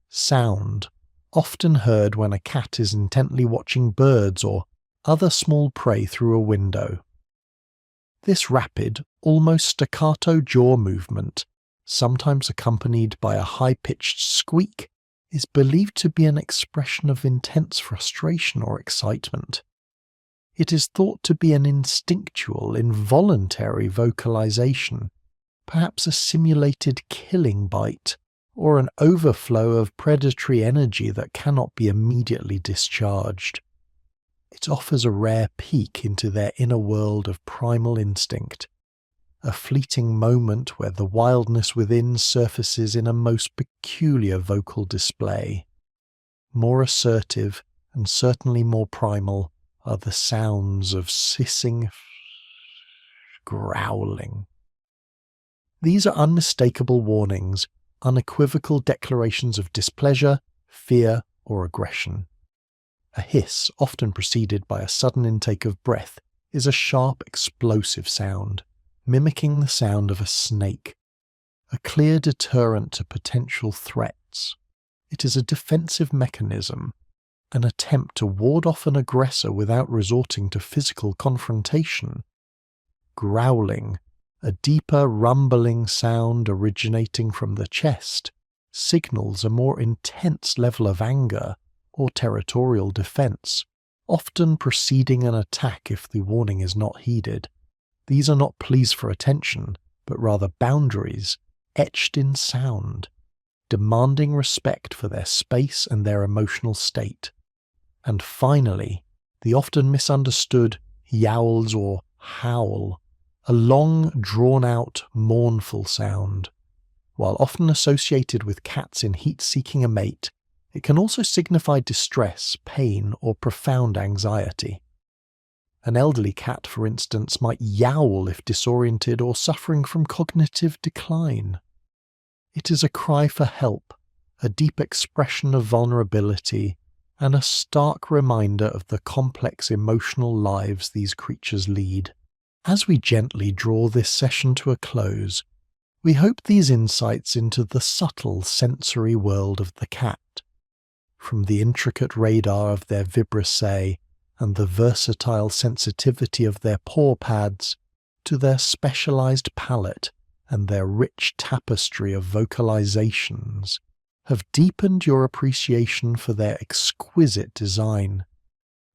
sound, often heard when a cat is intently watching birds or other small prey through a window. This rapid, almost staccato jaw movement, sometimes accompanied by a high-pitched squeak, is believed to be an expression of intense frustration or excitement. It is thought to be an instinctual, involuntary vocalization, perhaps a simulated killing bite, or an overflow of predatory energy that cannot be immediately discharged. It offers a rare peek into their inner world of primal instinct, a fleeting moment where the wildness within surfaces in a most peculiar vocal display. More assertive, and certainly more primal, are the sounds of hissing, growling. These are unmistakable warnings, unequivocal declarations of displeasure, fear, or aggression. A hiss, often preceded by a sudden intake of breath, is a sharp, explosive sound, mimicking the sound of a snake, a clear deterrent to potential threats. It is a defensive mechanism, an attempt to ward off an aggressor without resorting to physical confrontation. Growling, a deeper rumbling sound originating from the chest, signals a more intense level of anger or territorial defense, often preceding an attack if the warning is not heeded. These are not pleas for attention, but rather boundaries, etched in sound, demanding respect for their space and their emotional state. And finally, the often misunderstood yowls or howl, a long, drawn-out, mournful sound. While often associated with cats in heat seeking a mate, it can also signify distress, pain, or profound anxiety. An elderly cat, for instance, might yowl if disoriented or suffering from cognitive decline. It is a cry for help, a deep expression of vulnerability, and a stark reminder of the complex emotional lives these creatures lead. As we gently draw this session to a close, we hope these insights into the subtle sensory world of the cat, from the intricate radar of their vibraces and the versatile sensitivity of their paw pads, to their specialized palate and their rich tapestry of vocalizations, have deepened your appreciation for their exquisite design.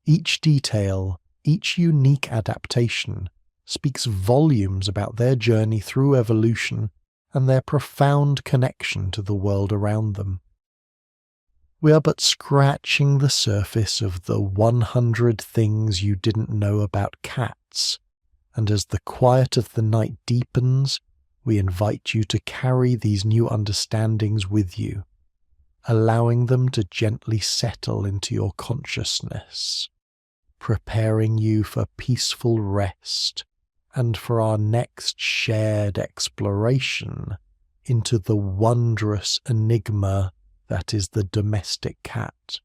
Each detail, each unique adaptation, speaks volumes about their journey through evolution and their profound connection to the world around them. We are but scratching the surface of the 100 things you didn't know about cats, and as the quiet of the night deepens, we invite you to carry these new understandings with you, allowing them to gently settle into your consciousness, preparing you for peaceful rest and for our next shared exploration into the wondrous enigma that is the domestic cat.